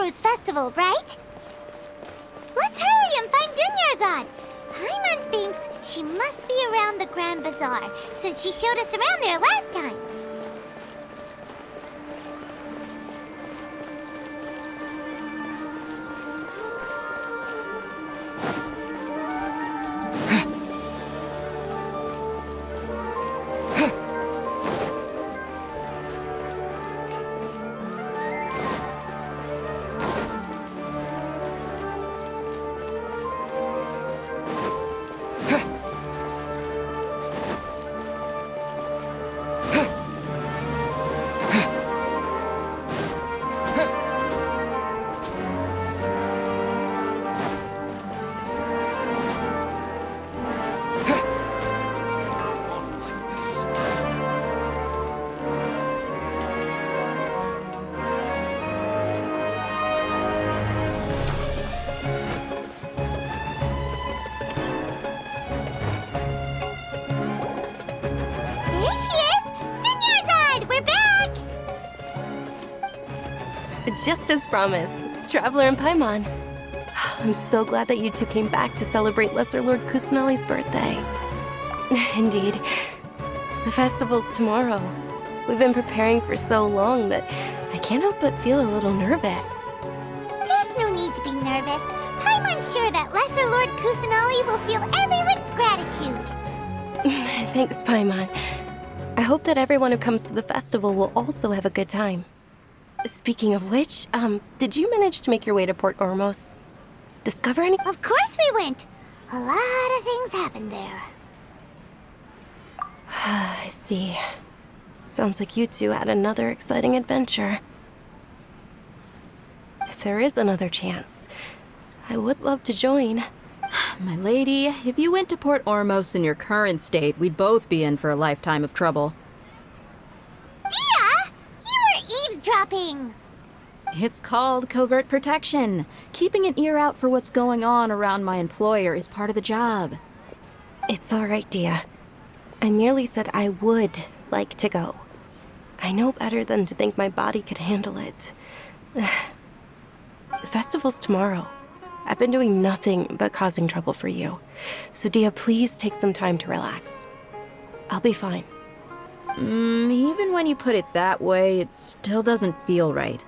tomorrow's festival, right? Let's hurry and find Dunyarzad. Paimon thinks she must be around the Grand Bazaar, since she showed us around there last time. Just as promised, Traveler and Paimon. I'm so glad that you two came back to celebrate Lesser Lord Kusanali's birthday. Indeed. The festival's tomorrow. We've been preparing for so long that I can't help but feel a little nervous. There's no need to be nervous. Paimon's sure that Lesser Lord Kusanali will feel everyone's gratitude. Thanks, Paimon. I hope that everyone who comes to the festival will also have a good time. Speaking of which, did you manage to make your way to Port Ormos? Discover any— Of course we went! A lot of things happened there. I see. Sounds like you two had another exciting adventure. If there is another chance, I would love to join. My lady, if you went to Port Ormos in your current state, we'd both be in for a lifetime of trouble. Eavesdropping! It's called covert protection. Keeping an ear out for what's going on around my employer is part of the job. It's all right, Dia. I merely said I would like to go. I know better than to think my body could handle it. The festival's tomorrow. I've been doing nothing but causing trouble for you. So Dia, please take some time to relax. I'll be fine. Even when you put it that way, it still doesn't feel right.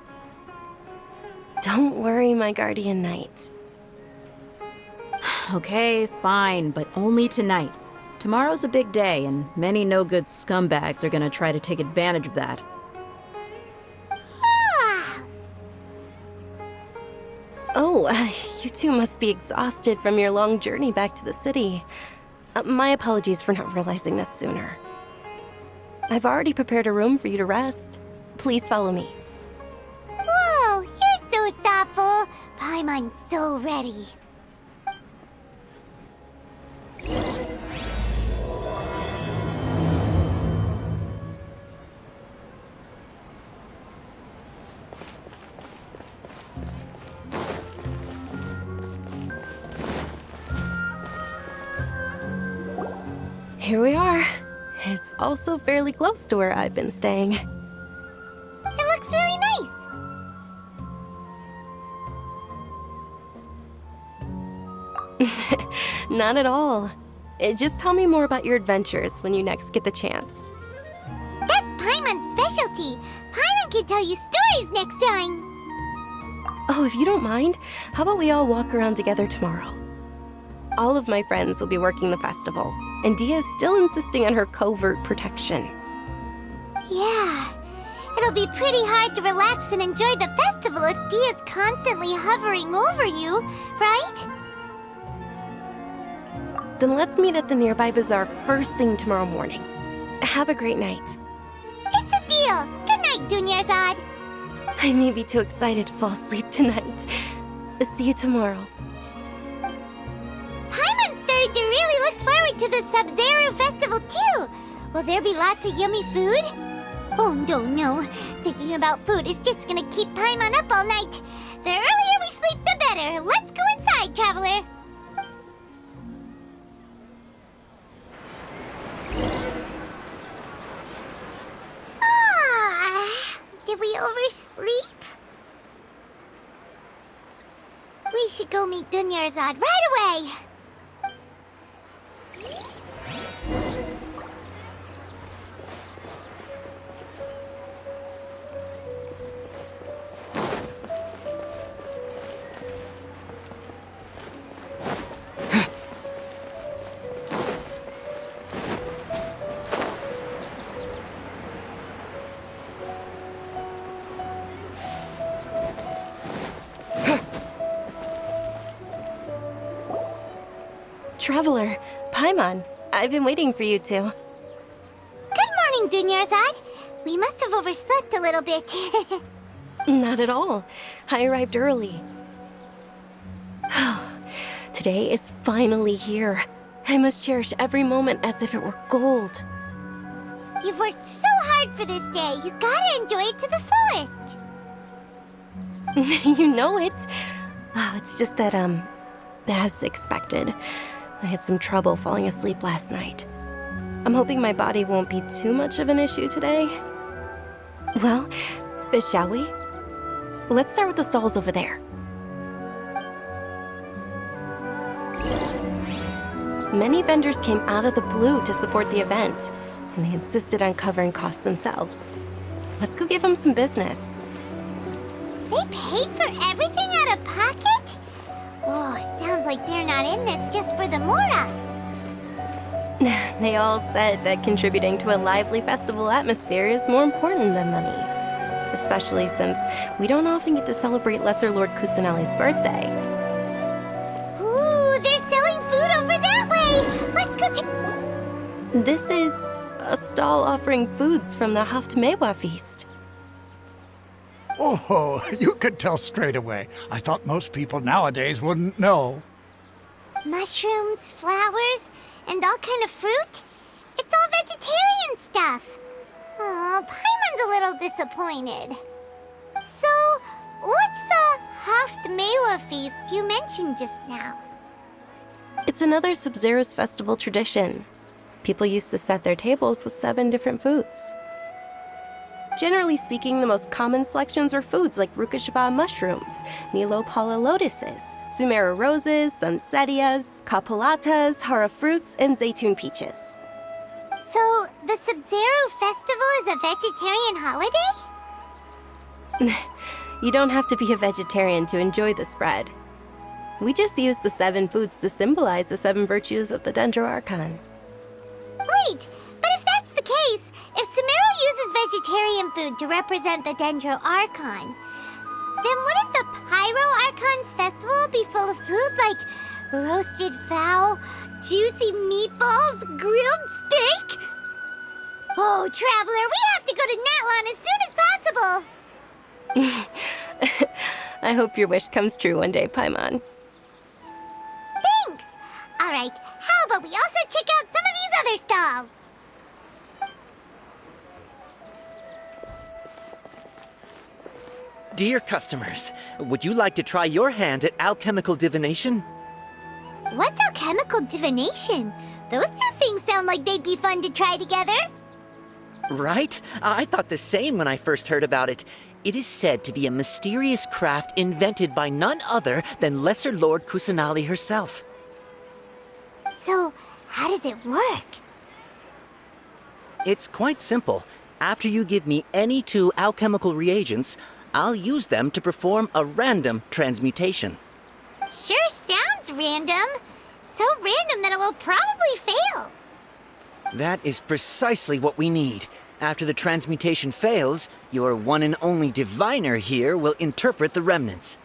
Don't worry, my guardian knight. Okay, fine, but only tonight. Tomorrow's a big day, and many no-good scumbags are gonna try to take advantage of that. Oh, you two must be exhausted from your long journey back to the city. My apologies for not realizing this sooner. I've already prepared a room for you to rest. Please follow me. Whoa, you're so thoughtful. Paimon's so ready. Here we are. It's also fairly close to where I've been staying. It looks really nice. Not at all. Just tell me more about your adventures when you next get the chance. That's Paimon's specialty. Paimon can tell you stories next time. Oh, if you don't mind, how about we all walk around together tomorrow? All of my friends will be working the festival, and Dia is still insisting on her covert protection. Yeah, it'll be pretty hard to relax and enjoy the festival if Dia's constantly hovering over you, right? Then let's meet at the nearby bazaar first thing tomorrow morning. Have a great night. It's a deal. Good night, Dunyarzad. I may be too excited to fall asleep tonight. See you tomorrow. Paimon's starting to really look forward to the Sub-Zero festival too. Will there be lots of yummy food? Oh no. Thinking about food is just gonna keep Paimon up all night. The earlier we sleep, the better. Let's go inside, traveler. Did we oversleep? meet Dunyarzad right away! Traveler, Paimon, I've been waiting for you two. Good morning, Dunyarzad. We must have overslept a little bit. Not at all. I arrived early. Today is finally here. I must cherish every moment as if it were gold. You've worked so hard for this day. You gotta enjoy it to the fullest. You know it. Oh, it's just that, as expected, I had some trouble falling asleep last night. I'm hoping my body won't be too much of an issue today. Well, shall we? Let's start with the stalls over there. Many vendors came out of the blue to support the event, and they insisted on covering costs themselves. Let's go give them some business. They paid for everything out of pocket? Oh, sounds like they're not in this just for the Mora. They all said that contributing to a lively festival atmosphere is more important than money. Especially since we don't often get to celebrate Lesser Lord Kusanali's birthday. Ooh, they're selling food over that way! Let's go take... This is a stall offering foods from the Haftmewa feast. Oh, you could tell straight away. I thought most people nowadays wouldn't know. Mushrooms, flowers, and all kind of fruit? It's all vegetarian stuff. Oh, Paimon's a little disappointed. So, what's the Haftmewa feast you mentioned just now? It's another Sub-Zero's festival tradition. People used to set their tables with 7 different foods. Generally speaking, the most common selections were foods like Rukashva mushrooms, Nilopala lotuses, Sumera roses, Sunsetias, Kapalatas, Hara fruits, and Zaytun peaches. So, the Sub-Zero festival is a vegetarian holiday? You don't have to be a vegetarian to enjoy the spread. We just use the 7 foods to symbolize the 7 virtues of the Dendro Archon. Wait, but if that's the case, if Sumero uses vegetarian food to represent the Dendro Archon, then wouldn't the Pyro Archon's festival be full of food like roasted fowl, juicy meatballs, grilled steak? Oh, Traveler, we have to go to Natlan as soon as possible! I hope your wish comes true one day, Paimon. Thanks! Alright, how about we also check out some of these other stalls? Dear customers, would you like to try your hand at alchemical divination? What's alchemical divination? Those two things sound like they'd be fun to try together. Right? I thought the same when I first heard about it. It is said to be a mysterious craft invented by none other than Lesser Lord Kusanali herself. So, how does it work? It's quite simple. After you give me any 2 alchemical reagents, I'll use them to perform a random transmutation. Sure sounds random. So random that it will probably fail. That is precisely what we need. After the transmutation fails, your one and only diviner here will interpret the remnants.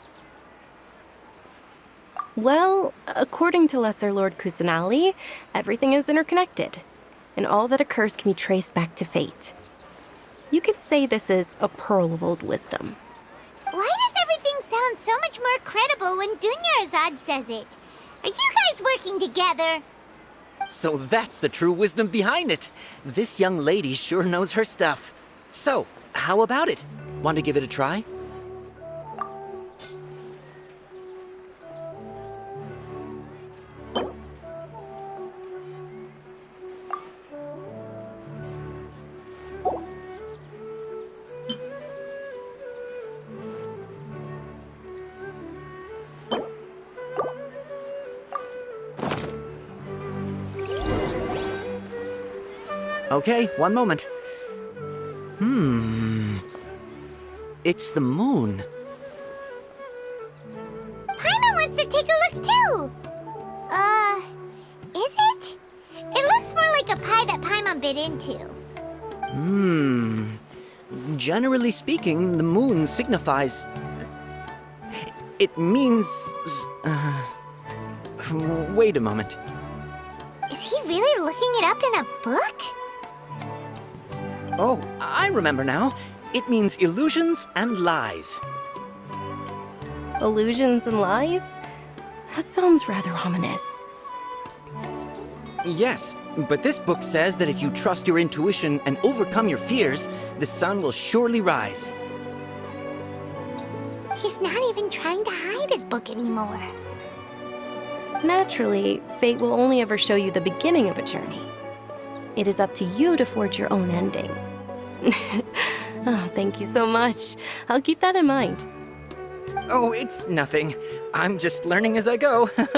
Well, according to Lesser Lord Kusanali, everything is interconnected, and all that occurs can be traced back to fate. You could say this is a pearl of old wisdom. Why does everything sound so much more credible when Dunyarzad says it? Are you guys working together? So that's the true wisdom behind it. This young lady sure knows her stuff. So, how about it? Want to give it a try? Okay, one moment. It's the moon. Paimon wants to take a look too! Is it? It looks more like a pie that Paimon bit into. Generally speaking, the moon signifies... It means... Wait a moment. Is he really looking it up in a book? Oh, I remember now. It means illusions and lies. Illusions and lies? That sounds rather ominous. Yes, but this book says that if you trust your intuition and overcome your fears, the sun will surely rise. He's not even trying to hide his book anymore. Naturally, fate will only ever show you the beginning of a journey. It is up to you to forge your own ending. Oh, thank you so much. I'll keep that in mind. Oh, it's nothing. I'm just learning as I go. Guess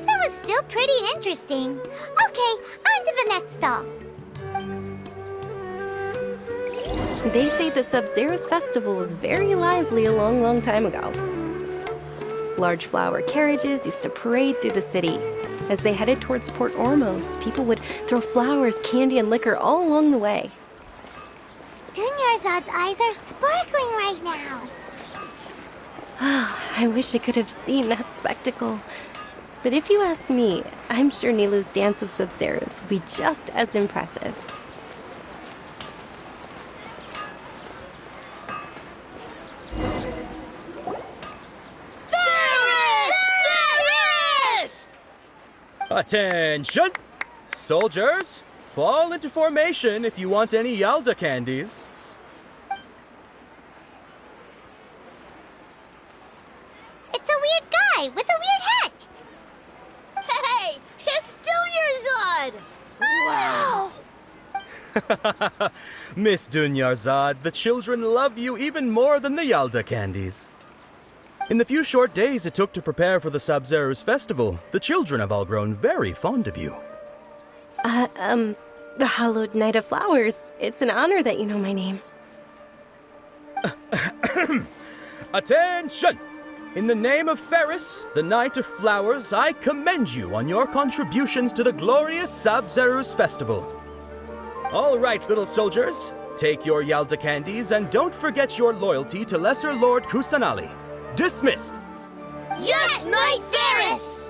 that was still pretty interesting. Okay, on to the next stall. They say the Sub-Zero's festival was very lively a long, long time ago. Large flower carriages used to parade through the city. As they headed towards Port Ormos, people would throw flowers, candy, and liquor all along the way. Dunyarzad's eyes are sparkling right now. I wish I could have seen that spectacle. But if you ask me, I'm sure Nilou's dance of Sub-Zeros would be just as impressive. Attention! Soldiers, fall into formation if you want any Yalda candies. It's a weird guy with a weird hat. Hey, it's Dunyarzad! Wow! Miss Dunyarzad, the children love you even more than the Yalda candies. In the few short days it took to prepare for the Sub-Zero's festival, the children have all grown very fond of you. The Hallowed Knight of Flowers. It's an honor that you know my name. Attention! In the name of Ferris, the Knight of Flowers, I commend you on your contributions to the glorious Sub-Zero's festival. All right, little soldiers, take your Yalda candies and don't forget your loyalty to Lesser Lord Kusanali. Dismissed! Yes, Knight Ferris!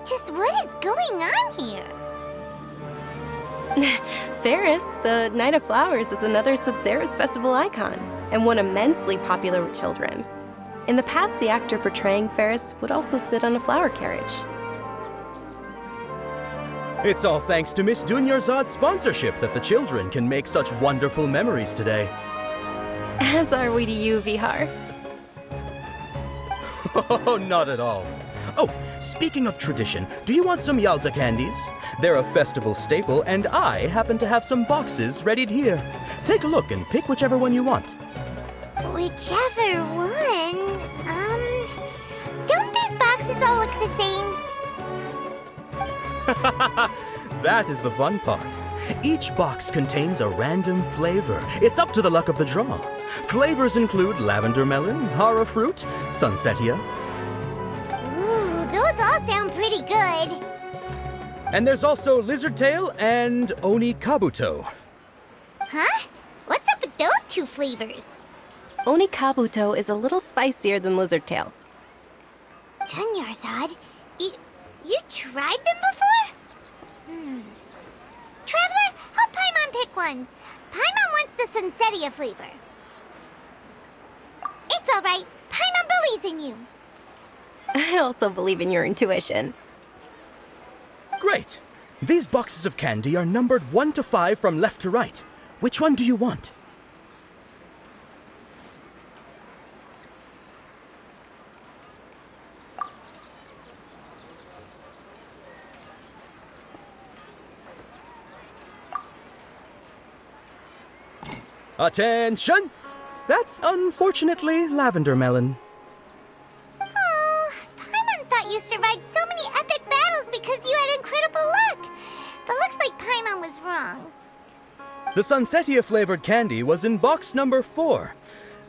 Just what is going on here? Ferris, the Knight of Flowers, is another Sub-Zero's festival icon, and one immensely popular with children. In the past, the actor portraying Ferris would also sit on a flower carriage. It's all thanks to Miss Dunyarzad's sponsorship that the children can make such wonderful memories today. As are we to you, Vihar. Oh, not at all. Oh, speaking of tradition, do you want some Yalda candies? They're a festival staple, and I happen to have some boxes readied here. Take a look and pick whichever one you want. Whichever one. Don't these boxes all look the same? That is the fun part. Each box contains a random flavor. It's up to the luck of the draw. Flavors include lavender melon, hara fruit, sunsetia. Ooh, those all sound pretty good. And there's also lizard tail and oni kabuto. Huh? What's up with those two flavors? Oni Kabuto is a little spicier than Lizard Tail. Dunyarzad, you tried them before? Traveler, help Paimon pick one. Paimon wants the Sunsetia flavor. It's all right. Paimon believes in you. I also believe in your intuition. Great! These boxes of candy are numbered 1 to 5 from left to right. Which one do you want? Attention! That's unfortunately lavender melon. Oh, Paimon thought you The Sunsetia-flavored candy was in box number 4.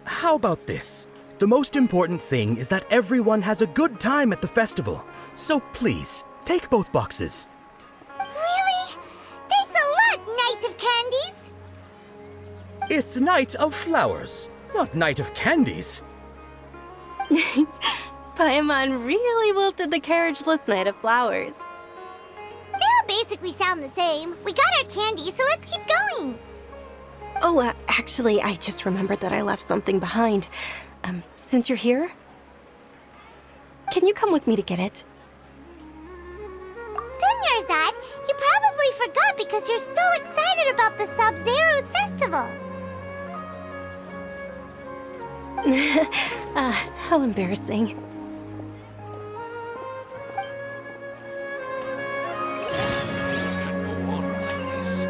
How about this? The most important thing is that everyone has a good time at the festival. So please, take both boxes. Really? Thanks a lot, Knight of Candies! It's Night of Flowers, not Night of Candies. Paimon really wilted the carriageless Knight of Flowers. They all basically sound the same. We got our candy, so let's keep going. Oh, actually, I just remembered that I left something behind. Since you're here, can you come with me to get it? Dunyarzad, you probably forgot because you're so excited about the Sub-Zero's festival. How embarrassing. This can go on like this.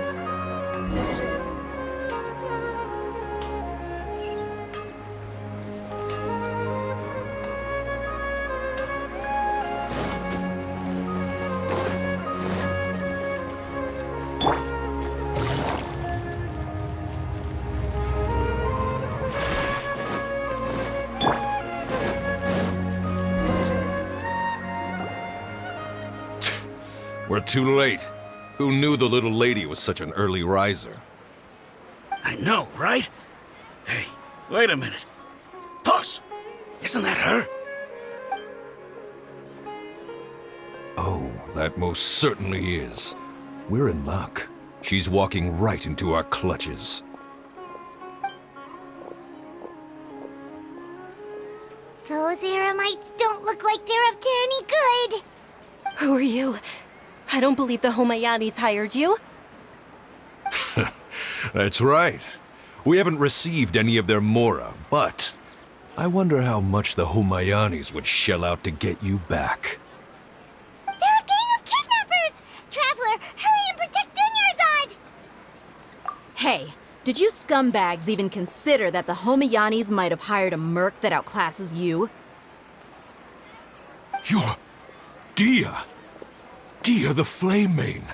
We're too late. Who knew the little lady was such an early riser? I know, right? Hey, wait a minute. Boss, isn't that her? Oh, that most certainly is. We're in luck. She's walking right into our clutches. Those Eremites don't look like they're up to any good. Who are you? I don't believe the Homayanis hired you. That's right. We haven't received any of their mora, but I wonder how much the Homayanis would shell out to get you back. They're a gang of kidnappers! Traveler, hurry and protect Dunyarzad! Hey, did you scumbags even consider that the Homayanis might have hired a merc that outclasses you? You're Dia! Dia the Flame Mane!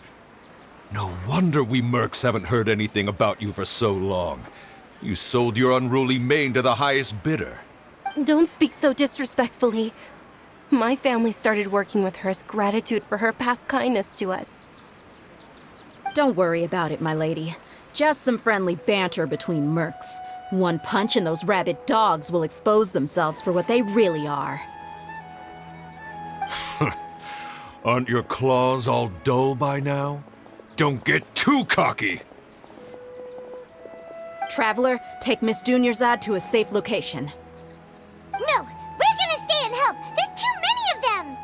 No wonder we mercs haven't heard anything about you for so long. You sold your unruly mane to the highest bidder. Don't speak so disrespectfully. My family started working with her as gratitude for her past kindness to us. Don't worry about it, my lady. Just some friendly banter between mercs. One punch and those rabid dogs will expose themselves for what they really are. Aren't your claws all dull by now? Don't get too cocky! Traveler, take Miss Dunyarzad to a safe location. No, we're gonna stay and help. There's too many of them.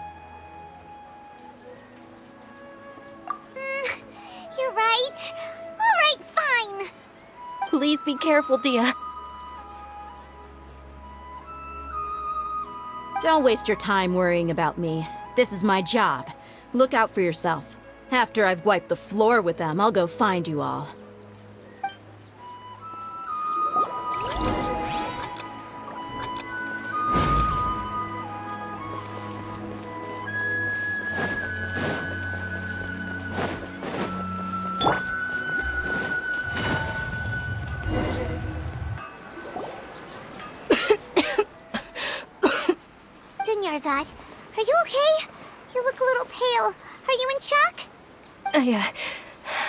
You're right. All right, fine. Please be careful, Dia. Don't waste your time worrying about me. This is my job. Look out for yourself. After I've wiped the floor with them, I'll go find you all. Dunyarzad, are you okay? You look a little pale. Are you in shock?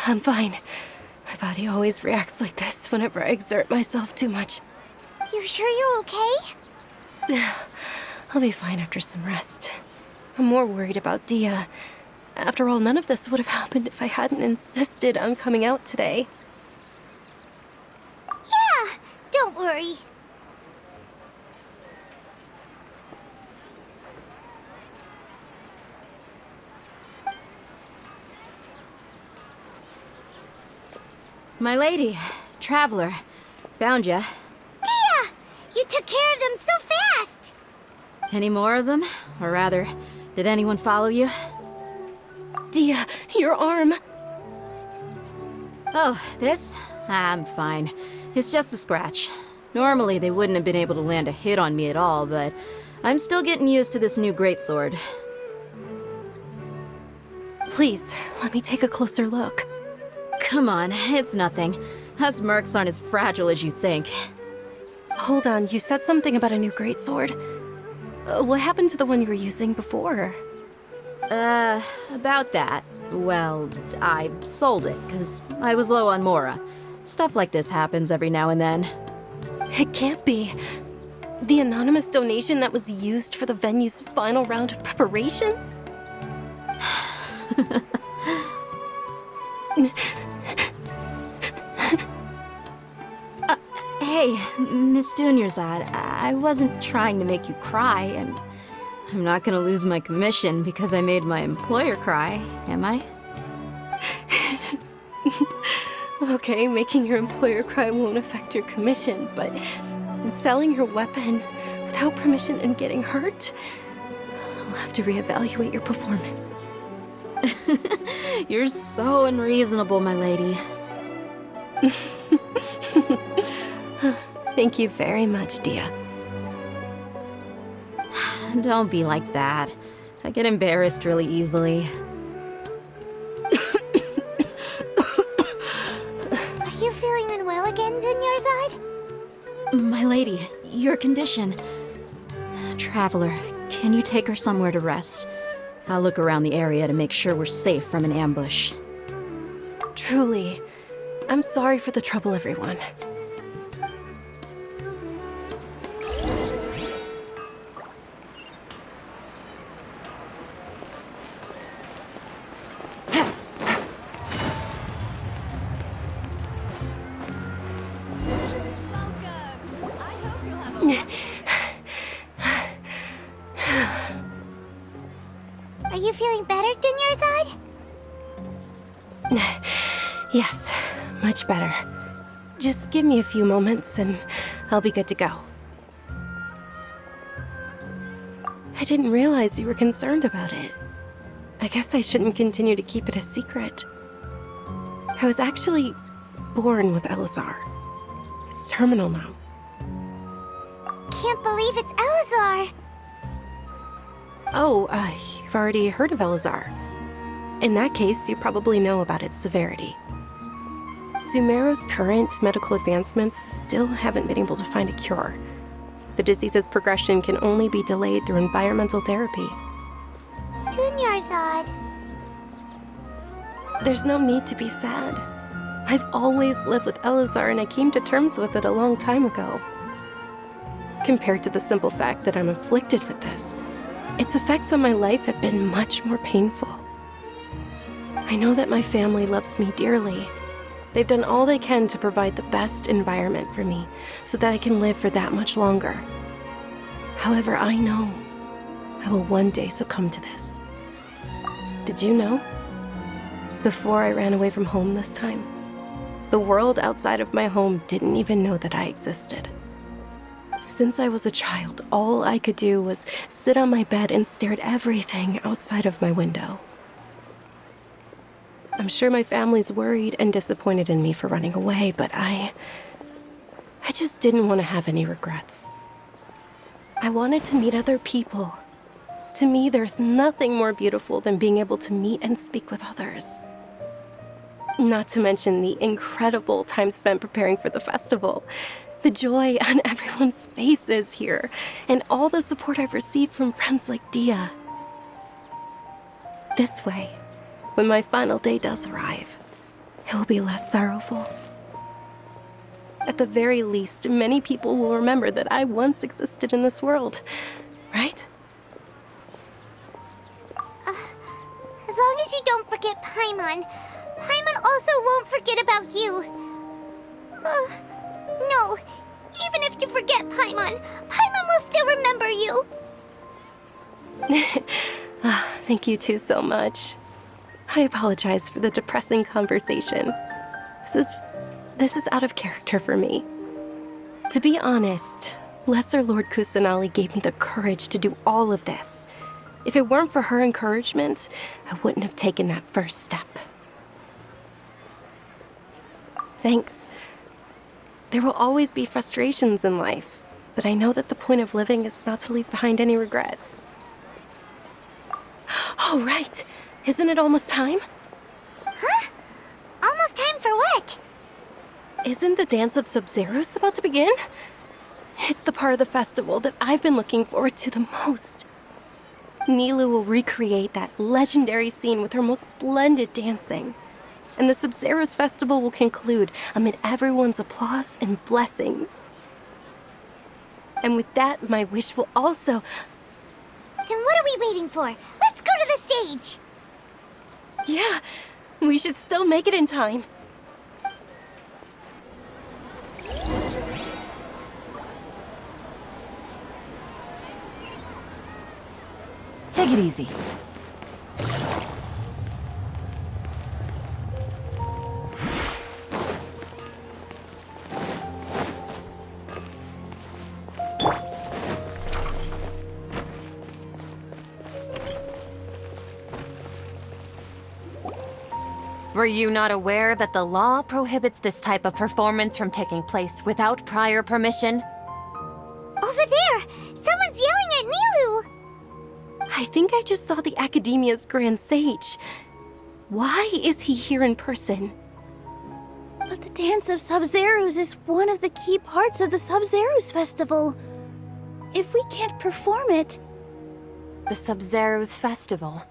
I'm fine. My body always reacts like this whenever I exert myself too much. You sure you're okay? I'll be fine after some rest. I'm more worried about Dia. After all, none of this would have happened if I hadn't insisted on coming out today. Yeah, don't worry. My lady, Traveler, found ya. Dia! You took care of them so fast! Any more of them? Or rather, did anyone follow you? Dia, your arm! Oh, this? I'm fine. It's just a scratch. Normally, they wouldn't have been able to land a hit on me at all, but I'm still getting used to this new greatsword. Please, let me take a closer look. come on, it's nothing. Us mercs aren't as fragile as you think. Hold on, you said something about a new greatsword. What happened to the one you were using before? About that. Well, I sold it, because I was low on Mora. Stuff like this happens every now and then. It can't be. The anonymous donation that was used for the venue's final round of preparations? Hey, Miss Dunyarzad, I wasn't trying to make you cry, and I'm not gonna lose my commission because I made my employer cry, am I? Okay, making your employer cry won't affect your commission, but selling your weapon without permission and getting hurt? I'll have to reevaluate your performance. You're so unreasonable, my lady. Thank you very much, Dia. Don't be like that. I get embarrassed really easily. Are you feeling unwell again, Dunyarzad? My lady, your condition. Traveler, can you take her somewhere to rest? I'll look around the area to make sure we're safe from an ambush. Truly, I'm sorry for the trouble, everyone. Are you feeling better, Dunyarzad? Yes, much better. Just give me a few moments and I'll be good to go. I didn't realize you were concerned about it. I guess I shouldn't continue to keep it a secret. I was actually born with Elazar. It's terminal now. Can't believe it's Elazar! Oh, you've already heard of Elazar. In that case, you probably know about its severity. Sumeru's current medical advancements still haven't been able to find a cure. The disease's progression can only be delayed through environmental therapy. Dunyarzad. There's no need to be sad. I've always lived with Elazar and I came to terms with it a long time ago. Compared to the simple fact that I'm afflicted with this, its effects on my life have been much more painful. I know that my family loves me dearly. They've done all they can to provide the best environment for me so that I can live for that much longer. However, I know I will one day succumb to this. Did you know? Before I ran away from home this time, the world outside of my home didn't even know that I existed. Since I was a child, all I could do was sit on my bed and stare at everything outside of my window. I'm sure my family's worried and disappointed in me for running away, but I just didn't want to have any regrets. I wanted to meet other people. To me, there's nothing more beautiful than being able to meet and speak with others. Not to mention the incredible time spent preparing for the festival. The joy on everyone's faces here, and all the support I've received from friends like Dia. This way, when my final day does arrive, it will be less sorrowful. At the very least, many people will remember that I once existed in this world, right? As long as you don't forget Paimon. Paimon also won't forget about you. No, even if you forget Paimon, Paimon will still remember you. Thank you two so much. I apologize for the depressing conversation. This is out of character for me. To be honest, Lesser Lord Kusanali gave me the courage to do all of this. If it weren't for her encouragement, I wouldn't have taken that first step. Thanks. There will always be frustrations in life, but I know that the point of living is not to leave behind any regrets. Oh, right. Isn't it almost time? Huh? Almost time for what? Isn't the Dance of Sub-Zeros about to begin? It's the part of the festival that I've been looking forward to the most. Nilu will recreate that legendary scene with her most splendid dancing. And the Sub-Zeros festival will conclude amid everyone's applause and blessings. And with that, my wish will also... Then what are we waiting for? Let's go to the stage! Yeah, we should still make it in time. Take it easy. Were you not aware that the law prohibits this type of performance from taking place without prior permission? Over there! Someone's yelling at Nilu! I think I just saw the Academia's Grand Sage. Why is he here in person? But the Dance of Sub-Zeros is one of the key parts of the Sub-Zeros festival. If we can't perform it... The Sub-Zeros Festival.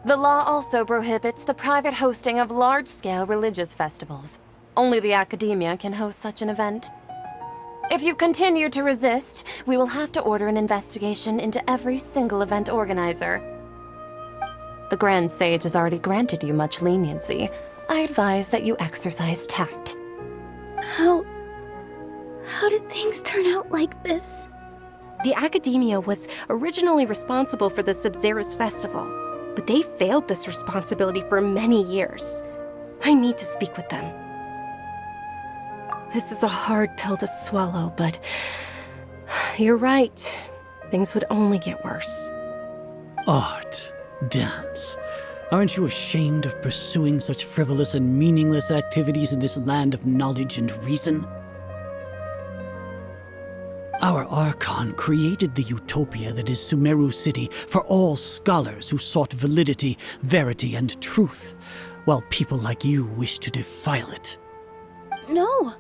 The law also prohibits the private hosting of large-scale religious festivals. Only the Academia can host such an event. If you continue to resist, we will have to order an investigation into every single event organizer. The Grand Sage has already granted you much leniency. I advise that you exercise tact. How did things turn out like this? The Academia was originally responsible for the Sub-Zeros festival, but they failed this responsibility for many years. I need to speak with them. This is a hard pill to swallow, but you're right. Things would only get worse. Art, dance. Aren't you ashamed of pursuing such frivolous and meaningless activities in this land of knowledge and reason? Our Archon created the utopia that is Sumeru City for all scholars who sought validity, verity, and truth, while people like you wish to defile it. No.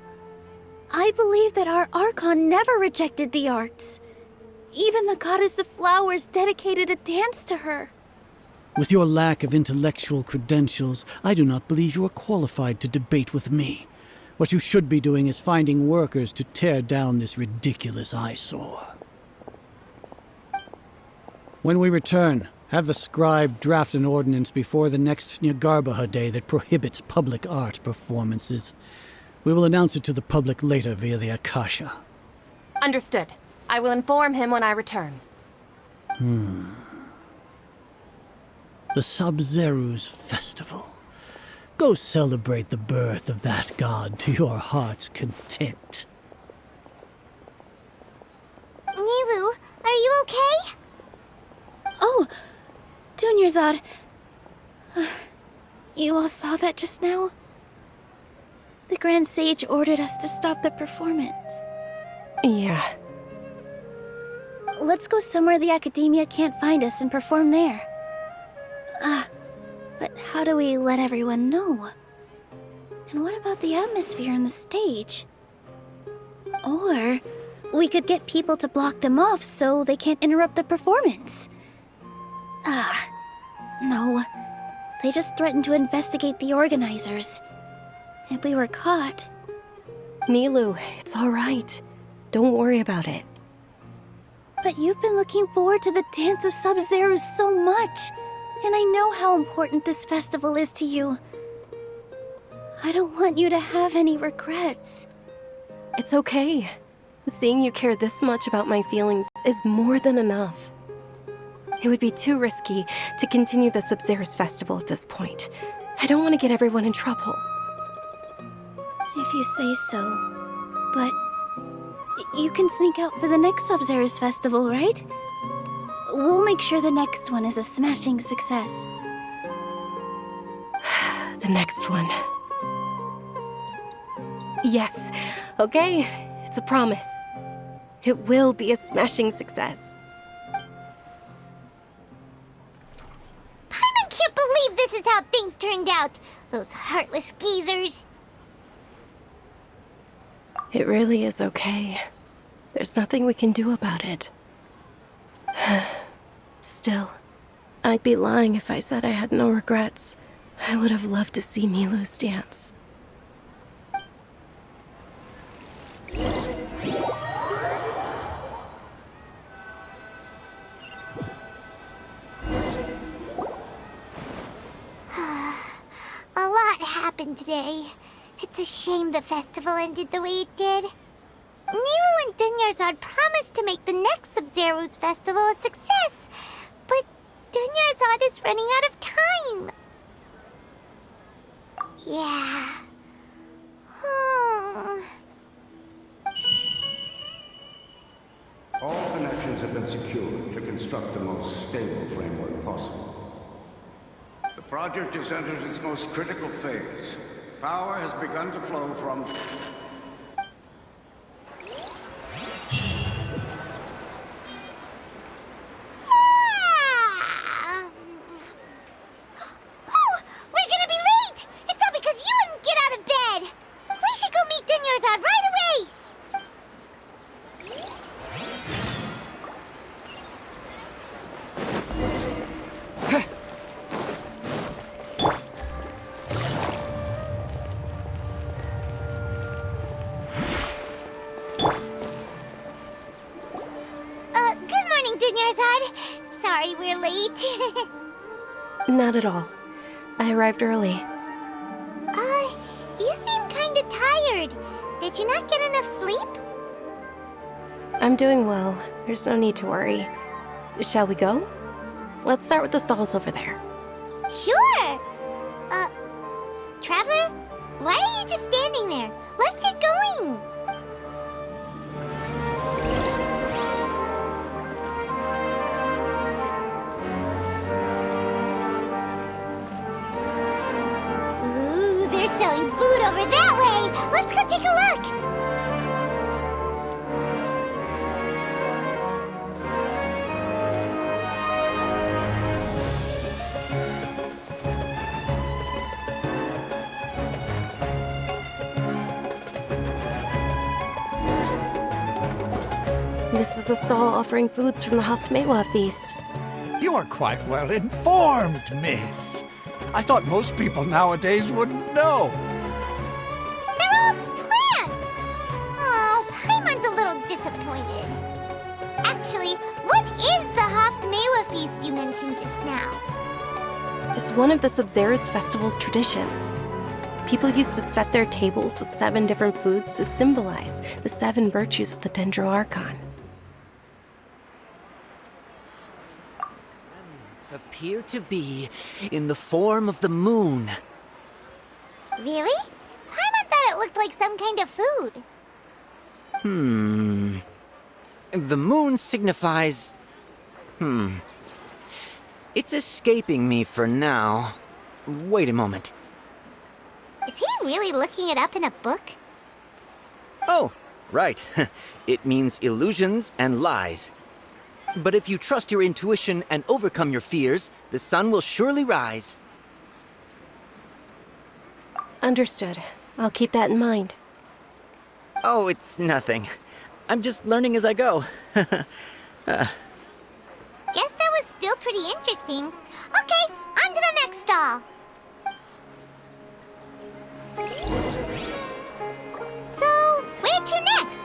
I believe that our Archon never rejected the arts. Even the goddess of flowers dedicated a dance to her. With your lack of intellectual credentials, I do not believe you are qualified to debate with me. What you should be doing is finding workers to tear down this ridiculous eyesore. When we return, have the scribe draft an ordinance before the next Nyagarbha day that prohibits public art performances. We will announce it to the public later via the Akasha. Understood. I will inform him when I return. The Sub-Zeros Festival. Go celebrate the birth of that god to your heart's content. Nilu, are you okay? Oh, Dunyarzad. You all saw that just now? The Grand Sage ordered us to stop the performance. Yeah. Let's go somewhere the Academia can't find us and perform there. But how do we let everyone know? And what about the atmosphere on the stage? Or we could get people to block them off so they can't interrupt the performance. No. They just threatened to investigate the organizers. If we were caught... Nilu, it's all right. Don't worry about it. But you've been looking forward to the Dance of Sub-Zeros so much. And I know how important this festival is to you. I don't want you to have any regrets. It's okay. Seeing you care this much about my feelings is more than enough. It would be too risky to continue the Sub-Zeros festival at this point. I don't want to get everyone in trouble. If you say so. But you can sneak out for the next Sub-Zeros festival, right? We'll make sure the next one is a smashing success. The next one. Yes, okay, it's a promise. It will be a smashing success. I can't believe this is how things turned out. Those heartless geezers. It really is okay. There's nothing we can do about it. Still, I'd be lying if I said I had no regrets. I would have loved to see Milu's dance. A lot happened today. It's a shame the festival ended the way it did. Nilu and Dunyarzad promised to make the next Sub-Zero's festival a success, but Dunyarzad is running out of time. Yeah. All connections have been secured to construct the most stable framework possible. The project has entered its most critical phase. Power has begun to flow from... We're gonna be late! It's all because you wouldn't get out of bed! We should go meet Dunyarzad right away! Good morning, Dunyarzad. Sorry we're late. Not at all. I arrived early. You seem kinda tired. Did you not get enough sleep? I'm doing well. There's no need to worry. Shall we go? Let's start with the stalls over there. Sure! Traveler? Why are you just standing there? Let's get going! Ooh, they're selling food over that way! Let's go take a look! This is a stall offering foods from the Haftmewa feast. You are quite well informed, miss. I thought most people nowadays wouldn't know. They're all plants! Oh, Paimon's a little disappointed. Actually, what is the Haftmewa feast you mentioned just now? It's one of the Sub-Zero's festival's traditions. People used to set their tables with 7 different foods to symbolize the 7 virtues of the Dendro Archon. Appear to be in the form of the moon. Really? Paimon thought it looked like some kind of food. The moon signifies... It's escaping me for now. Wait a moment. Is he really looking it up in a book? Oh, right. It means illusions and lies. But if you trust your intuition and overcome your fears, the sun will surely rise. Understood. I'll keep that in mind. Oh, it's nothing. I'm just learning as I go. Guess that was still pretty interesting. Okay, on to the next stall. So, where to next?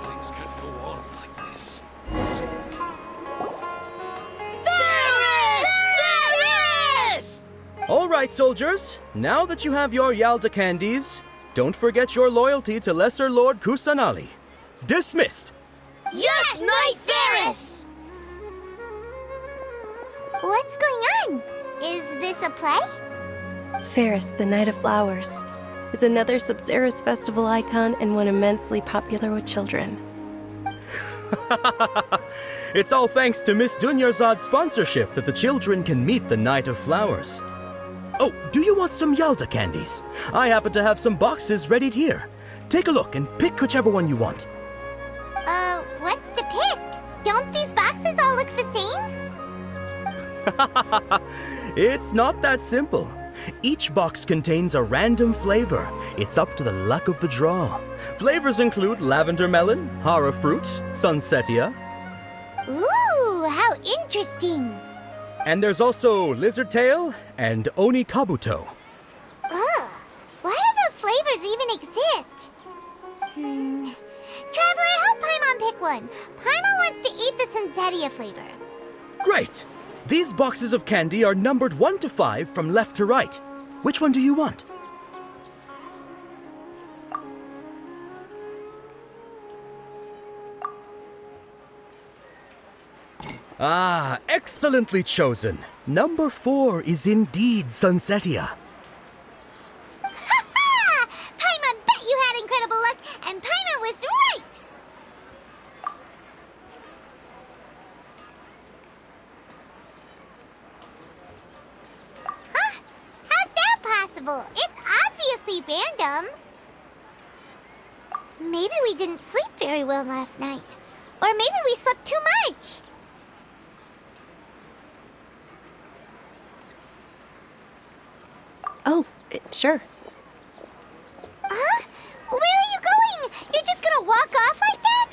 Things can't go on like this. All right, soldiers. Now that you have your Yalda candies, don't forget your loyalty to Lesser Lord Kusanali. Dismissed! Yes, Knight Ferris! What's going on? Is this a play? Ferris, the Knight of Flowers, is another Sub-Zero's festival icon and one immensely popular with children. It's all thanks to Miss Dunyarzad's sponsorship that the children can meet the Knight of Flowers. Oh, do you want some Yalda candies? I happen to have some boxes ready here. Take a look and pick whichever one you want. What's to pick? Don't these boxes all look the same? It's not that simple. Each box contains a random flavor. It's up to the luck of the draw. Flavors include lavender melon, hara fruit, sunsetia. Ooh, how interesting. And there's also lizard tail and oni kabuto. Ugh, why do those flavors even exist? Traveler, help Paimon pick one. Paimon wants to eat the Sunsetia flavor. Great! These boxes of candy are numbered 1 to 5 from left to right. Which one do you want? Ah, excellently chosen. Number 4 is indeed Sunsetia. Ha-ha! Paimon bet you had incredible luck, and Paimon was right! Huh? How's that possible? It's obviously random. Maybe we didn't sleep very well last night. Or maybe we slept too much. Oh, sure. Huh? Where are you going? You're just gonna walk off like that?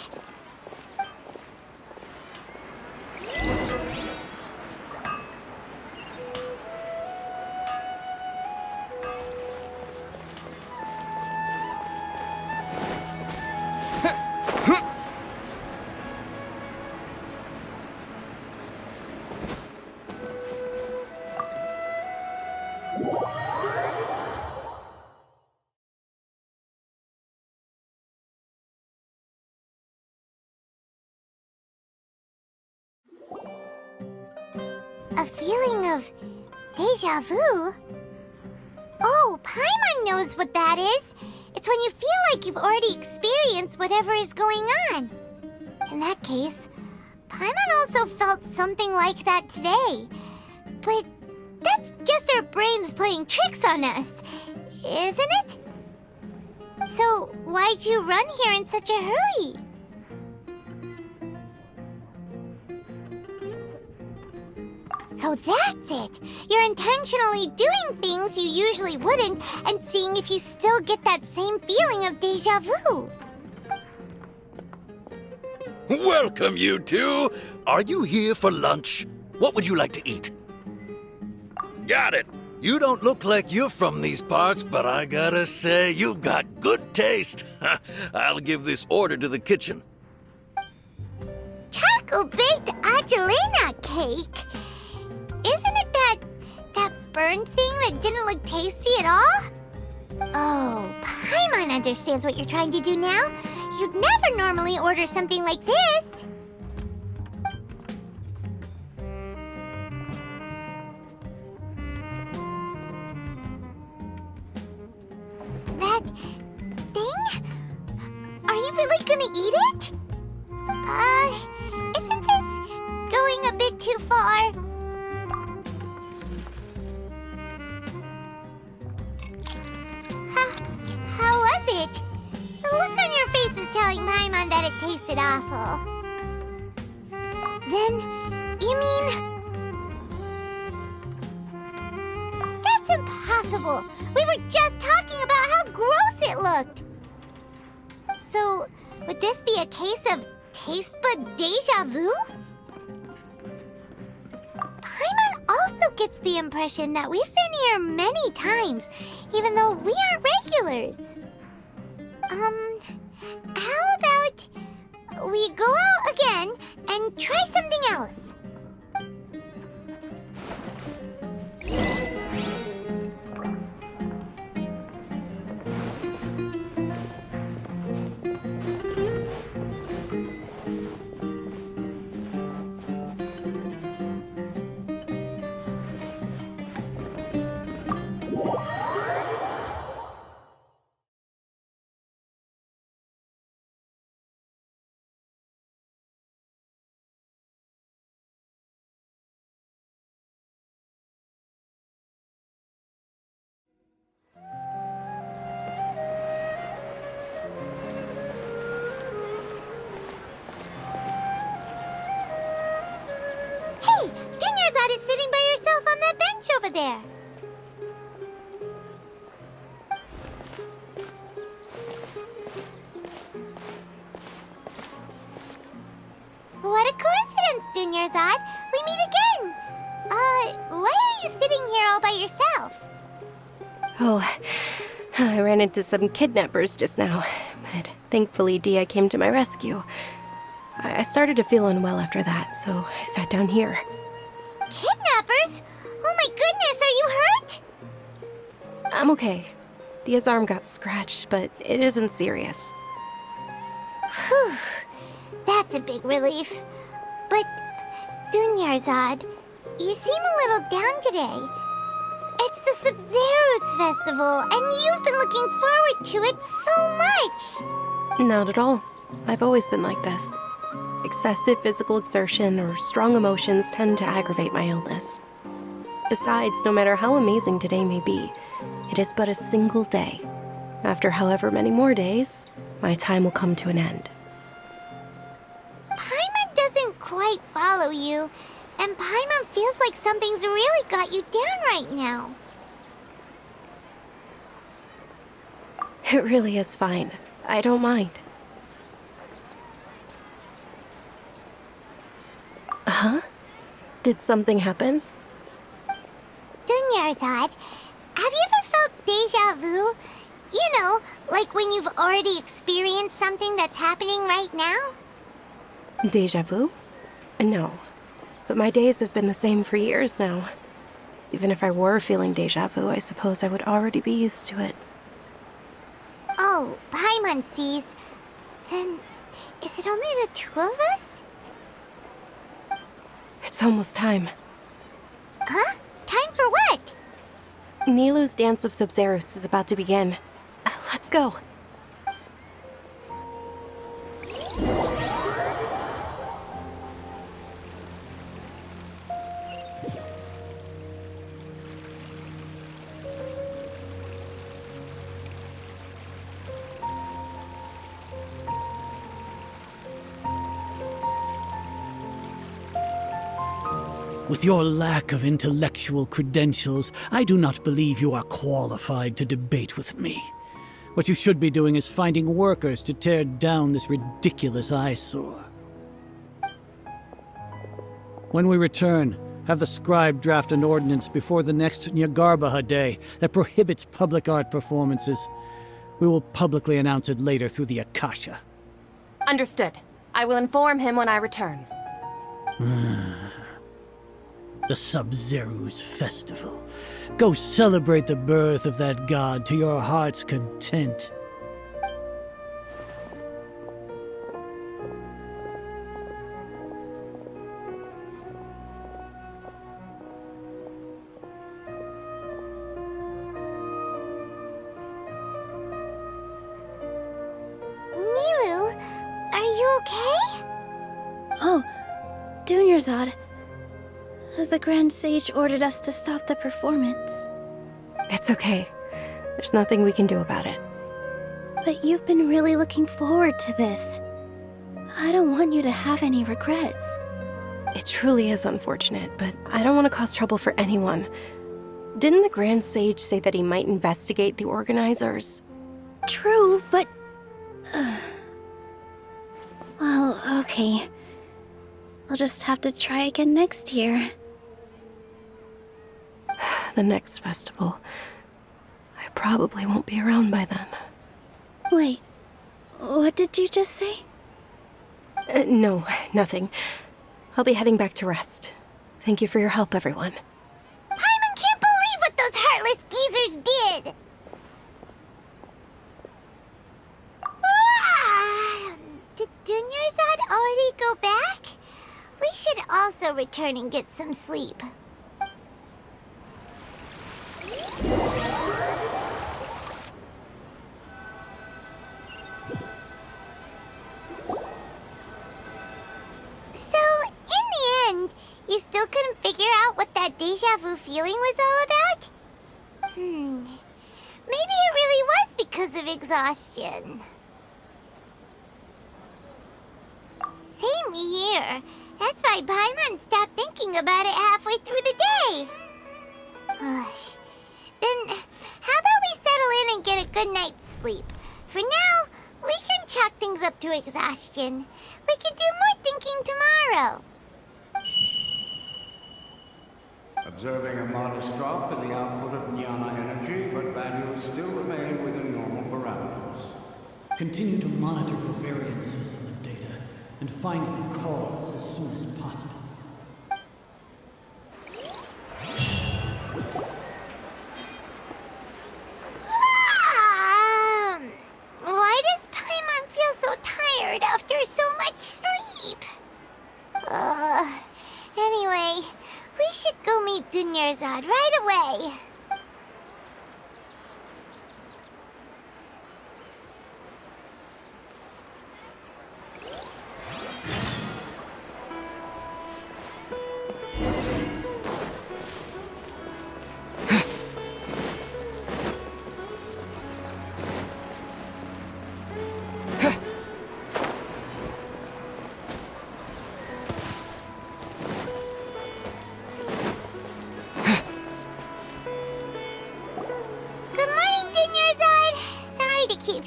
A feeling of deja vu? Oh, Paimon knows what that is. It's when you feel like you've already experienced whatever is going on. In that case, Paimon also felt something like that today. But that's just our brains playing tricks on us, isn't it? So why'd you run here in such a hurry? So that's it! You're intentionally doing things you usually wouldn't and seeing if you still get that same feeling of deja vu. Welcome, you two! Are you here for lunch? What would you like to eat? Got it! You don't look like you're from these parts, but I gotta say, you've got good taste. I'll give this order to the kitchen. Charcoal-baked Angelina cake? Isn't it that burned thing that didn't look tasty at all? Oh, Paimon understands what you're trying to do now. You'd never normally order something like this. That thing? Are you really gonna eat it? Isn't this going a bit too far? How was it? The look on your face is telling Paimon that it tasted awful. Then, you mean... That's impossible! We were just talking about how gross it looked! So, would this be a case of taste bud deja vu? Paimon also gets the impression that we've been here many times, even though we aren't regulars. How about we go out again and try something else? there. What a coincidence, Dunyarzad. We meet again. Why are you sitting here all by yourself? Oh, I ran into some kidnappers just now, but thankfully Dia came to my rescue. I started to feel unwell after that, so I sat down here. Kidnappers? Oh my goodness, are you hurt? I'm okay. Dia's arm got scratched, but it isn't serious. Whew. That's a big relief. But, Dunyarzad, you seem a little down today. It's the Sub-Zero's festival, and you've been looking forward to it so much! Not at all. I've always been like this. Excessive physical exertion or strong emotions tend to aggravate my illness. Besides, no matter how amazing today may be, it is but a single day. After however many more days, my time will come to an end. Paimon doesn't quite follow you, and Paimon feels like something's really got you down right now. It really is fine. I don't mind. Huh? Did something happen? Dunyarzad, have you ever felt deja vu? You know, like when you've already experienced something that's happening right now? Deja vu? No. But my days have been the same for years now. Even if I were feeling deja vu, I suppose I would already be used to it. Oh, Paimon sees. Then, is it only the two of us? It's almost time. Huh? Time for what? Nilou's Dance of Sub-Zeros is about to begin. Let's go. With your lack of intellectual credentials, I do not believe you are qualified to debate with me. What you should be doing is finding workers to tear down this ridiculous eyesore. When we return, have the scribe draft an ordinance before the next Nyagarbaha Day that prohibits public art performances. We will publicly announce it later through the Akasha. Understood. I will inform him when I return. The Sub-Zero's festival. Go celebrate the birth of that god to your heart's content. Nilou, are you okay? Oh, Dunyarzad. The Grand Sage ordered us to stop the performance. It's okay. There's nothing we can do about it. But you've been really looking forward to this. I don't want you to have any regrets. It truly is unfortunate, but I don't want to cause trouble for anyone. Didn't the Grand Sage say that he might investigate the organizers? True, but... Well, okay. I'll just have to try again next year. The next festival. I probably won't be around by then. Wait, what did you just say? No, nothing. I'll be heading back to rest. Thank you for your help, everyone. Paimon can't believe what those heartless geezers did! Did Dunyarzad already go back? We should also return and get some sleep. So, in the end, you still couldn't figure out what that deja vu feeling was all about? Maybe it really was because of exhaustion. Same here. That's why Paimon stopped thinking about it halfway through the day. Then, how about we settle in and get a good night's sleep? For now, we can chalk things up to exhaustion. We can do more thinking tomorrow. Observing a modest drop in the output of jnana energy, but values still remain within normal parameters. Continue to monitor for variances in the data and find the cause as soon as possible. Why does Paimon feel so tired after so much sleep? Anyway, we should go meet Dunyarzad right away.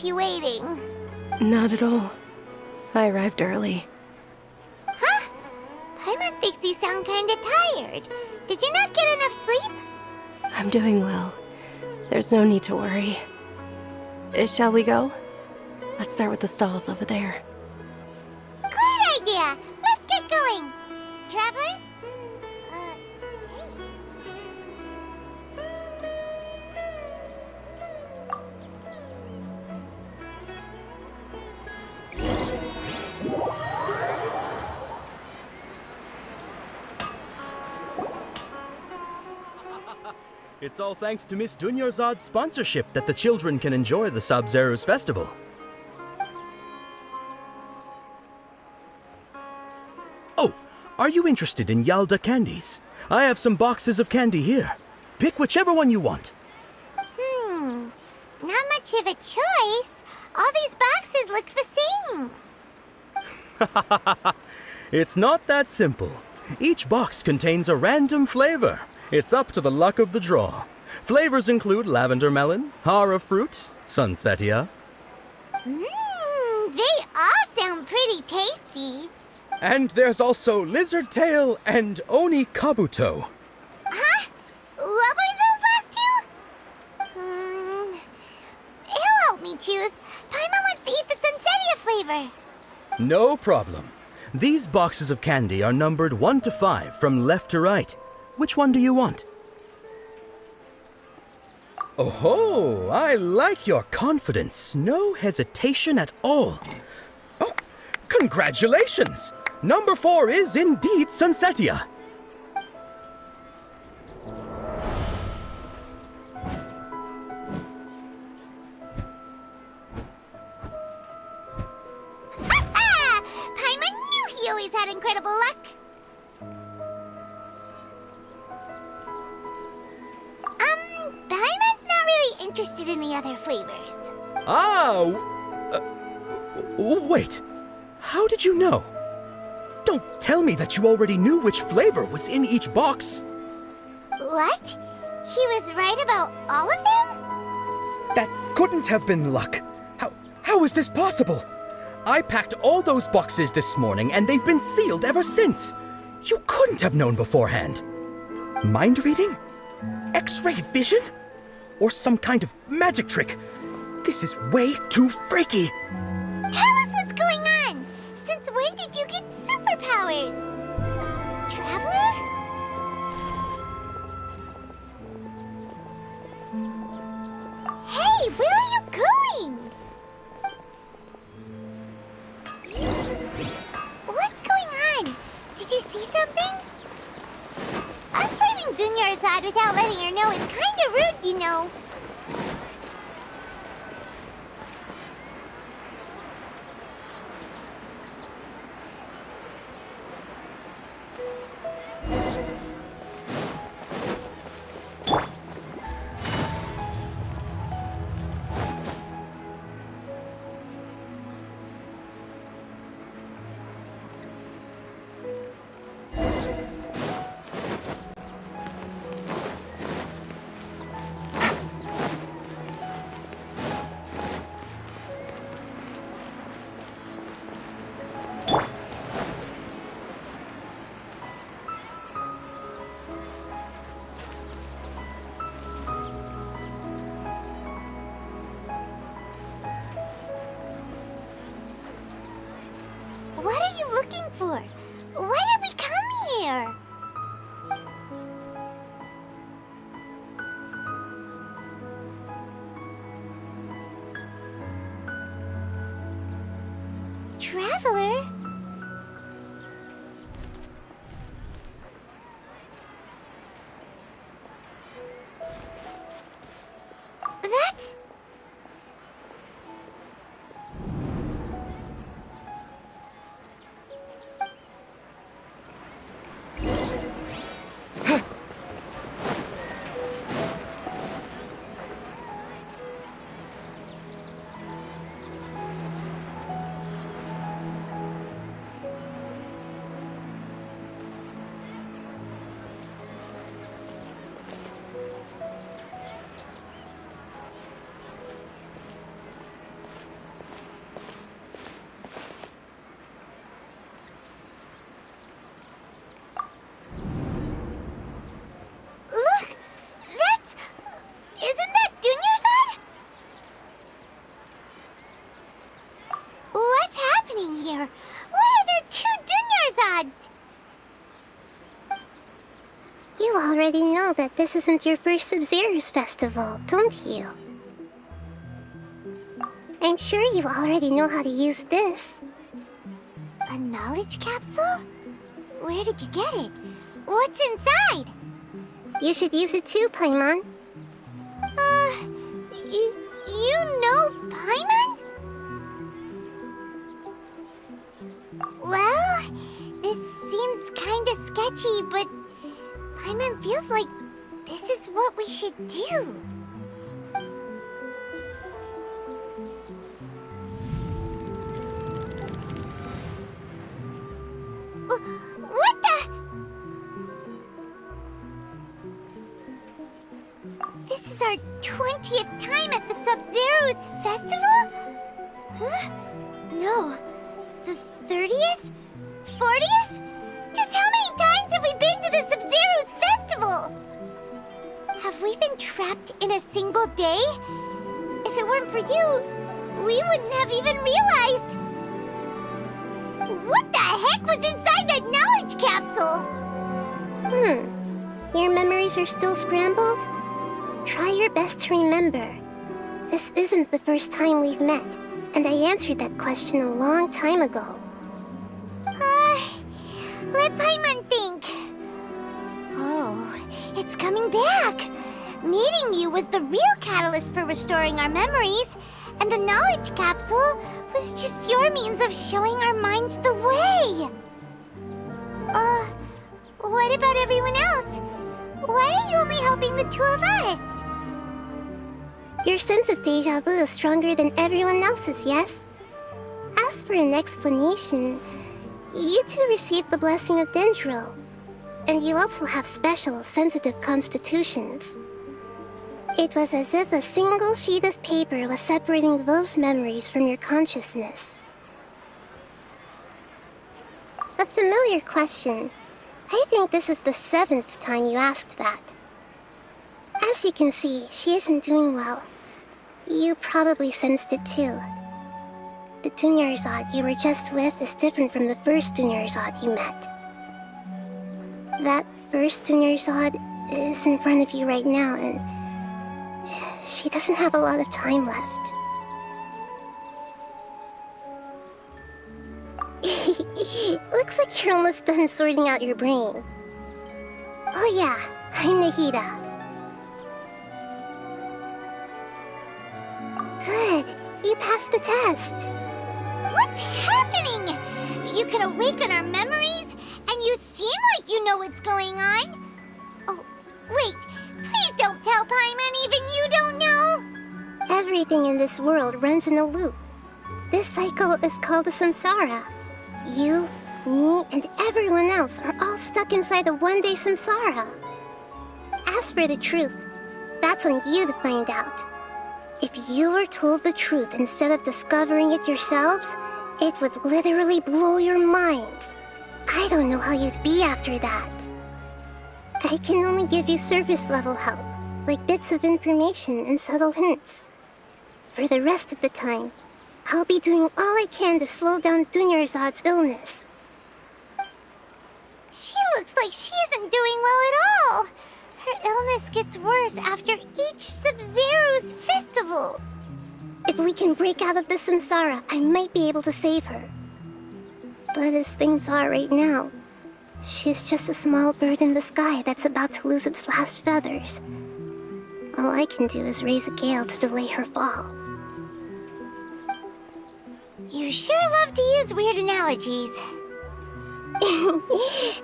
You waiting? Not at all. I arrived early. Huh? Paimon thinks you sound kinda tired. Did you not get enough sleep? I'm doing well. There's no need to worry. Shall we go? Let's start with the stalls over there. Great idea! Let's get going! Traveler? It's all thanks to Miss Dunyarzad's sponsorship that the children can enjoy the Sub-Zero's festival. Oh, are you interested in Yalda candies? I have some boxes of candy here. Pick whichever one you want. Not much of a choice. All these boxes look the same. It's not that simple. Each box contains a random flavor. It's up to the luck of the draw. Flavors include lavender melon, hara fruit, sunsetia. They all sound pretty tasty. And there's also lizard tail and oni kabuto. Huh? What were those last two? He'll help me choose. Paimon wants to eat the sunsetia flavor. No problem. These boxes of candy are numbered 1 to 5 from left to right. Which one do you want? Oh, I like your confidence. No hesitation at all. Oh, congratulations! Number 4 is indeed Sunsetia. Paimon knew he always had incredible luck. Paimon's not really interested in the other flavors. Wait. How did you know? Don't tell me that you already knew which flavor was in each box. What? He was right about all of them? That couldn't have been luck. How is this possible? I packed all those boxes this morning and they've been sealed ever since. You couldn't have known beforehand. Mind reading? X-ray vision? Or some kind of magic trick? This is way too freaky. Tell us what's going on. Since when did you get superpowers? Traveler? Hey, where are you going? What's going on? Did you see something? Us leaving Dunyarzad without letting her know is kinda rude, you know. for? Why did we come here? Traveler? That's... Look! That's... Isn't that Dunyarzad? What's happening here? Why are there two Dunyarzads? You already know that this isn't your first Sub-Zero's festival, don't you? I'm sure you already know how to use this. A knowledge capsule? Where did you get it? What's inside? You should use it too, Paimon. You know Paimon? Well, this seems kinda sketchy, but Paimon feels like this is what we should do. What the? This is our 20th time at the Sub-Zero's festival? Huh? No. The 30th? 40th? Just how many times have we been to the Sub-Zero's festival? Have we been trapped in a single day? If it weren't for you, we wouldn't have even realized. What the heck was inside that knowledge capsule? Your memories are still scrambled? Try your best to remember. This isn't the first time we've met, and I answered that question a long time ago. Let Paimon think. Oh, it's coming back. Meeting you was the real catalyst for restoring our memories, and the knowledge capsule was just your means of showing our minds the way. What about everyone else? Why are you only helping the two of us? Your sense of deja vu is stronger than everyone else's, yes? As for an explanation, you two received the blessing of Dendro, and you also have special, sensitive constitutions. It was as if a single sheet of paper was separating those memories from your consciousness. A familiar question. I think this is the 7th time you asked that. As you can see, she isn't doing well. You probably sensed it too. The Dunyarzad you were just with is different from the first Dunyarzad you met. That first Dunyarzad is in front of you right now, and she doesn't have a lot of time left. Looks like you're almost done sorting out your brain. Oh yeah, I'm Nahida. Good, you passed the test. What's happening? You can awaken our memories, and you seem like you know what's going on. Oh, wait, please don't tell Paimon even you don't know. Everything in this world runs in a loop. This cycle is called a samsara. You, me, and everyone else are all stuck inside a one-day samsara. As for the truth, that's on you to find out. If you were told the truth instead of discovering it yourselves, it would literally blow your minds. I don't know how you'd be after that. I can only give you surface-level help, like bits of information and subtle hints. For the rest of the time, I'll be doing all I can to slow down Dunyarzad's illness. She looks like she isn't doing well at all. Her illness gets worse after each Sub-Zero's festival. If we can break out of the samsara, I might be able to save her. But as things are right now, she's just a small bird in the sky that's about to lose its last feathers. All I can do is raise a gale to delay her fall. You sure love to use weird analogies.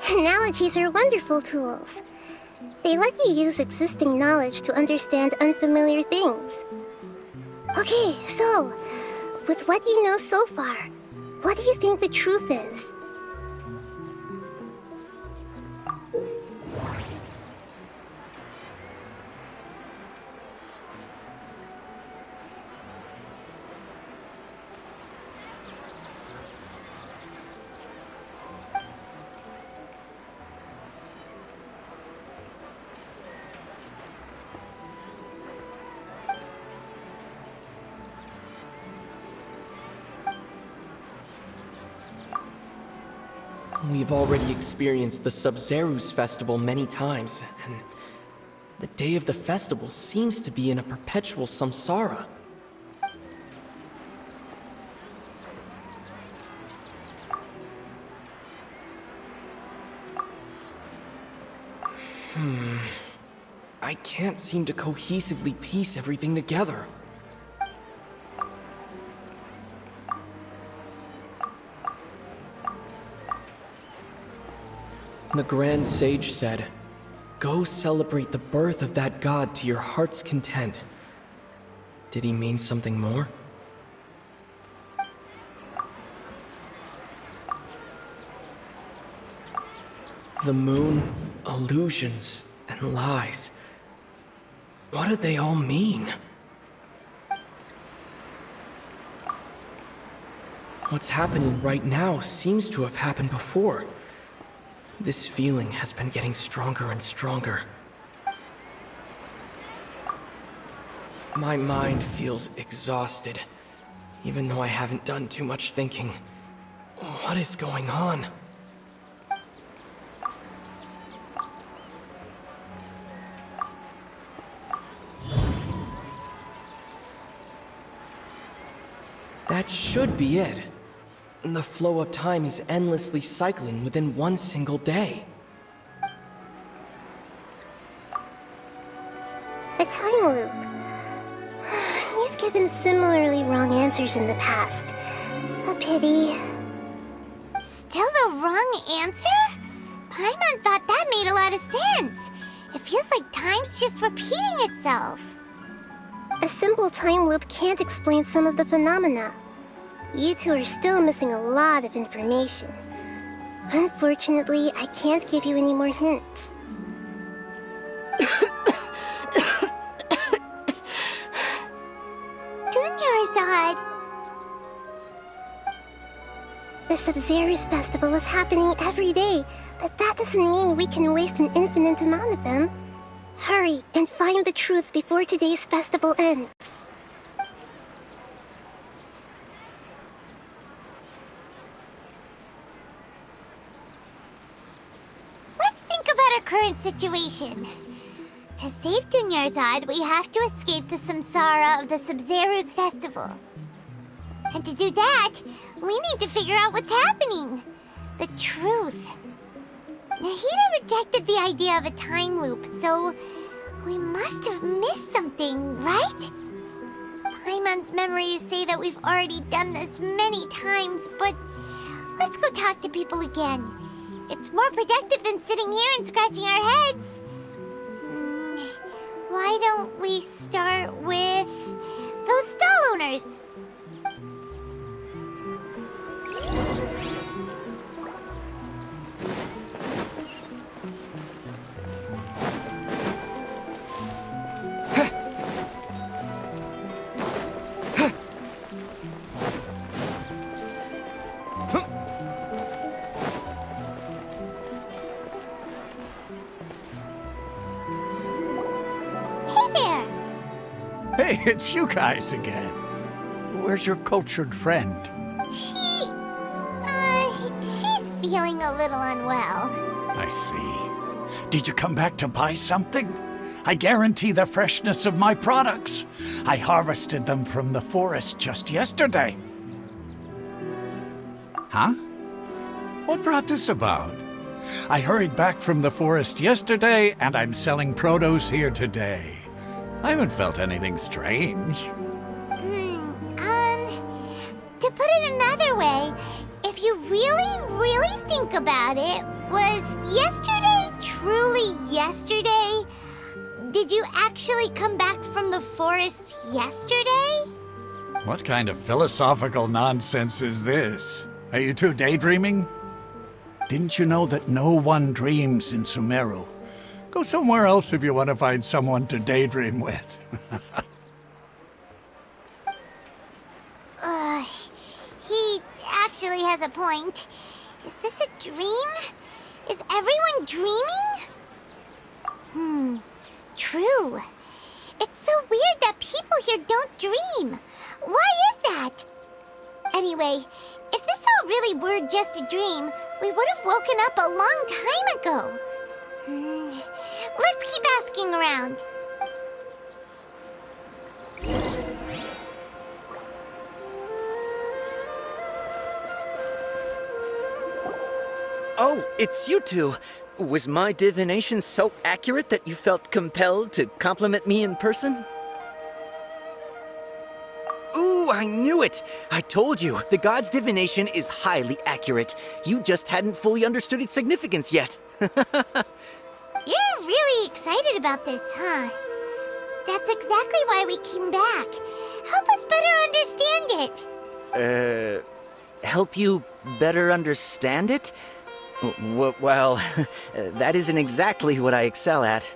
Analogies are wonderful tools. They let you use existing knowledge to understand unfamiliar things. Okay, so, with what you know so far, what do you think the truth is? We've already experienced the Sub-Zeru's festival many times, and the day of the festival seems to be in a perpetual samsara. I can't seem to cohesively piece everything together. The Grand Sage said, "Go celebrate the birth of that god to your heart's content." Did he mean something more? The moon, illusions, and lies. What do they all mean? What's happening right now seems to have happened before. This feeling has been getting stronger and stronger. My mind feels exhausted, even though I haven't done too much thinking. What is going on? That should be it. The flow of time is endlessly cycling within one single day. A time loop. You've given similarly wrong answers in the past. A pity. Still the wrong answer? Paimon thought that made a lot of sense. It feels like time's just repeating itself. A simple time loop can't explain some of the phenomena. You two are still missing a lot of information. Unfortunately, I can't give you any more hints. Dunyarzad! The Sub-Zeru's festival is happening every day, but that doesn't mean we can waste an infinite amount of them. Hurry and find the truth before today's festival ends. Let's think about our current situation. To save Dunyarzad, we have to escape the samsara of the Sub-Zeru's festival. And to do that, we need to figure out what's happening. The truth. Nahida rejected the idea of a time loop, so we must have missed something, right? Paimon's memories say that we've already done this many times, but let's go talk to people again. It's more productive than sitting here and scratching our heads. Why don't we start with those stall owners? Hey, it's you guys again. Where's your cultured friend? She's feeling a little unwell. I see. Did you come back to buy something? I guarantee the freshness of my products. I harvested them from the forest just yesterday. Huh? What brought this about? I hurried back from the forest yesterday, and I'm selling produce here today. I haven't felt anything strange. To put it another way, if you really think about it, was yesterday truly yesterday? Did you actually come back from the forest yesterday? What kind of philosophical nonsense is this? Are you two daydreaming? Didn't you know that no one dreams in Sumeru? Go somewhere else if you want to find someone to daydream with. He actually has a point. Is this a dream? Is everyone dreaming? True. It's so weird that people here don't dream. Why is that? Anyway, if this all really were just a dream, we would have woken up a long time ago. Let's keep asking around. Oh, it's you two. Was my divination so accurate that you felt compelled to compliment me in person? Ooh, I knew it! I told you, the god's divination is highly accurate. You just hadn't fully understood its significance yet. You're really excited about this, huh? That's exactly why we came back. Help us better understand it. Help you better understand it? Well, that isn't exactly what I excel at.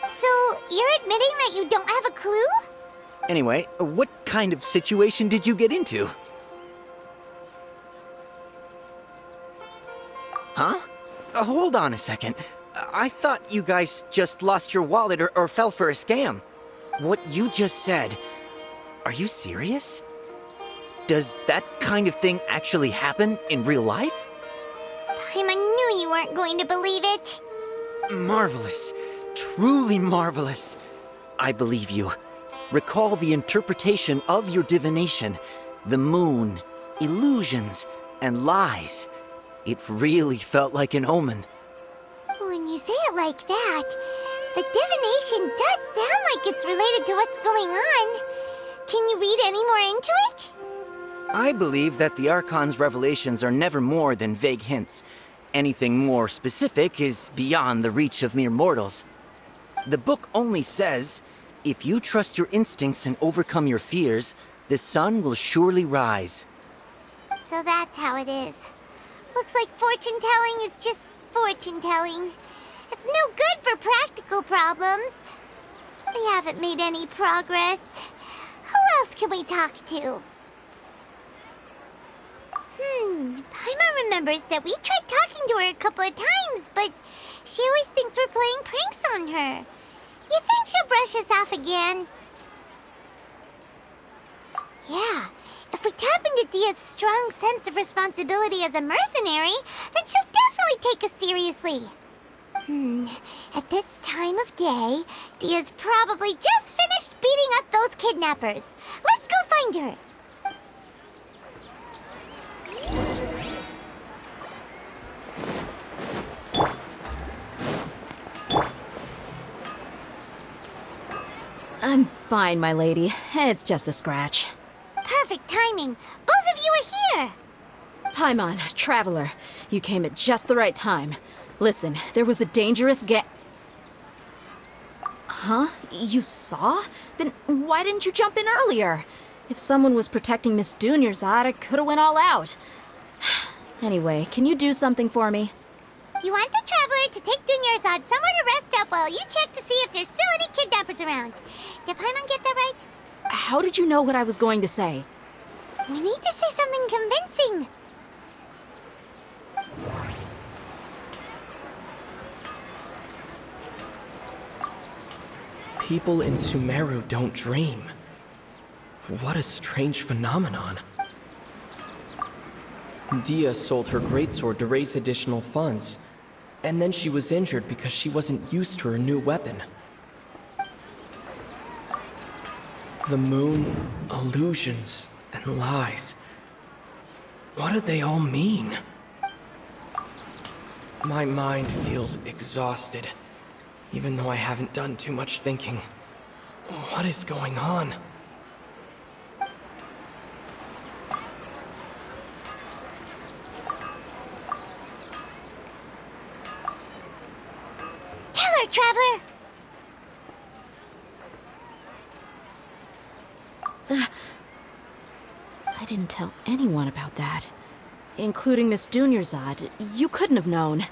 So, you're admitting that you don't have a clue? Anyway, what kind of situation did you get into? Huh? Hold on a second. I thought you guys just lost your wallet or fell for a scam. What you just said, are you serious? Does that kind of thing actually happen in real life? I knew you weren't going to believe it. Marvelous. Truly marvelous. I believe you. Recall the interpretation of your divination, the moon, illusions, and lies. It really felt like an omen. When you say it like that, the divination does sound like it's related to what's going on. Can you read any more into it? I believe that the Archon's revelations are never more than vague hints. Anything more specific is beyond the reach of mere mortals. The book only says, if you trust your instincts and overcome your fears, the sun will surely rise. So that's how it is. Looks like fortune-telling is just fortune-telling. It's no good for practical problems. We haven't made any progress. Who else can we talk to? Paimon remembers that we tried talking to her a couple of times, but she always thinks we're playing pranks on her. You think she'll brush us off again? Yeah, if we tap into Dia's strong sense of responsibility as a mercenary, then she'll definitely take us seriously. At this time of day, Dia's probably just finished beating up those kidnappers. Let's go find her. I'm fine, my lady. It's just a scratch. Perfect timing. Both of you are here. Paimon, Traveler, you came at just the right time. Listen, there was a dangerous Huh? You saw? Then why didn't you jump in earlier? If someone was protecting Miss Dunyarzad, I could've went all out. Anyway, can you do something for me? You want the Traveler to take Dunyarzad somewhere to rest up while you check to see if there's still any kidnappers around. Did Paimon get that right? How did you know what I was going to say? We need to say something convincing. People in Sumeru don't dream. What a strange phenomenon. Dia sold her greatsword to raise additional funds. And then she was injured because she wasn't used to her new weapon. The moon, illusions, and lies. What do they all mean? My mind feels exhausted, even though I haven't done too much thinking. What is going on? Tell her, Traveler! I didn't tell anyone about that. Including Miss Dunyarzad. You couldn't have known.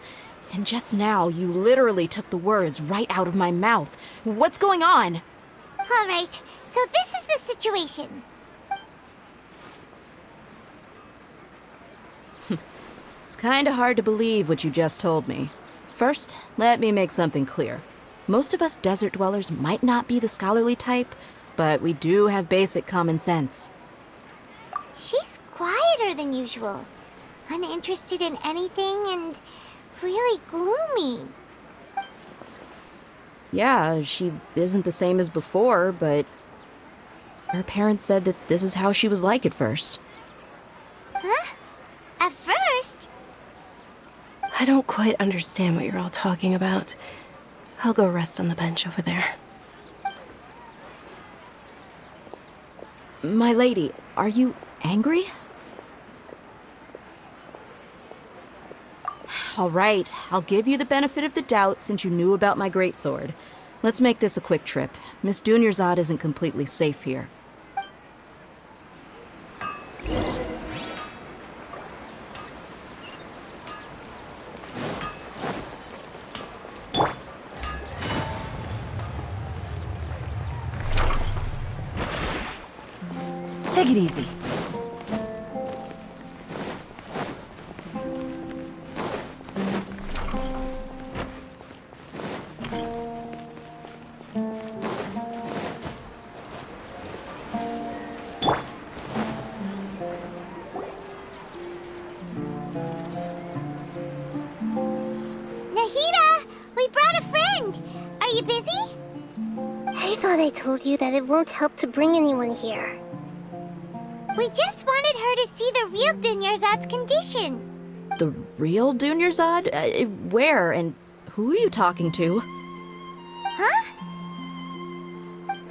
And just now, you literally took the words right out of my mouth. What's going on? All right, so this is the situation. It's kinda hard to believe what you just told me. First, let me make something clear. Most of us desert dwellers might not be the scholarly type, but we do have basic common sense. She's quieter than usual. Uninterested in anything and really gloomy. Yeah, she isn't the same as before, but her parents said that this is how she was like at first. Huh? At first? I don't quite understand what you're all talking about. I'll go rest on the bench over there. My lady, are you angry? All right, I'll give you the benefit of the doubt since you knew about my greatsword. Let's make this a quick trip. Miss Dunyarzad isn't completely safe here. Take it easy. Nahida! We brought a friend! Are you busy? I thought I told you that it won't help to bring anyone here. We just wanted her to see the real Dunyarzad's condition. The real Dunyarzad? Where and who are you talking to? Huh?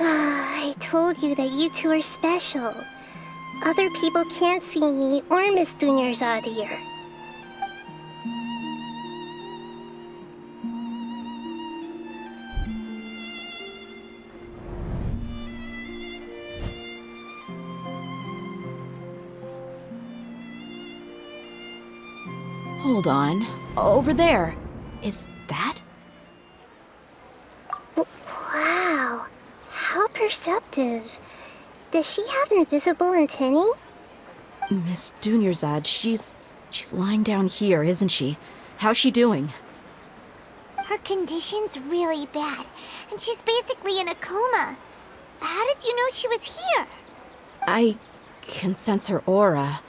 I told you that you two are special. Other people can't see me or Miss Dunyarzad here. Hold on. Over there. Is that? Wow. How perceptive. Does she have invisible antennae? Miss Dunyarzad, she's lying down here, isn't she? How's she doing? Her condition's really bad, and she's basically in a coma. How did you know she was here? I can sense her aura.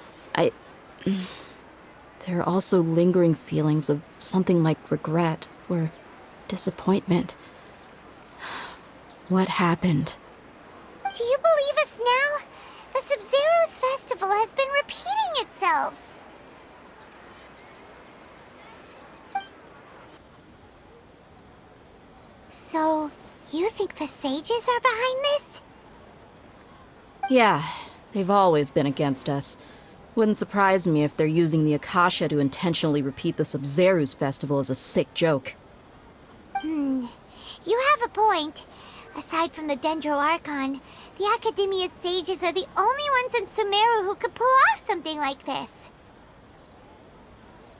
There are also lingering feelings of something like regret or disappointment. What happened? Do you believe us now? The Sub-Zero's festival has been repeating itself. So, you think the sages are behind this? Yeah, they've always been against us. Wouldn't surprise me if they're using the Akasha to intentionally repeat the Sub-Zero's festival as a sick joke. You have a point. Aside from the Dendro Archon, the Academia's sages are the only ones in Sumeru who could pull off something like this.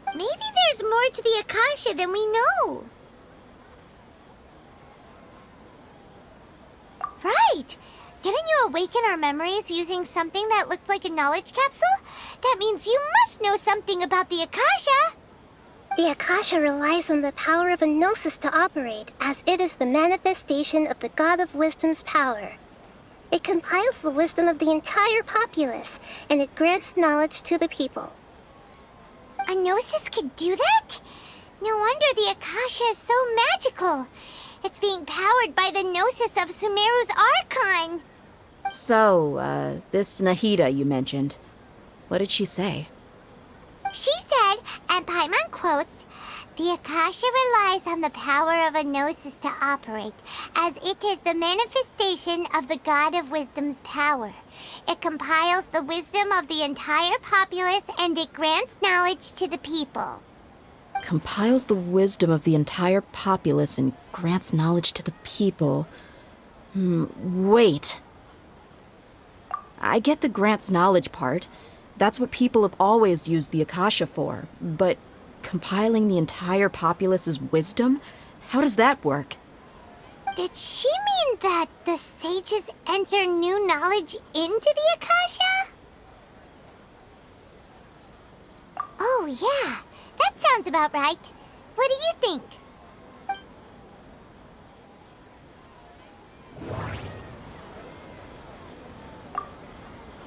Maybe there's more to the Akasha than we know. Right! Didn't you awaken our memories using something that looked like a knowledge capsule? That means you must know something about the Akasha! The Akasha relies on the power of a gnosis to operate, as it is the manifestation of the God of Wisdom's power. It compiles the wisdom of the entire populace, and it grants knowledge to the people. A gnosis could do that? No wonder the Akasha is so magical. It's being powered by the gnosis of Sumeru's Archon. So, this Nahida you mentioned, what did she say? She said, and Paimon quotes, "The Akasha relies on the power of a gnosis to operate, as it is the manifestation of the God of Wisdom's power. It compiles the wisdom of the entire populace and it grants knowledge to the people." Compiles the wisdom of the entire populace and grants knowledge to the people. Wait. I get the grants knowledge part. That's what people have always used the Akasha for. But compiling the entire populace's wisdom? How does that work? Did she mean that the sages enter new knowledge into the Akasha? Oh yeah, that sounds about right. What do you think?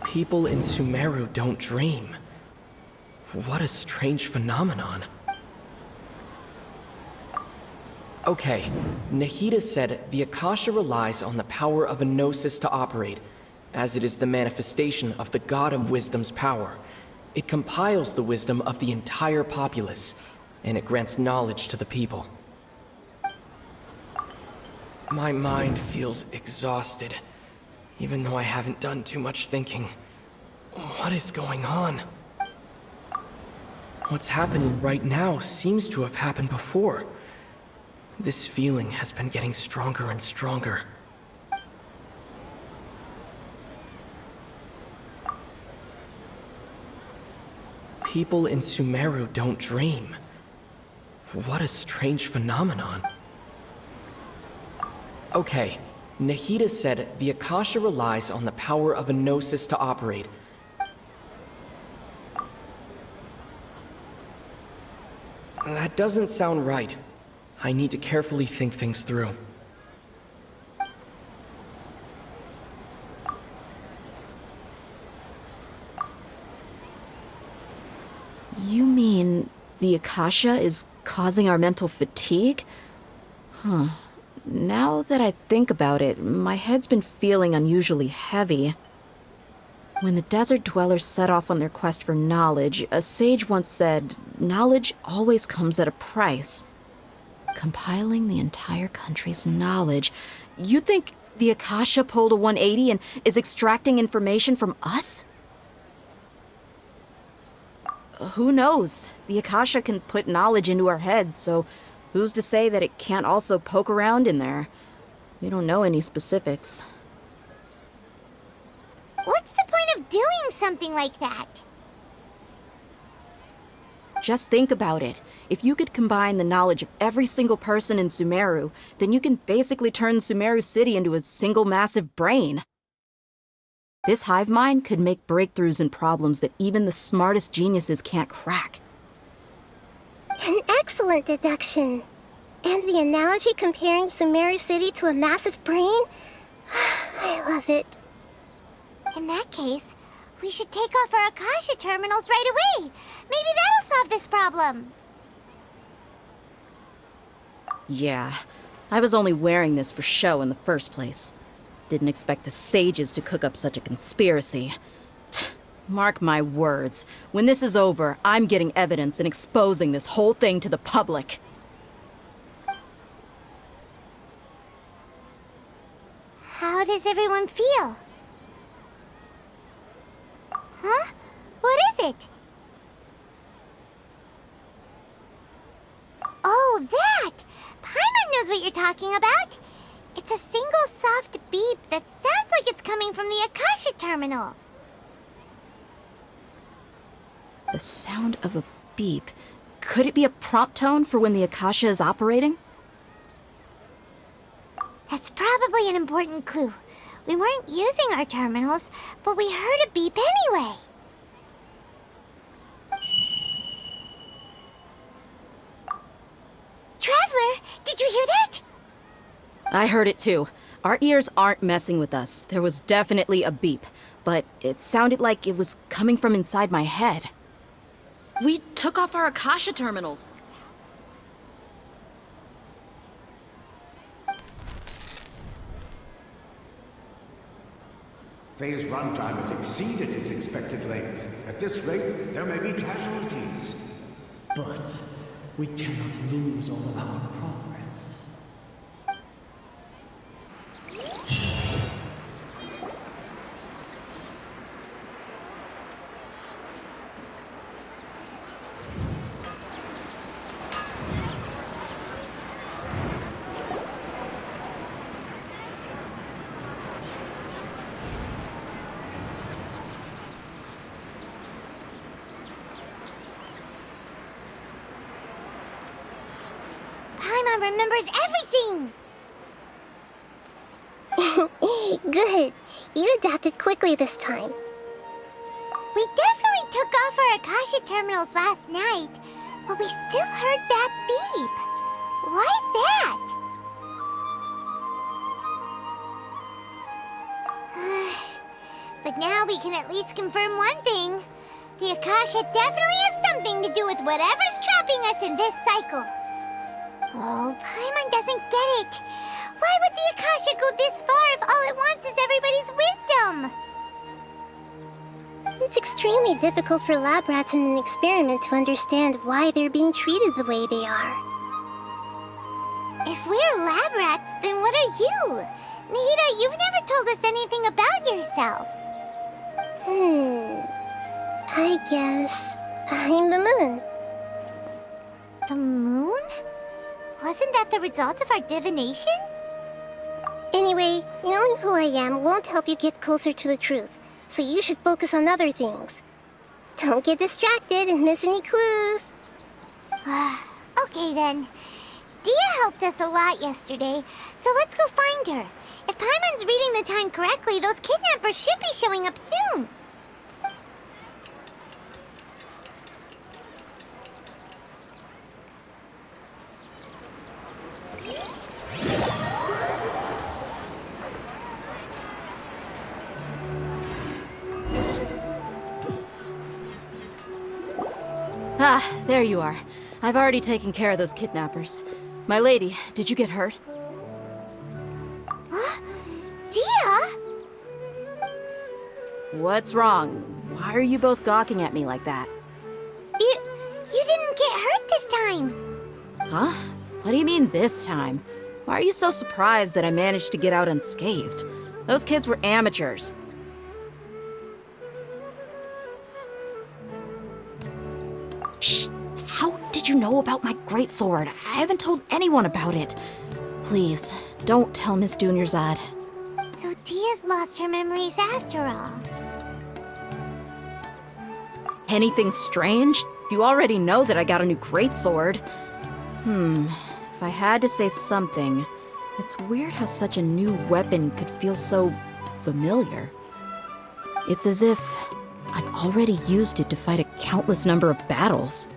People in Sumeru don't dream. What a strange phenomenon. Okay, Nahida said the Akasha relies on the power of a gnosis to operate, as it is the manifestation of the God of Wisdom's power. It compiles the wisdom of the entire populace, and it grants knowledge to the people. My mind feels exhausted, even though I haven't done too much thinking. What is going on? What's happening right now seems to have happened before. This feeling has been getting stronger and stronger. People in Sumeru don't dream. What a strange phenomenon. Okay, Nahida said the Akasha relies on the power of a gnosis to operate. That doesn't sound right. I need to carefully think things through. You mean the Akasha is causing our mental fatigue? Huh. Now that I think about it, my head's been feeling unusually heavy. When the desert dwellers set off on their quest for knowledge, a sage once said, "Knowledge always comes at a price." Compiling the entire country's knowledge. You think the Akasha pulled a 180 and is extracting information from us? Who knows? The Akasha can put knowledge into our heads, so who's to say that it can't also poke around in there? We don't know any specifics. What's the point of doing something like that? Just think about it. If you could combine the knowledge of every single person in Sumeru, then you can basically turn Sumeru City into a single massive brain. This hive mind could make breakthroughs in problems that even the smartest geniuses can't crack. An excellent deduction. And the analogy comparing Sumeru City to a massive brain? I love it. In that case, we should take off our Akasha terminals right away. Maybe that'll solve this problem. Yeah, I was only wearing this for show in the first place. Didn't expect the sages to cook up such a conspiracy. Mark my words, when this is over, I'm getting evidence and exposing this whole thing to the public. How does everyone feel? Huh? What is it? Oh, that! Paimon knows what you're talking about. It's a single soft beep that sounds like it's coming from the Akasha terminal. The sound of a beep. Could it be a prompt tone for when the Akasha is operating? That's probably an important clue. We weren't using our terminals, but we heard a beep anyway. Traveler, did you hear that? I heard it too. Our ears aren't messing with us. There was definitely a beep, but it sounded like it was coming from inside my head. We took off our Akasha terminals. Phase runtime has exceeded its expected length. At this rate, there may be casualties. But we cannot lose all of our progress. Paimon remembers everything! Good. You adapted quickly this time. We definitely took off our Akasha terminals last night, but we still heard that beep. Why is that? But now we can at least confirm one thing. The Akasha definitely has something to do with whatever's trapping us in this cycle. Oh, Paimon doesn't get it. Why would the Akasha go this far if all it wants is everybody's wisdom? It's extremely difficult for lab rats in an experiment to understand why they're being treated the way they are. If we're lab rats, then what are you? Nahida, you've never told us anything about yourself. I guess I'm the moon. The moon? Wasn't that the result of our divination? Anyway, knowing who I am won't help you get closer to the truth, so you should focus on other things. Don't get distracted and miss any clues. Okay then. Dia helped us a lot yesterday, so let's go find her. If Paimon's reading the time correctly, those kidnappers should be showing up soon. Ah, there you are. I've already taken care of those kidnappers. My lady, did you get hurt? Dia? What's wrong? Why are you both gawking at me like that? You didn't get hurt this time. Huh? What do you mean this time? Why are you so surprised that I managed to get out unscathed? Those kids were amateurs. Shh! How did you know about my greatsword? I haven't told anyone about it. Please, don't tell Miss Dunyarzad. So Dia's lost her memories after all. Anything strange? You already know that I got a new greatsword. If I had to say something, it's weird how such a new weapon could feel so familiar. It's as if I've already used it to fight a countless number of battles.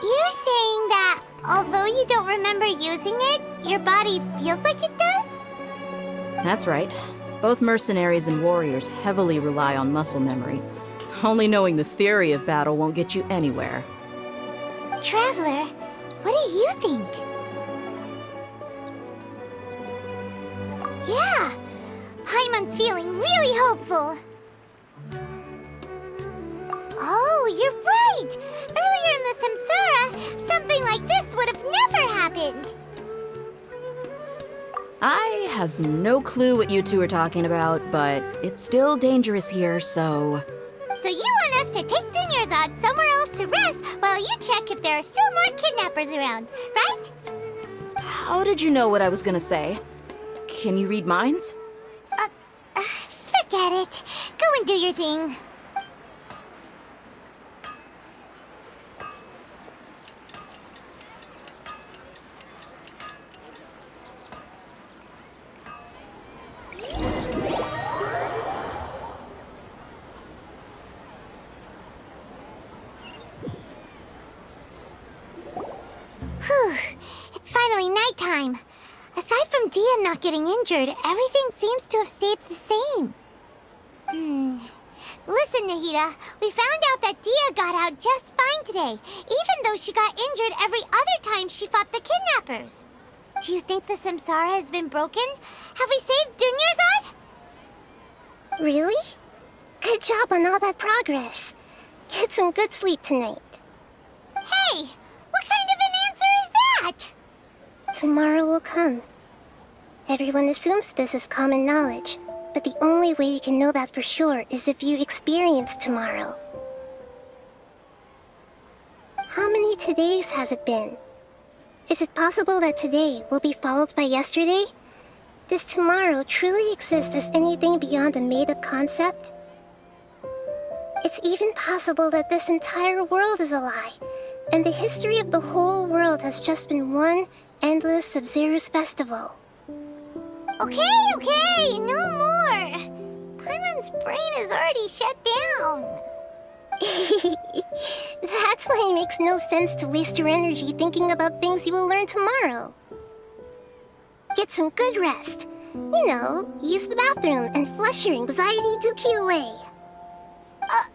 You're saying that although you don't remember using it, your body feels like it does? That's right. Both mercenaries and warriors heavily rely on muscle memory. Only knowing the theory of battle won't get you anywhere. Traveler, what do you think? Yeah, Paimon's feeling really hopeful. Oh, you're right! Earlier in the Samsara, something like this would have never happened! I have no clue what you two are talking about, but it's still dangerous here, so... So you want us to take Dunyarzad somewhere else to rest while you check if there are still more kidnappers around, right? How did you know what I was gonna say? Can you read minds? Forget it. Go and do your thing. Whew, it's finally nighttime. Aside from Dia not getting injured, everything seems to have stayed the same. Listen, Nahida, we found out that Dia got out just fine today, even though she got injured every other time she fought the kidnappers. Do you think the Samsara has been broken? Have we saved Dunyarzad? Really? Good job on all that progress. Get some good sleep tonight. Hey, what kind of an answer is that? Tomorrow will come. Everyone assumes this is common knowledge, but the only way you can know that for sure is if you experience tomorrow. How many todays has it been? Is it possible that today will be followed by yesterday? Does tomorrow truly exist as anything beyond a made-up concept? It's even possible that this entire world is a lie, and the history of the whole world has just been one endless Sub-Zero's festival. Okay, no more. Paimon's brain is already shut down. That's why it makes no sense to waste your energy thinking about things you will learn tomorrow. Get some good rest. You know, use the bathroom and flush your anxiety dookie away. Huh?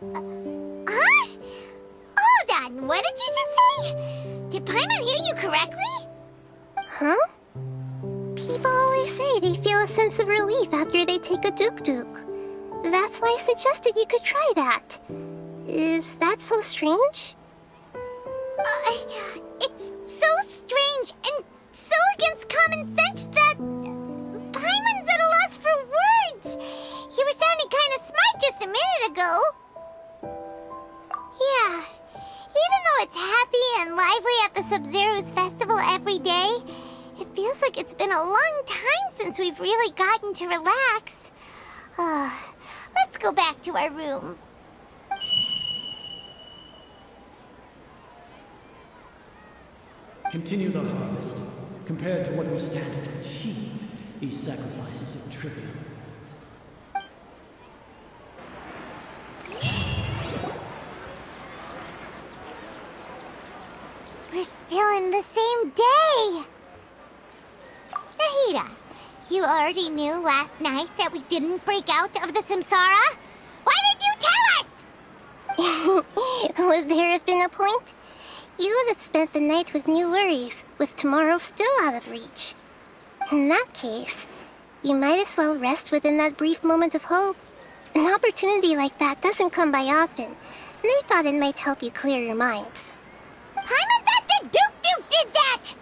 Hold on, what did you just say? Did Paimon hear you correctly? Huh? People always say they feel a sense of relief after they take a duk-duk. That's why I suggested you could try that. Is that so strange? It's so strange and so against common sense that Paimon's at a loss for words. You were sounding kind of smart just a minute ago. Yeah, even though it's happy and lively at the Sub-Zero's festival every day, it feels like it's been a long time since we've really gotten to relax. Let's go back to our room. Continue the harvest. Compared to what we stand to achieve, these sacrifices are trivial. We're still in the same day! Nahida, you already knew last night that we didn't break out of the Samsara? Why did you tell us? Would there have been a point? You would have spent the night with new worries, with tomorrow still out of reach. In that case, you might as well rest within that brief moment of hope. An opportunity like that doesn't come by often, and I thought it might help you clear your minds. Paimon thought that Duke did that!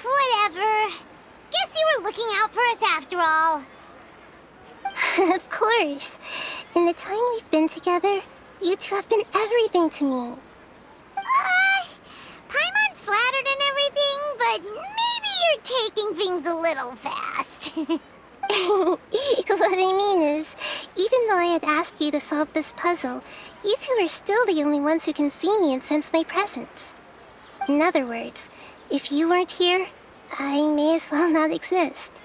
Whatever. Guess you were looking out for us after all. Of course. In the time we've been together, you two have been everything to me. Paimon's flattered and everything, but maybe you're taking things a little fast. What I mean is, even though I had asked you to solve this puzzle, you two are still the only ones who can see me and sense my presence. In other words, if you weren't here, I may as well not exist.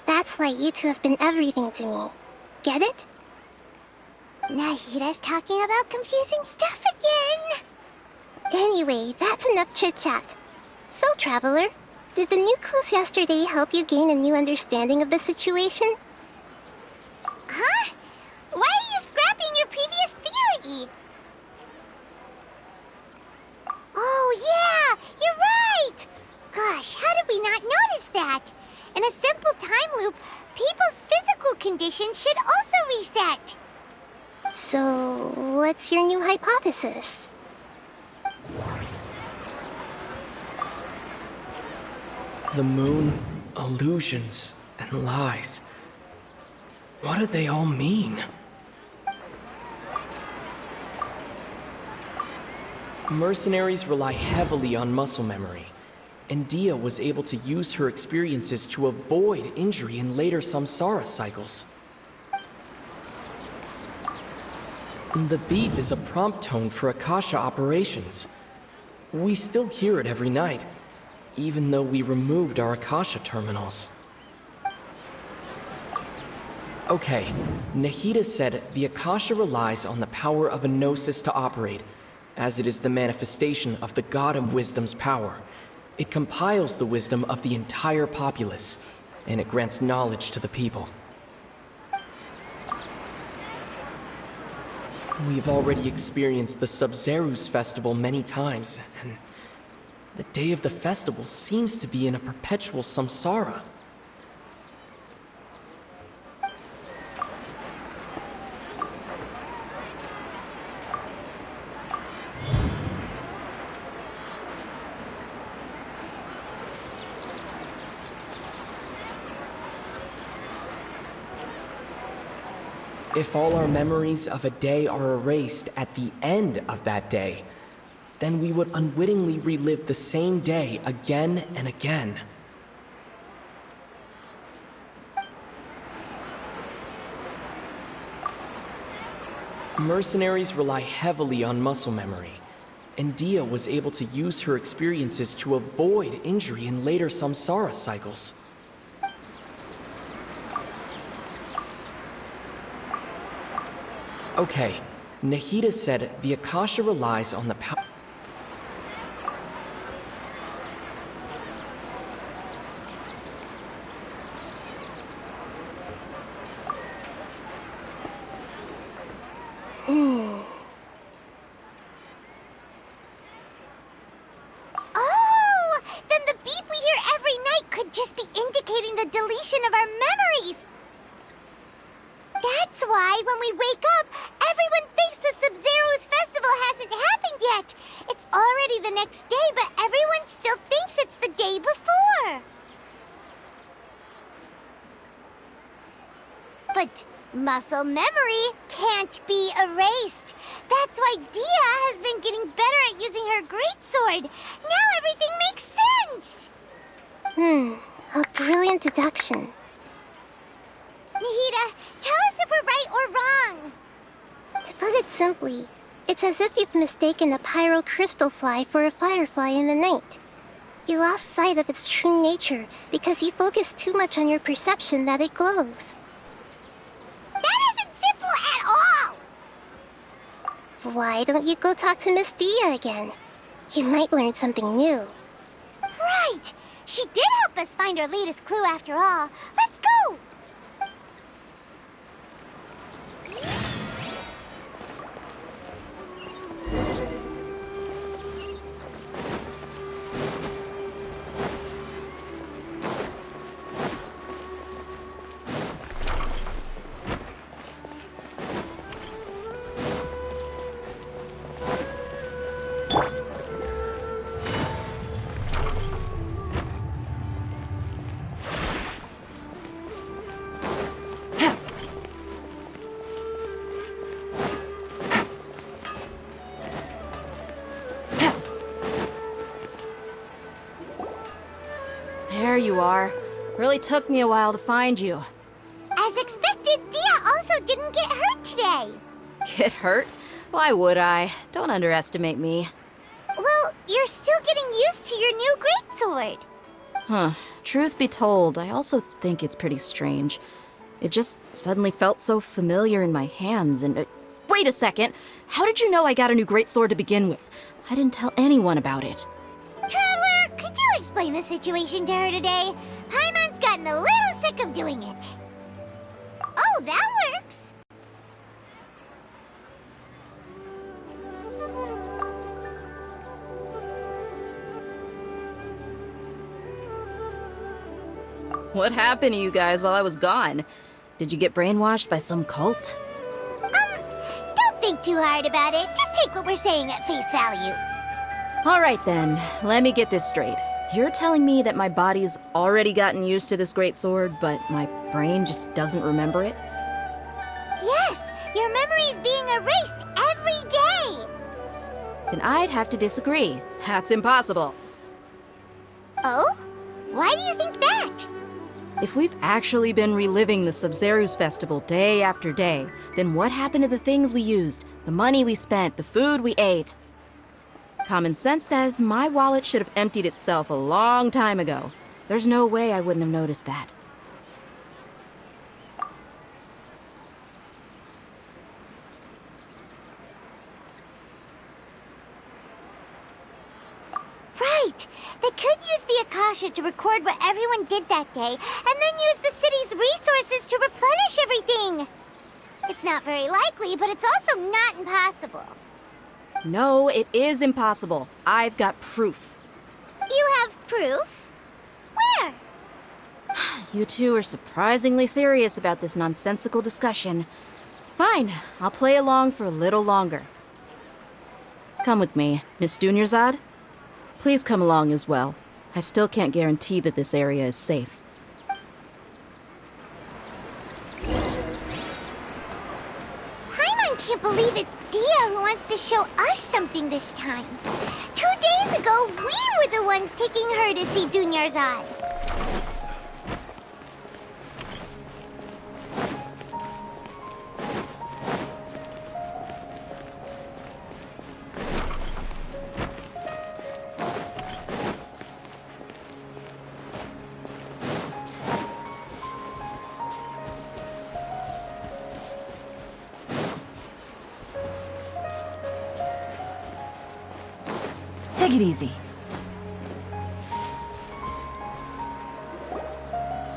That's why you two have been everything to me. Get it? Nahida's talking about confusing stuff again. Anyway, that's enough chit-chat. So, Traveler, did the new clues yesterday help you gain a new understanding of the situation? Huh? Why are you scrapping your previous theory? Oh, yeah! You're right! Gosh, how did we not notice that? In a simple time loop, people's physical conditions should also reset. So, what's your new hypothesis? The moon, illusions, and lies. What do they all mean? Mercenaries rely heavily on muscle memory, and Dia was able to use her experiences to avoid injury in later samsara cycles. The beep is a prompt tone for Akasha operations. We still hear it every night, even though we removed our Akasha terminals. Okay, Nahida said the Akasha relies on the power of a gnosis to operate, as it is the manifestation of the God of Wisdom's power. It compiles the wisdom of the entire populace, and it grants knowledge to the people. We've already experienced the Sub-Zero's festival many times, and the day of the festival seems to be in a perpetual samsara. If all our memories of a day are erased at the end of that day, then we would unwittingly relive the same day again and again. Mercenaries rely heavily on muscle memory, and Dia was able to use her experiences to avoid injury in later samsara cycles. Okay, Nahida said the Akasha relies on the power. Oh, then the beep we hear every night could just be indicating the deletion of our memories. That's why when we wake up, everyone thinks the Sub-Zero's festival hasn't happened yet. It's already the next day, but everyone still thinks it's the day before. But muscle memory can't be erased. That's why Dia has been getting better at using her greatsword. Now everything makes sense! A brilliant deduction. Nahida, tell us if we're right or wrong. To put it simply, it's as if you've mistaken a pyro crystal fly for a firefly in the night. You lost sight of its true nature because you focused too much on your perception that it glows. That isn't simple at all! Why don't you go talk to Miss Dia again? You might learn something new. Right! She did help us find our latest clue after all. Let's go! There you are. Really took me a while to find you. As expected, Dia also didn't get hurt today. Get hurt? Why would I? Don't underestimate me. Well, you're still getting used to your new greatsword. Huh. Truth be told, I also think it's pretty strange. It just suddenly felt so familiar in my hands and... wait a second! How did you know I got a new greatsword to begin with? I didn't tell anyone about it. Traveler, could you explain the situation to her today? Paimon's gotten a little sick of doing it. Oh, that works. What happened to you guys while I was gone? Did you get brainwashed by some cult? Don't think too hard about it. Just take what we're saying at face value. All right then, let me get this straight. You're telling me that my body's already gotten used to this great sword, but my brain just doesn't remember it? Yes, your memory's being erased every day. Then I'd have to disagree. That's impossible. Oh? Why do you think that? If we've actually been reliving the Sub-Zero's festival day after day, then what happened to the things we used, the money we spent, the food we ate? Common sense says my wallet should have emptied itself a long time ago. There's no way I wouldn't have noticed that. Right! They could use the Akasha to record what everyone did that day, and then use the city's resources to replenish everything! It's not very likely, but it's also not impossible. No, it is impossible. I've got proof. You have proof? Where? You two are surprisingly serious about this nonsensical discussion. Fine, I'll play along for a little longer. Come with me, Miss Dunyarzad. Please come along as well. I still can't guarantee that this area is safe. can't believe it's Dia who wants to show us something this time. 2 days ago, we were the ones taking her to see Dunyarzad. Take it easy.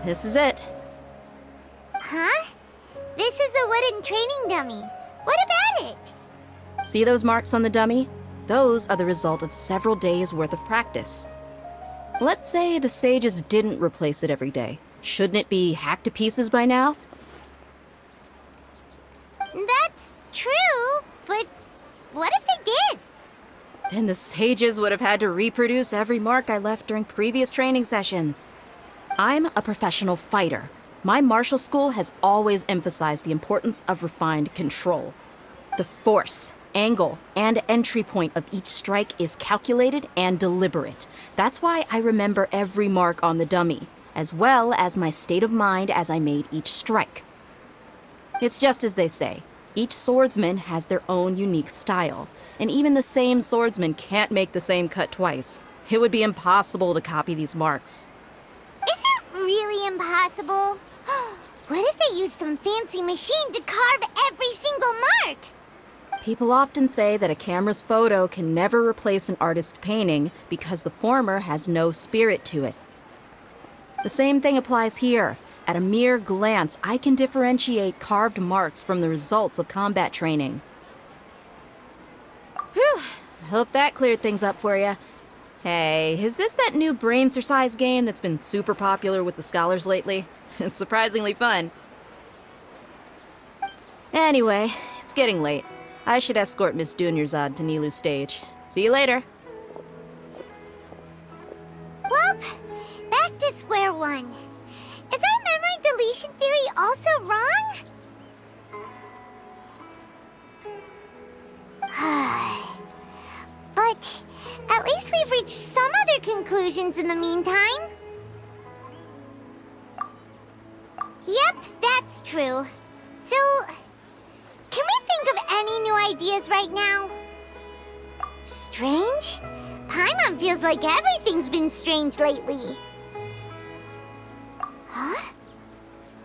This is it. Huh? This is a wooden training dummy. What about it? See those marks on the dummy? Those are the result of several days' worth of practice. Let's say the sages didn't replace it every day. Shouldn't it be hacked to pieces by now? That's true, but what if they did? Then the sages would have had to reproduce every mark I left during previous training sessions. I'm a professional fighter. My martial school has always emphasized the importance of refined control. The force, angle, and entry point of each strike is calculated and deliberate. That's why I remember every mark on the dummy, as well as my state of mind as I made each strike. It's just as they say, each swordsman has their own unique style, and even the same swordsman can't make the same cut twice. It would be impossible to copy these marks. Is it really impossible? What if they used some fancy machine to carve every single mark? People often say that a camera's photo can never replace an artist's painting because the former has no spirit to it. The same thing applies here. At a mere glance, I can differentiate carved marks from the results of combat training. Whew, I hope that cleared things up for you. Hey, is this that new brain exercise game that's been super popular with the scholars lately? It's surprisingly fun. Anyway, it's getting late. I should escort Miss Dunyarzad to Nilu's stage. See you later. Well, back to square one. Is our memory deletion theory also wrong? But at least we've reached some other conclusions in the meantime. Yep, that's true. So, can we think of any new ideas right now? Strange? Paimon feels like everything's been strange lately. Huh?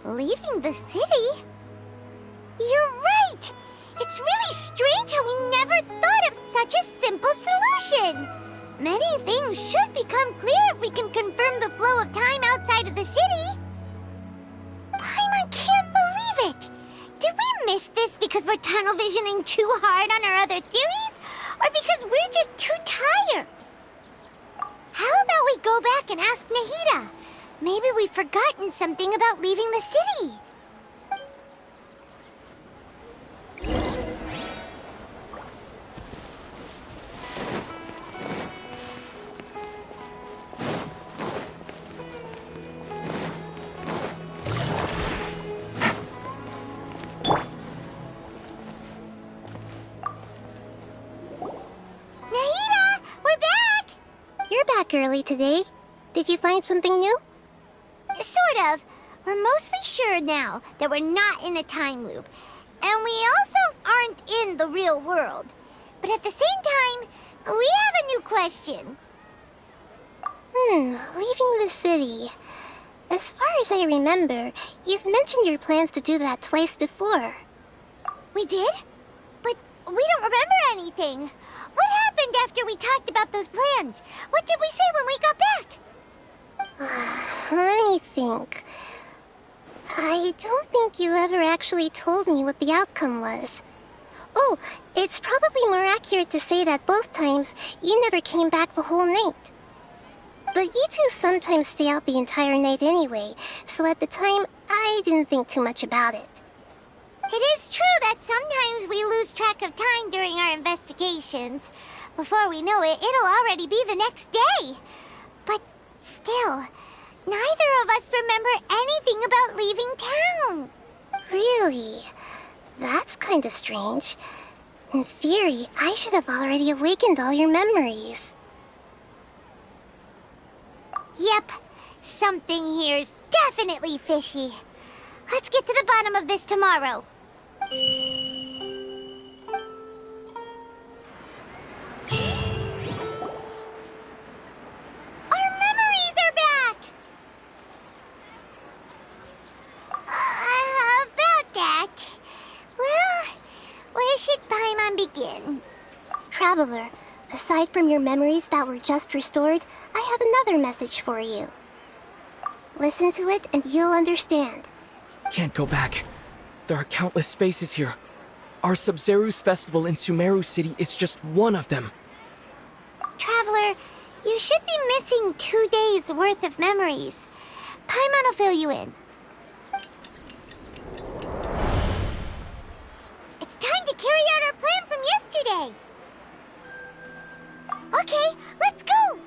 Leaving the city? You're right! It's really strange how we never thought of such a simple solution! Many things should become clear if we can confirm the flow of time outside of the city. Paimon can't believe it! Did we miss this because we're tunnel visioning too hard on our other theories? Or because we're just too tired? How about we go back and ask Nahida? Maybe we've forgotten something about leaving the city. Nahida, we're back! You're back early today. Did you find something new? Sort of. We're mostly sure now that we're not in a time loop. And we also aren't in the real world. But at the same time, we have a new question. Leaving the city. As far as I remember, you've mentioned your plans to do that twice before. We did? But we don't remember anything. What happened after we talked about those plans? What did we say when we got back? Let me think. I don't think you ever actually told me what the outcome was. Oh, it's probably more accurate to say that both times you never came back the whole night. But you two sometimes stay out the entire night anyway, so at the time, I didn't think too much about it. It is true that sometimes we lose track of time during our investigations. Before we know it, it'll already be the next day. But still, neither of us remember anything about leaving town. Really? That's kinda strange. In theory, I should have already awakened all your memories. Yep, something here's definitely fishy. Let's get to the bottom of this tomorrow. Our memories are back! About that. Well, where should Paimon begin? Traveler, aside from your memories that were just restored, I have another message for you. Listen to it and you'll understand. Can't go back. There are countless spaces here. Our Sub-Zeru's festival in Sumeru City is just one of them. Traveler, you should be missing 2 days worth of memories. Paimon will fill you in. It's time to carry out our plan from yesterday. Okay, let's go!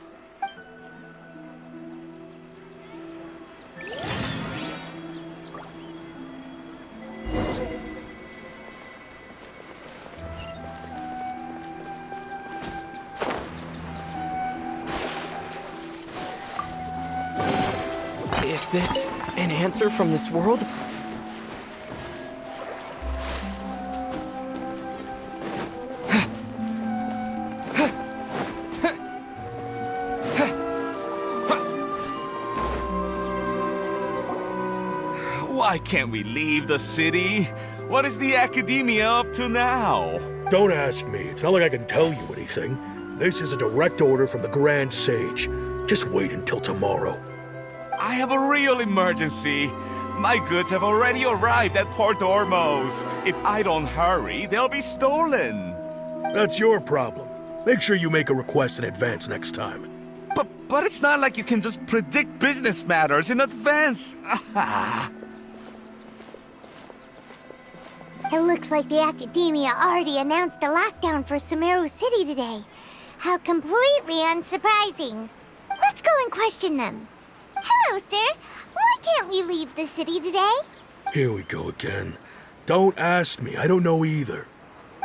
Is this an answer from this world? Why can't we leave the city? What is the Academia up to now? Don't ask me. It's not like I can tell you anything. This is a direct order from the Grand Sage. Just wait until tomorrow. I have a real emergency. My goods have already arrived at Port Ormos. If I don't hurry, they'll be stolen. That's your problem. Make sure you make a request in advance next time. But it's not like you can just predict business matters in advance. It looks like the Academia already announced a lockdown for Sumeru City today. How completely unsurprising. Let's go and question them. Hello, sir. Why can't we leave the city today? Here we go again. Don't ask me. I don't know either.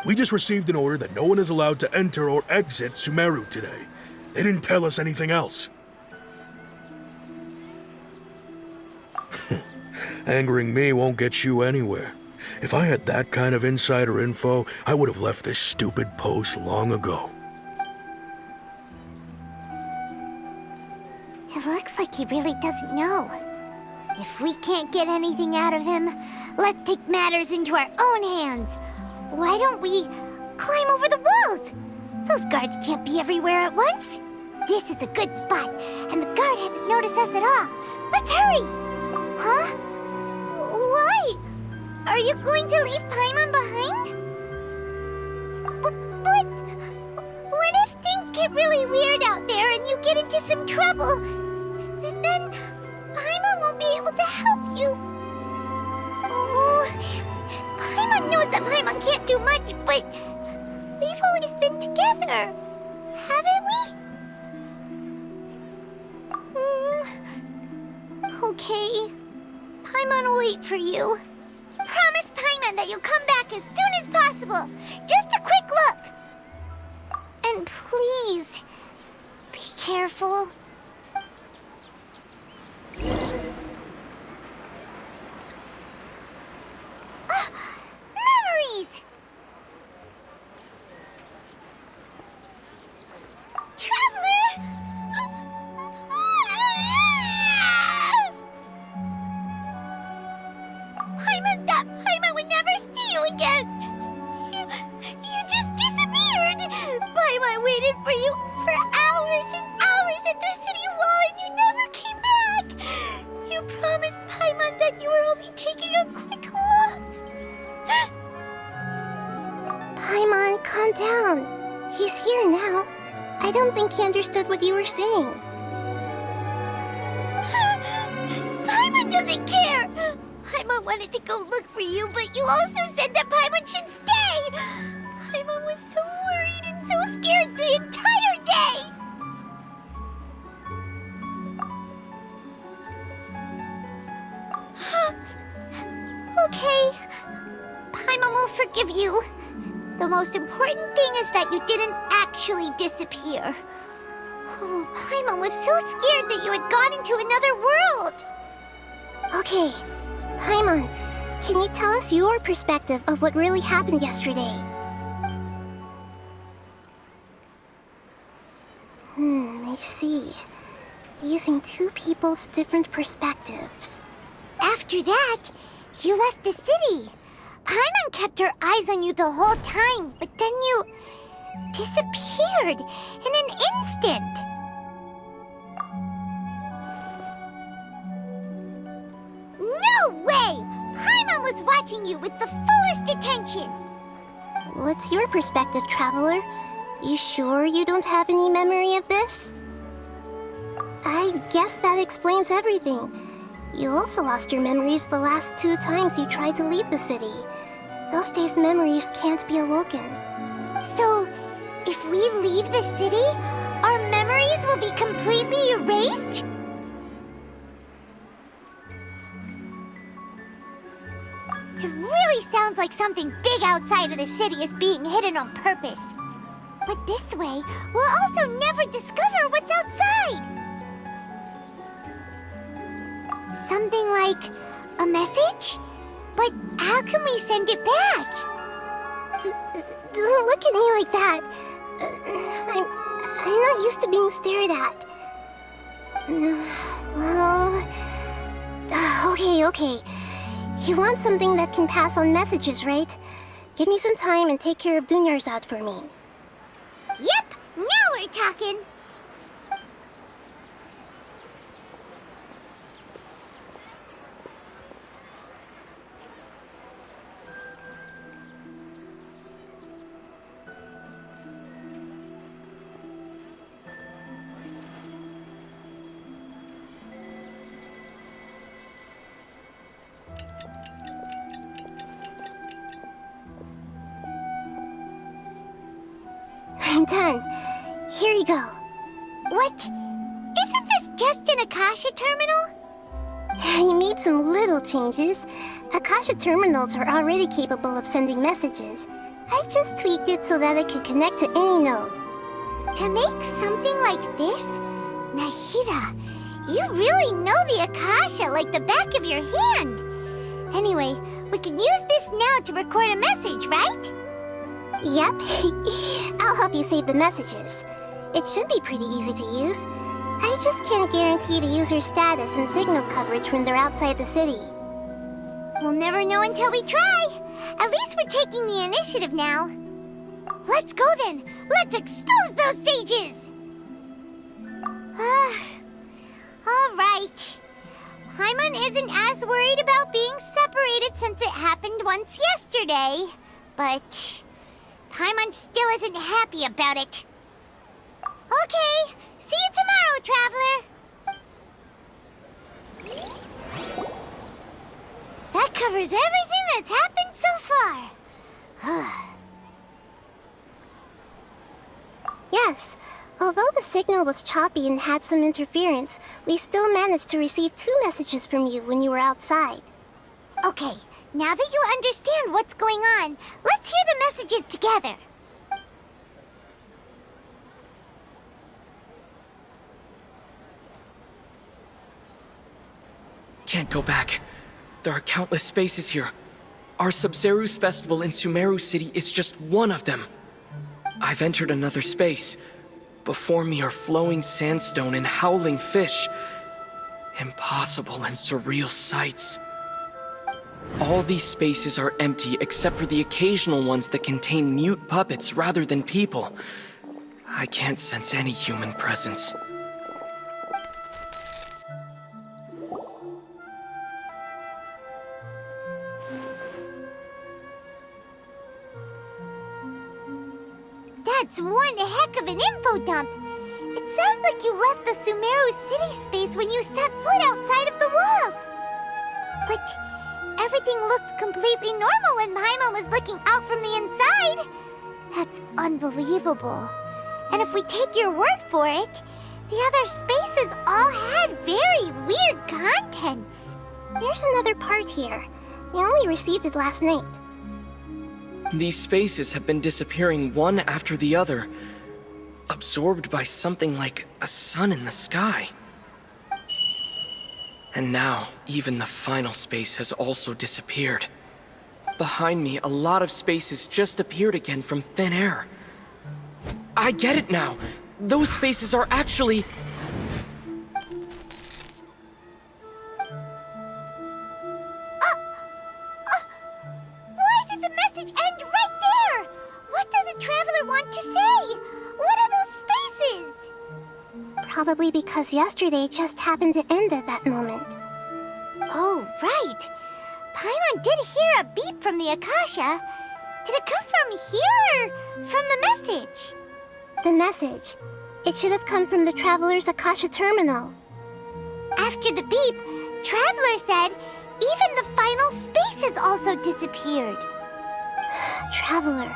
We just received an order that no one is allowed to enter or exit Sumeru today. They didn't tell us anything else. Angering me won't get you anywhere. If I had that kind of insider info, I would have left this stupid post long ago. It looks like he really doesn't know. If we can't get anything out of him, let's take matters into our own hands. Why don't we climb over the walls? Those guards can't be everywhere at once. This is a good spot, and the guard hasn't noticed us at all. Let's hurry! Huh? Why? Are you going to leave Paimon behind? But what if things get really weird out there and you get into some trouble? Then Paimon won't be able to help you. Oh, Paimon knows that Paimon can't do much, but we've always been together, haven't we? Okay. Paimon will wait for you. Promise Paimon that you'll come back as soon as possible. Just a quick look. And please, be careful. Memories! Traveler! Paimon would never see you again! You just disappeared! Paimon waited for you for hours and hours at the city wall and you never came back! You promised Paimon that you were only taking a quick look! Paimon, calm down. He's here now. I don't think he understood what you were saying. Paimon doesn't care! Paimon wanted to go look for you, but you also said that Paimon should stay! Paimon was so worried and so scared the entire day! Okay. Paimon will forgive you. The most important thing is that you didn't actually disappear. Oh, Paimon was so scared that you had gone into another world. Okay, Paimon, can you tell us your perspective of what really happened yesterday? I see. Using two people's different perspectives. After that, you left the city. Paimon kept her eyes on you the whole time, but then you disappeared in an instant. No way! Paimon was watching you with the fullest attention. What's your perspective, Traveler? You sure you don't have any memory of this? I guess that explains everything. You also lost your memories the last 2 times you tried to leave the city. Those days' memories can't be awoken. So, if we leave the city, our memories will be completely erased? It really sounds like something big outside of the city is being hidden on purpose. But this way, we'll also never discover what's outside. Something like a message? But how can we send it back? Don't look at me like that. I'm not used to being stared at. Well... Okay. You want something that can pass on messages, right? Give me some time and take care of Dunyarzad for me. Yep, now we're talking. I'm done. Here you go. What? Isn't this just an Akasha terminal? I made some little changes. Akasha terminals are already capable of sending messages. I just tweaked it so that it could connect to any node. To make something like this? Nahida, you really know the Akasha like the back of your hand. Anyway, we can use this now to record a message, right? Yep. I'll help you save the messages. It should be pretty easy to use. I just can't guarantee the user's status and signal coverage when they're outside the city. We'll never know until we try. At least we're taking the initiative now. Let's go then. Let's expose those sages. All right. Paimon isn't as worried about being separated since it happened once yesterday. But Paimon still isn't happy about it. Okay, see you tomorrow, Traveler. That covers everything that's happened so far. Yes, although the signal was choppy and had some interference, we still managed to receive 2 messages from you when you were outside. Okay, now that you understand what's going on, let's hear the messages together. Can't go back. There are countless spaces here. Our Sub-Zeru's festival in Sumeru City is just one of them. I've entered another space. Before me are flowing sandstone and howling fish. Impossible and surreal sights. All these spaces are empty except for the occasional ones that contain mute puppets rather than people. I can't sense any human presence. That's one heck of an info dump. It sounds like you left the Sumeru city space when you set foot outside of the walls. But everything looked completely normal when Paimon was looking out from the inside. That's unbelievable. And if we take your word for it, the other spaces all had very weird contents. There's another part here. I only received it last night. These spaces have been disappearing one after the other, absorbed by something like a sun in the sky. And now, even the final space has also disappeared. Behind me, a lot of spaces just appeared again from thin air. I get it now! Those spaces are actually... Why did the message end right there? What did the traveler want to say? What are those spaces? Probably because yesterday just happened to end at that moment. Oh, right. Paimon did hear a beep from the Akasha. Did it come from here or from the message? The message. It should have come from the Traveler's Akasha terminal. After the beep, Traveler said even the final space has also disappeared. Traveler,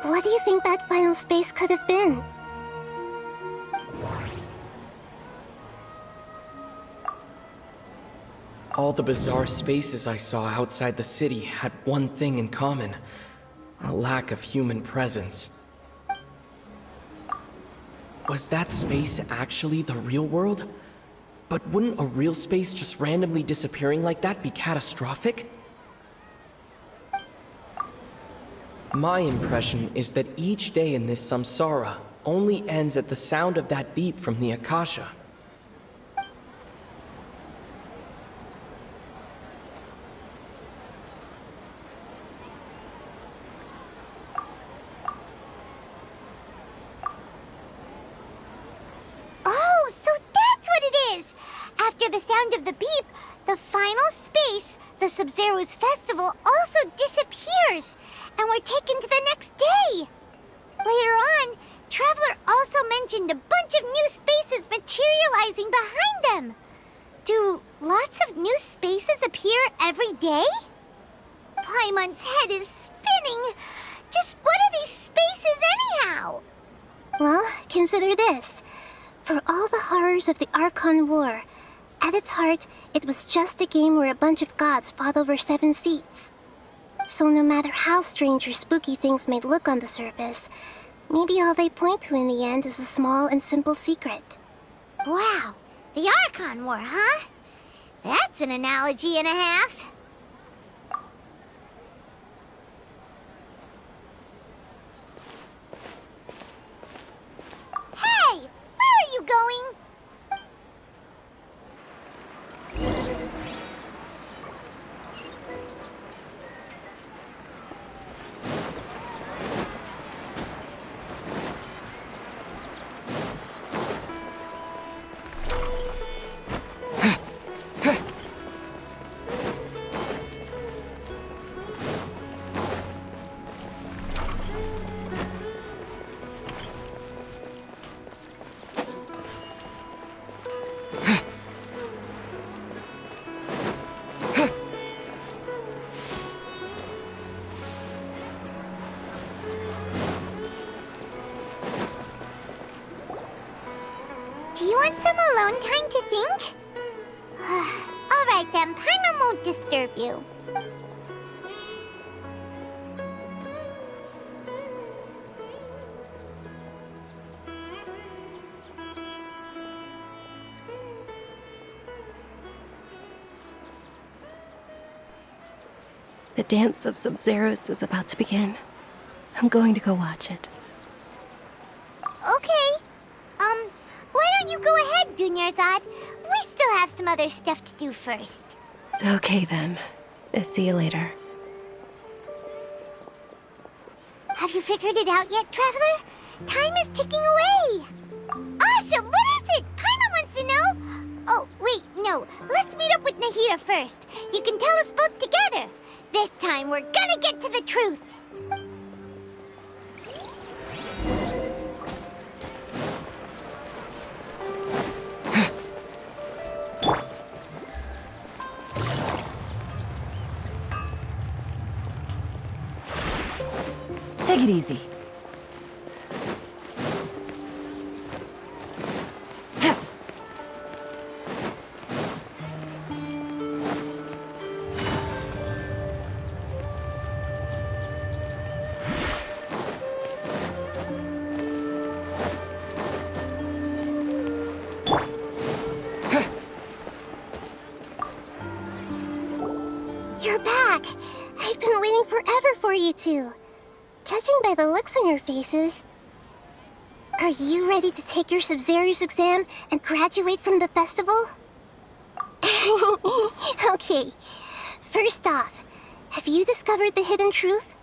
what do you think that final space could have been? All the bizarre spaces I saw outside the city had one thing in common: a lack of human presence. Was that space actually the real world? But wouldn't a real space just randomly disappearing like that be catastrophic? My impression is that each day in this samsara only ends at the sound of that beep from the Akasha. Oh, so that's what it is! After the sound of the beep, the final space, the Sub-Zero's festival, also disappears, and we're taken to the next day. Later on, Traveler also mentioned a bunch of new spaces materializing behind them. Do lots of new spaces appear every day? Paimon's head is spinning. Just what are these spaces anyhow? Well, consider this. For all the horrors of the Archon War, at its heart, it was just a game where a bunch of gods fought over 7 seats. So no matter how strange or spooky things may look on the surface, maybe all they point to in the end is a small and simple secret. Wow, the Archon War, huh? That's an analogy and a half. Hey, where are you going? Do you want some alone time to think? All right then, Paimon won't disturb you. The dance of Sub-Zeros is about to begin. I'm going to go watch it. Okay. Why don't you go ahead, Dunyarzad? We still have some other stuff to do first. Okay then. See you later. Have you figured it out yet, Traveler? Time is ticking away. Awesome! What is it? Paimon wants to know. Oh, wait, no. Let's meet up with Nahida first. You can tell us both together. This time, we're gonna get to the truth. Take it easy. Judging by the looks on your faces, are you ready to take your Sub-Zero's exam and graduate from the festival? Okay, first off, have you discovered the hidden truth?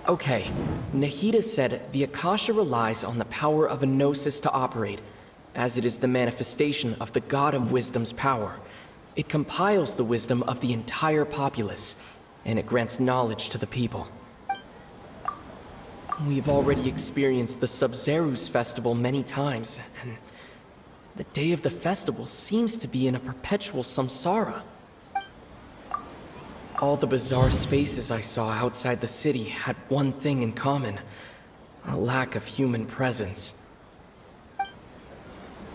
Okay, Nahida said the Akasha relies on the power of a gnosis to operate, as it is the manifestation of the God of Wisdom's power. It compiles the wisdom of the entire populace, and it grants knowledge to the people. We've already experienced the Sub-Zero's festival many times, and the day of the festival seems to be in a perpetual samsara. All the bizarre spaces I saw outside the city had one thing in common: a lack of human presence.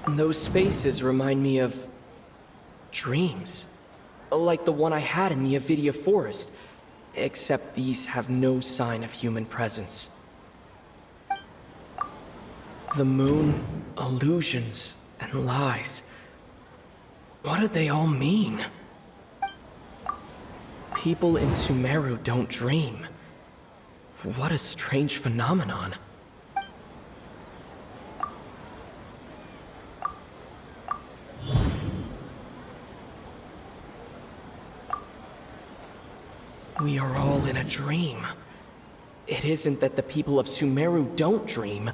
And those spaces remind me of dreams, like the one I had in the Avidia Forest, except these have no sign of human presence. The moon, illusions, and lies. What do they all mean? People in Sumeru don't dream. What a strange phenomenon. We are all in a dream. It isn't that the people of Sumeru don't dream.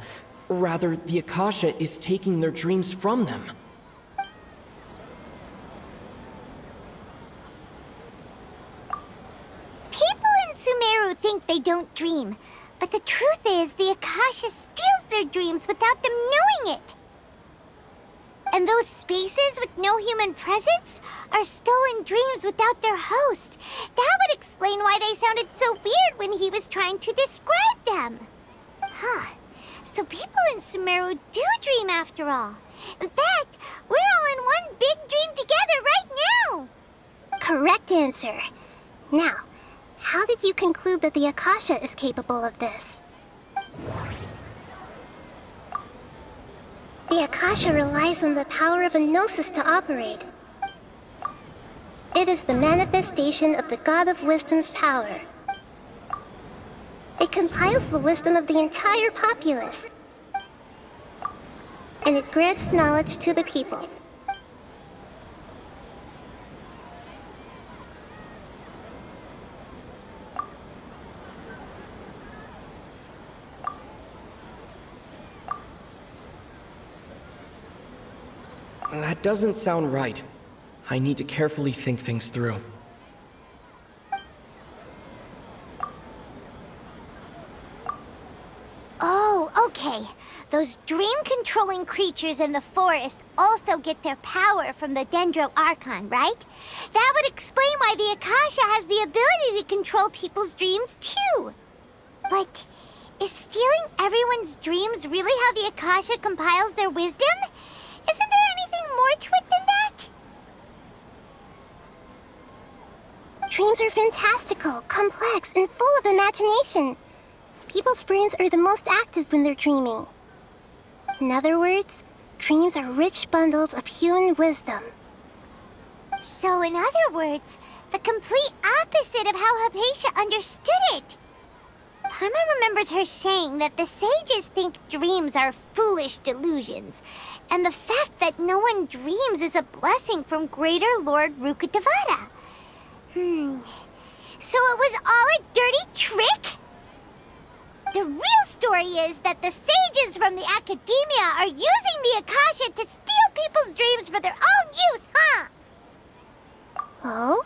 Rather, the Akasha is taking their dreams from them. People in Sumeru think they don't dream, but the truth is the Akasha steals their dreams without them knowing it. And those spaces with no human presence are stolen dreams without their host. That would explain why they sounded so weird when he was trying to describe them. Huh. So people in Sumeru do dream after all. In fact, we're all in one big dream together right now. Correct answer. Now, how did you conclude that the Akasha is capable of this? The Akasha relies on the power of a gnosis to operate. It is the manifestation of the God of Wisdom's power. It compiles the wisdom of the entire populace. And it grants knowledge to the people. That doesn't sound right. I need to carefully think things through. Oh, okay. Those dream-controlling creatures in the forest also get their power from the Dendro Archon, right? That would explain why the Akasha has the ability to control people's dreams, too. But is stealing everyone's dreams really how the Akasha compiles their wisdom? Isn't there anything more to it than that? Dreams are fantastical, complex, and full of imagination. People's brains are the most active when they're dreaming. In other words, dreams are rich bundles of human wisdom. So in other words, the complete opposite of how Hypatia understood it. Paimon remembers her saying that the sages think dreams are foolish delusions, and the fact that no one dreams is a blessing from Greater Lord Rukkhadevata. So it was all a dirty trick? The real story is that the sages from the Academia are using the Akasha to steal people's dreams for their own use, huh? Oh?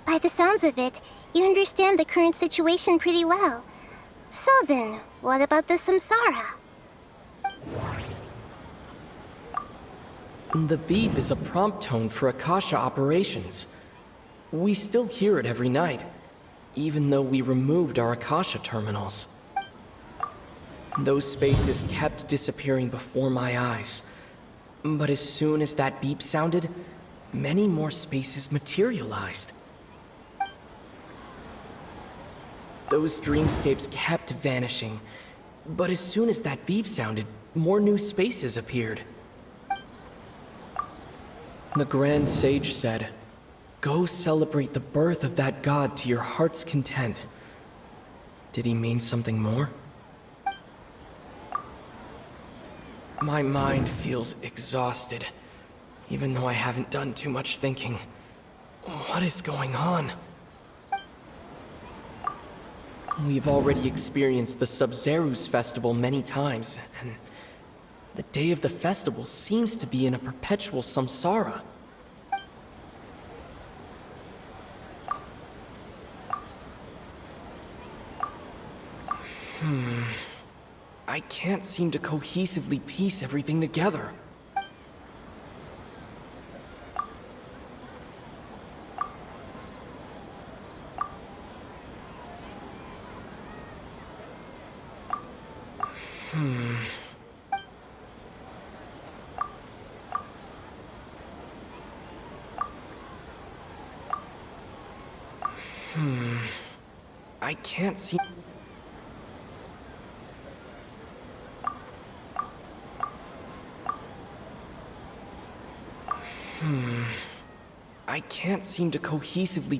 By the sounds of it, you understand the current situation pretty well. So then, what about the samsara? The beep is a prompt tone for Akasha operations. We still hear it every night, even though we removed our Akasha terminals. Those spaces kept disappearing before my eyes. But as soon as that beep sounded, many more spaces materialized. Those dreamscapes kept vanishing, but as soon as that beep sounded, more new spaces appeared. The Grand Sage said, Go celebrate the birth of that god to your heart's content. Did he mean something more? My mind feels exhausted, even though I haven't done too much thinking. What is going on? We've already experienced the Sub-Zerus festival many times, and the day of the festival seems to be in a perpetual samsara. I can't seem to cohesively piece everything together. I can't seem... I can't seem to cohesively...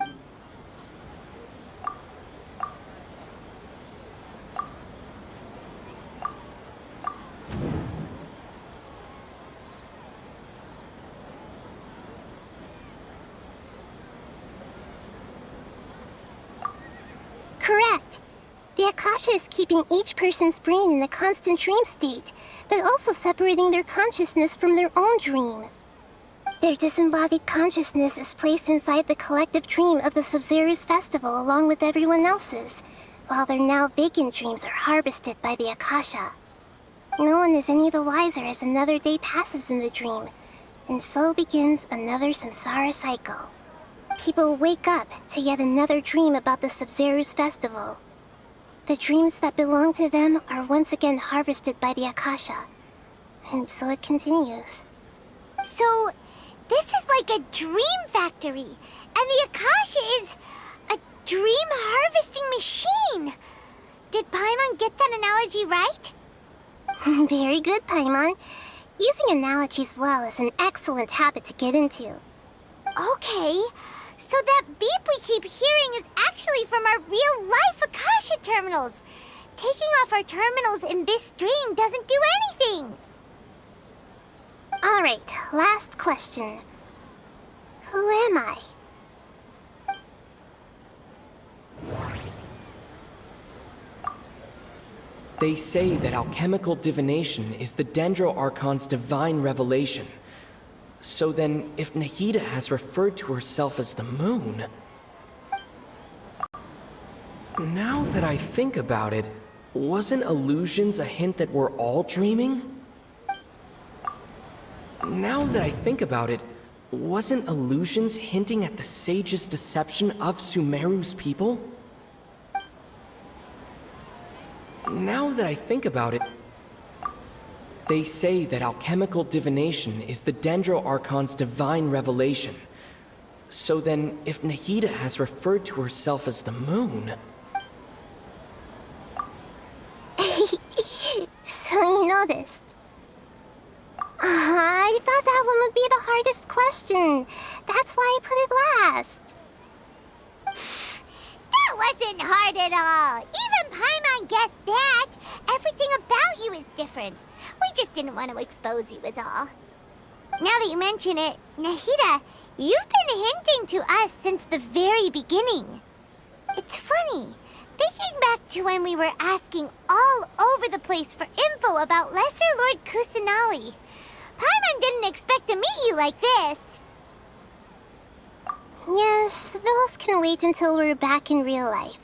Correct. The Akasha is keeping each person's brain in a constant dream state, but also separating their consciousness from their own dream. Their disembodied consciousness is placed inside the collective dream of the Sub-Zerus festival along with everyone else's, while their now vacant dreams are harvested by the Akasha. No one is any the wiser as another day passes in the dream, and so begins another samsara cycle. People wake up to yet another dream about the Sub-Zerus festival. The dreams that belong to them are once again harvested by the Akasha, and so it continues. So, this is like a dream factory, and the Akasha is a dream harvesting machine. Did Paimon get that analogy right? Very good, Paimon. Using analogies well is an excellent habit to get into. Okay, so that beep we keep hearing is actually from our real-life Akasha terminals. Taking off our terminals in this dream doesn't do anything. Alright, last question. Who am I? They say that alchemical divination is the Dendro Archon's divine revelation. So then, if Nahida has referred to herself as the moon... Now that I think about it, wasn't illusions a hint that we're all dreaming? Now that I think about it, wasn't illusions hinting at the sage's deception of Sumeru's people? Now that I think about it, they say that alchemical divination is the Dendro Archon's divine revelation. So then, if Nahida has referred to herself as the moon... So you noticed. I thought that one would be the hardest question. That's why I put it last. That wasn't hard at all. Even Paimon guessed that. Everything about you is different. We just didn't want to expose you is all. Now that you mention it, Nahida, you've been hinting to us since the very beginning. It's funny. Thinking back to when we were asking all over the place for info about Lesser Lord Kusanali, Paimon didn't expect to meet you like this. Yes, those can wait until we're back in real life.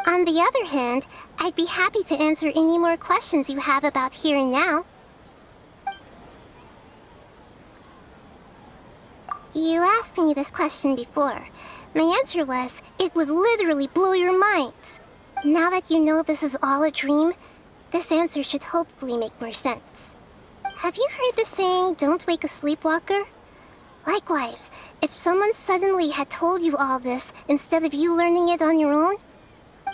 On the other hand, I'd be happy to answer any more questions you have about here and now. You asked me this question before. My answer was, it would literally blow your minds. Now that you know this is all a dream, this answer should hopefully make more sense. Have you heard the saying, don't wake a sleepwalker? Likewise, if someone suddenly had told you all this instead of you learning it on your own,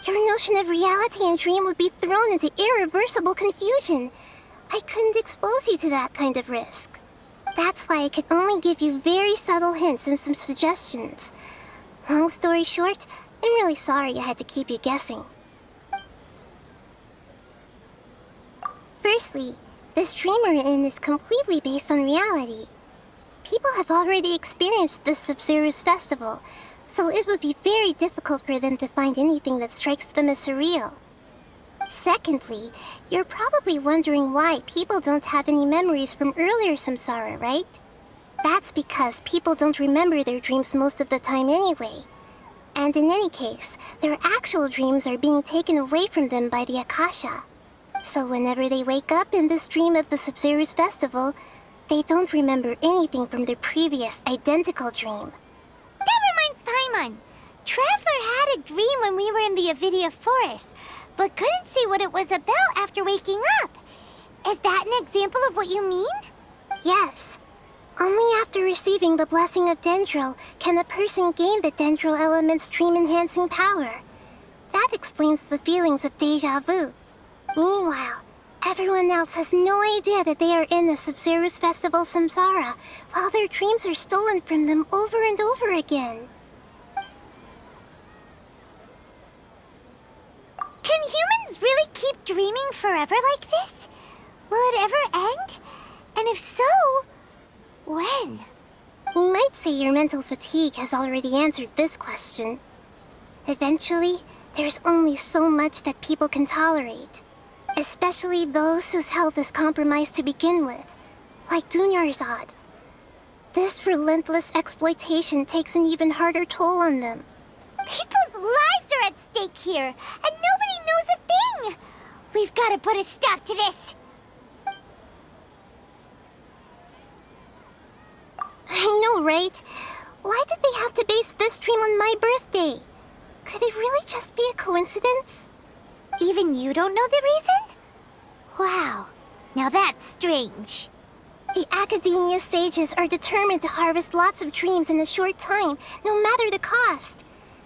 your notion of reality and dream would be thrown into irreversible confusion. I couldn't expose you to that kind of risk. That's why I could only give you very subtle hints and some suggestions. Long story short, I'm really sorry I had to keep you guessing. Firstly, this dream we're in is completely based on reality. People have already experienced this Sub-Zero's festival, so it would be very difficult for them to find anything that strikes them as surreal. Secondly, you're probably wondering why people don't have any memories from earlier samsara, right? That's because people don't remember their dreams most of the time anyway. And in any case, their actual dreams are being taken away from them by the Akasha. So whenever they wake up in this dream of the Sub-Zero's festival, they don't remember anything from their previous identical dream. That reminds Paimon. Traveler had a dream when we were in the Avidia Forest, but couldn't see what it was about after waking up. Is that an example of what you mean? Yes. Only after receiving the blessing of Dendril can a person gain the Dendril element's dream-enhancing power. That explains the feelings of déjà vu. Meanwhile, everyone else has no idea that they are in the Sub-Zero's festival samsara, while their dreams are stolen from them over and over again. Can humans really keep dreaming forever like this? Will it ever end? And if so, when? You might say your mental fatigue has already answered this question. Eventually, there's only so much that people can tolerate. Especially those whose health is compromised to begin with, like Dunyarzad. This relentless exploitation takes an even harder toll on them. People's lives are at stake here, and nobody knows a thing! We've got to put a stop to this! I know, right? Why did they have to base this dream on my birthday? Could it really just be a coincidence? Even you don't know the reason? Wow, now that's strange. The Academia sages are determined to harvest lots of dreams in a short time, no matter the cost.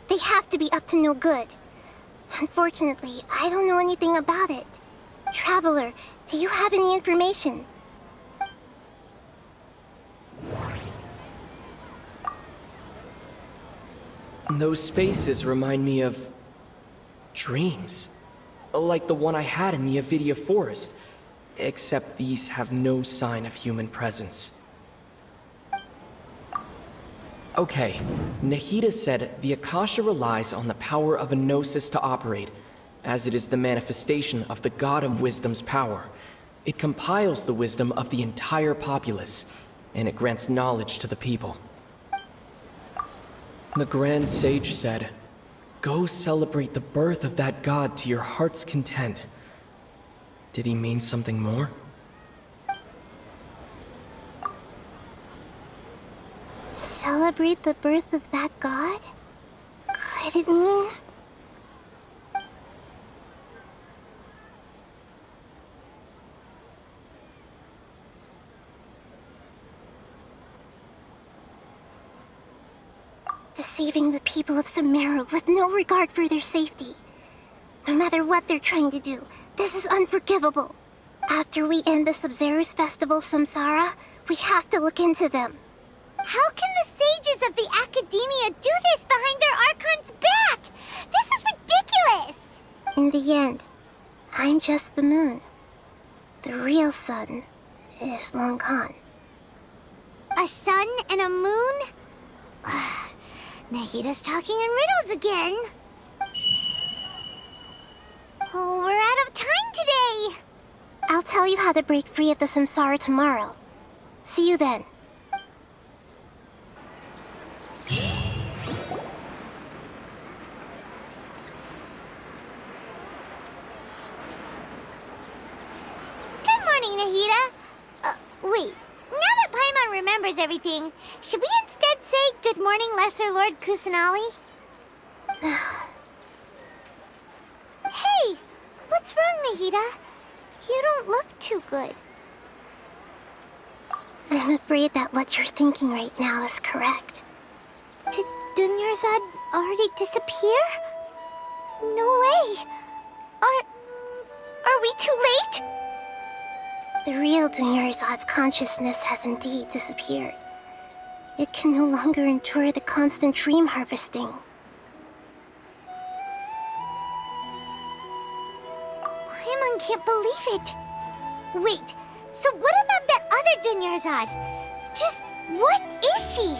They have to be up to no good. Unfortunately, I don't know anything about it. Traveler, do you have any information? Those spaces remind me of dreams. Like the one I had in the Avidia Forest. Except these have no sign of human presence. Okay, Nahida said the Akasha relies on the power of a gnosis to operate, as it is the manifestation of the God of Wisdom's power. It compiles the wisdom of the entire populace, and it grants knowledge to the people. The Grand Sage said, "Go celebrate the birth of that god to your heart's content." Did he mean something more? Celebrate the birth of that god? Could it mean... deceiving the people of Sumeru with no regard for their safety. No matter what they're trying to do, this is unforgivable. After we end the Sub-Zero's festival samsara, we have to look into them. How can the sages of the Academia do this behind their Archon's back? This is ridiculous! In the end, I'm just the moon. The real sun is long gone. A sun and a moon? Nahida's talking in riddles again. Oh, we're out of time today! I'll tell you how to break free of the samsara tomorrow. See you then. Good morning, Nahida. Wait. Now that Paimon remembers everything, should we instead say good morning, Lesser Lord Kusanali? Hey! What's wrong, Nahida? You don't look too good. I'm afraid that what you're thinking right now is correct. Did Dunyarzad already disappear? No way! Are we too late? The real Dunyarzad's consciousness has indeed disappeared. It can no longer endure the constant dream harvesting. Paimon can't believe it. Wait, so what about that other Dunyarzad? Just what is she?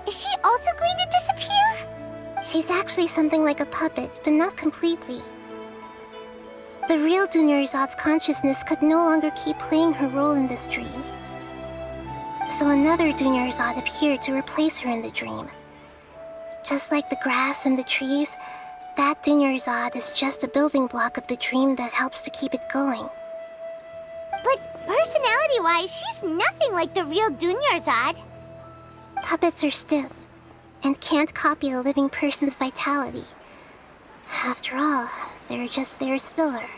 Is she also going to disappear? She's actually something like a puppet, but not completely. The real Dunyarzad's consciousness could no longer keep playing her role in this dream. So another Dunyarzad appeared to replace her in the dream. Just like the grass and the trees, that Dunyarzad is just a building block of the dream that helps to keep it going. But personality-wise, she's nothing like the real Dunyarzad. Puppets are stiff and can't copy a living person's vitality. After all, they're just there as filler.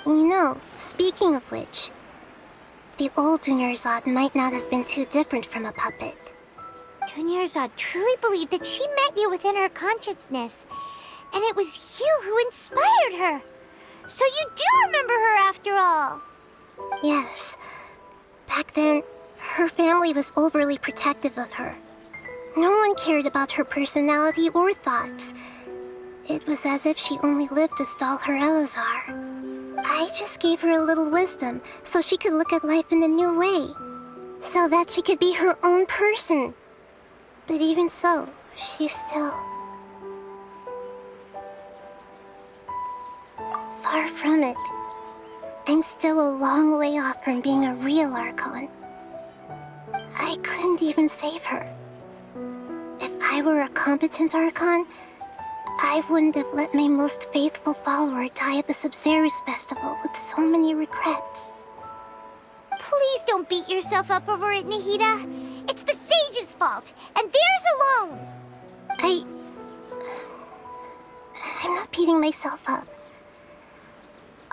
You know, speaking of which, the old Dunyarzad might not have been too different from a puppet. Dunyarzad truly believed that she met you within her consciousness, and it was you who inspired her. So you do remember her after all. Yes. Back then, her family was overly protective of her. No one cared about her personality or thoughts. It was as if she only lived to stall her Elazar. I just gave her a little wisdom so she could look at life in a new way. So that she could be her own person. But even so, she's still... far from it. I'm still a long way off from being a real Archon. I couldn't even save her. If I were a competent Archon, I wouldn't have let my most faithful follower die at the Sub-Zerus Festival with so many regrets. Please don't beat yourself up over it, Nahida. It's the Sage's fault, and theirs alone. I'm not beating myself up.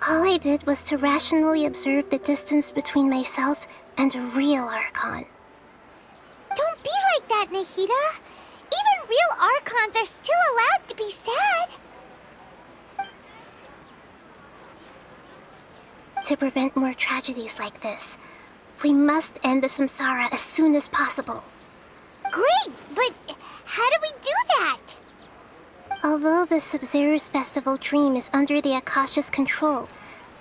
All I did was to rationally observe the distance between myself and a real Archon. Don't be like that, Nahida. Even real Archons are still allowed to be sad. To prevent more tragedies like this, we must end the Samsara as soon as possible. Great, but how do we do that? Although the Sub-Zerus Festival dream is under the Akasha's control,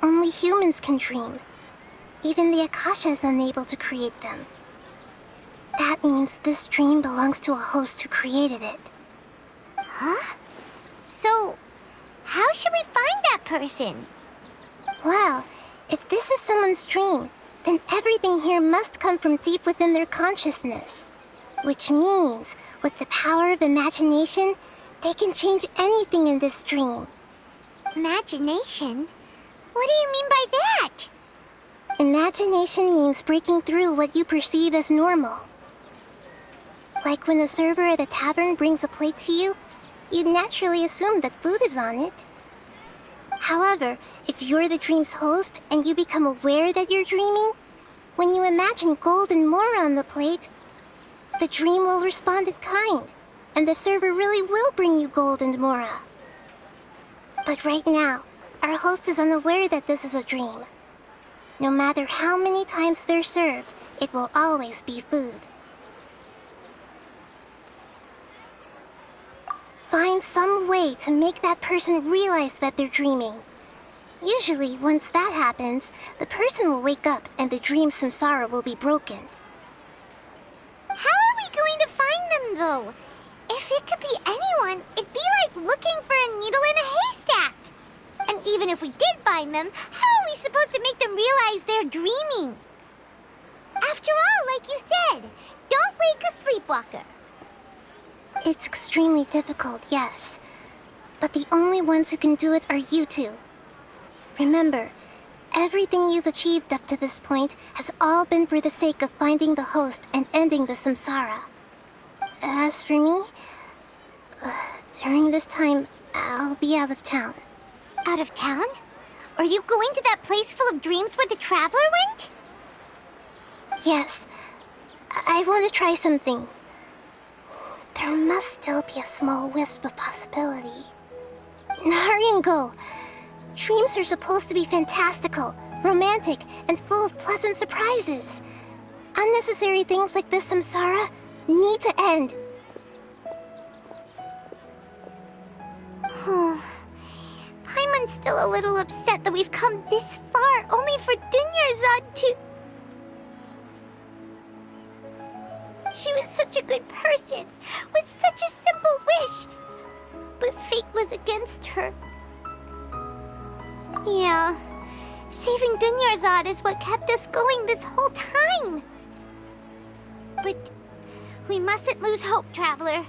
only humans can dream. Even the Akasha is unable to create them. That means this dream belongs to a host who created it. Huh? So, how should we find that person? Well, if this is someone's dream, then everything here must come from deep within their consciousness. Which means, with the power of imagination, they can change anything in this dream. Imagination? What do you mean by that? Imagination means breaking through what you perceive as normal. Like when a server at a tavern brings a plate to you, you'd naturally assume that food is on it. However, if you're the dream's host and you become aware that you're dreaming, when you imagine gold and more on the plate, the dream will respond in kind, and the server really will bring you gold and mora. But right now, our host is unaware that this is a dream. No matter how many times they're served, it will always be food. Find some way to make that person realize that they're dreaming. Usually, once that happens, the person will wake up and the dream samsara will be broken. How are we going to find them, though? If it could be anyone, it'd be like looking for a needle in a haystack. And even if we did find them, how are we supposed to make them realize they're dreaming? After all, like you said, don't wake a sleepwalker. It's extremely difficult, yes. But the only ones who can do it are you two. Remember, everything you've achieved up to this point has all been for the sake of finding the host and ending the samsara. As for me, during this time, I'll be out of town. Out of town? Are you going to that place full of dreams where the Traveler went? Yes. I want to try something. There must still be a small wisp of possibility. Hurry and go. Dreams are supposed to be fantastical, romantic, and full of pleasant surprises. Unnecessary things like this samsara need to end. Paimon's still a little upset that we've come this far only for Dunyarzad to... She was such a good person, with such a simple wish. But fate was against her. Yeah, saving Dunyarzad is what kept us going this whole time. But we mustn't lose hope, Traveler.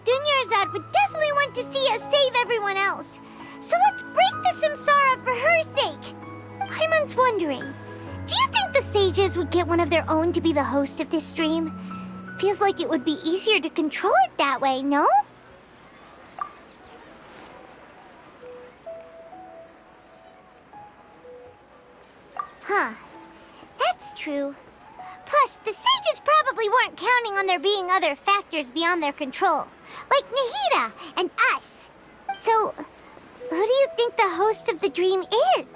Dunyarzad would definitely want to see us save everyone else. So let's break the samsara for her sake. Paimon's wondering, do you think the sages would get one of their own to be the host of this stream? Feels like it would be easier to control it that way, no? Huh. That's true. Plus, the sages probably weren't counting on there being other factors beyond their control, like Nahida and us. So, who do you think the host of the dream is?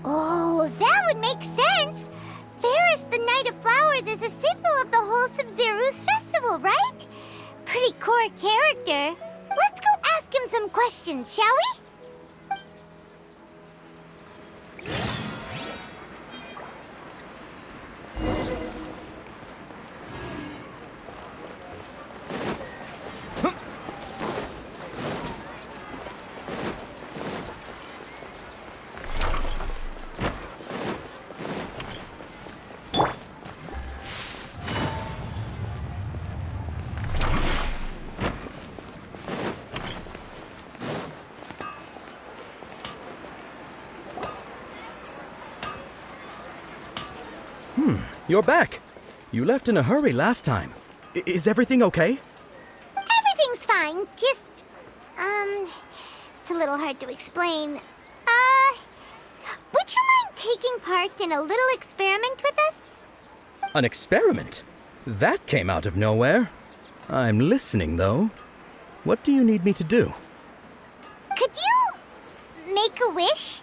Oh, that would make sense! Ferris, the Knight of Flowers, is a symbol of the whole Sub-Zeru's festival, right? Pretty core character. Let's go ask him some questions, shall we? You're back. You left in a hurry last time. Is everything okay? Everything's fine. Just, it's a little hard to explain. Would you mind taking part in a little experiment with us? An experiment? That came out of nowhere. I'm listening, though. What do you need me to do? Could you make a wish?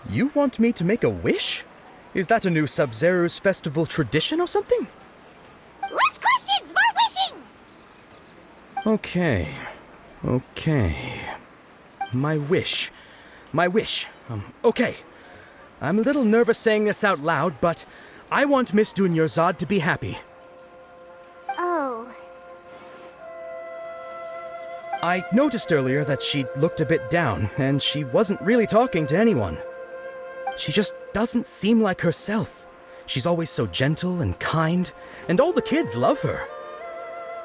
You want me to make a wish? Is that a new Sub-Zeru's festival tradition or something? Less questions, more wishing! Okay. My wish. Okay. I'm a little nervous saying this out loud, but I want Miss Dunyarzad to be happy. Oh. I noticed earlier that she looked a bit down, and she wasn't really talking to anyone. She just doesn't seem like herself. She's always so gentle and kind, and all the kids love her.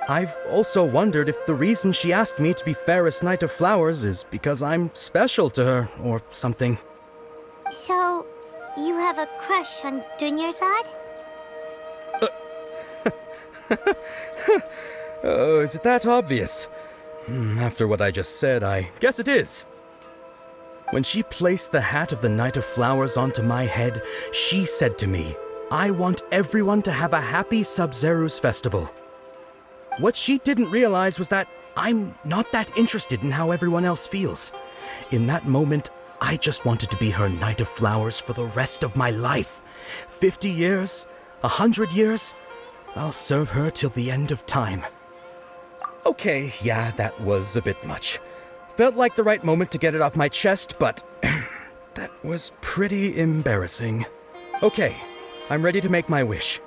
I've also wondered if the reason she asked me to be Ferris Knight of Flowers is because I'm special to her, or something. So, you have a crush on Dunyarzad? Oh, is it that obvious? After what I just said, I guess it is. When she placed the hat of the Knight of Flowers onto my head, she said to me, I want everyone to have a happy Sub-Zeru's festival. What she didn't realize was that I'm not that interested in how everyone else feels. In that moment, I just wanted to be her Knight of Flowers for the rest of my life. 50 years, 100 years, I'll serve her till the end of time. Okay, yeah, that was a bit much. Felt like the right moment to get it off my chest, but that was pretty embarrassing. Okay, I'm ready to make my wish.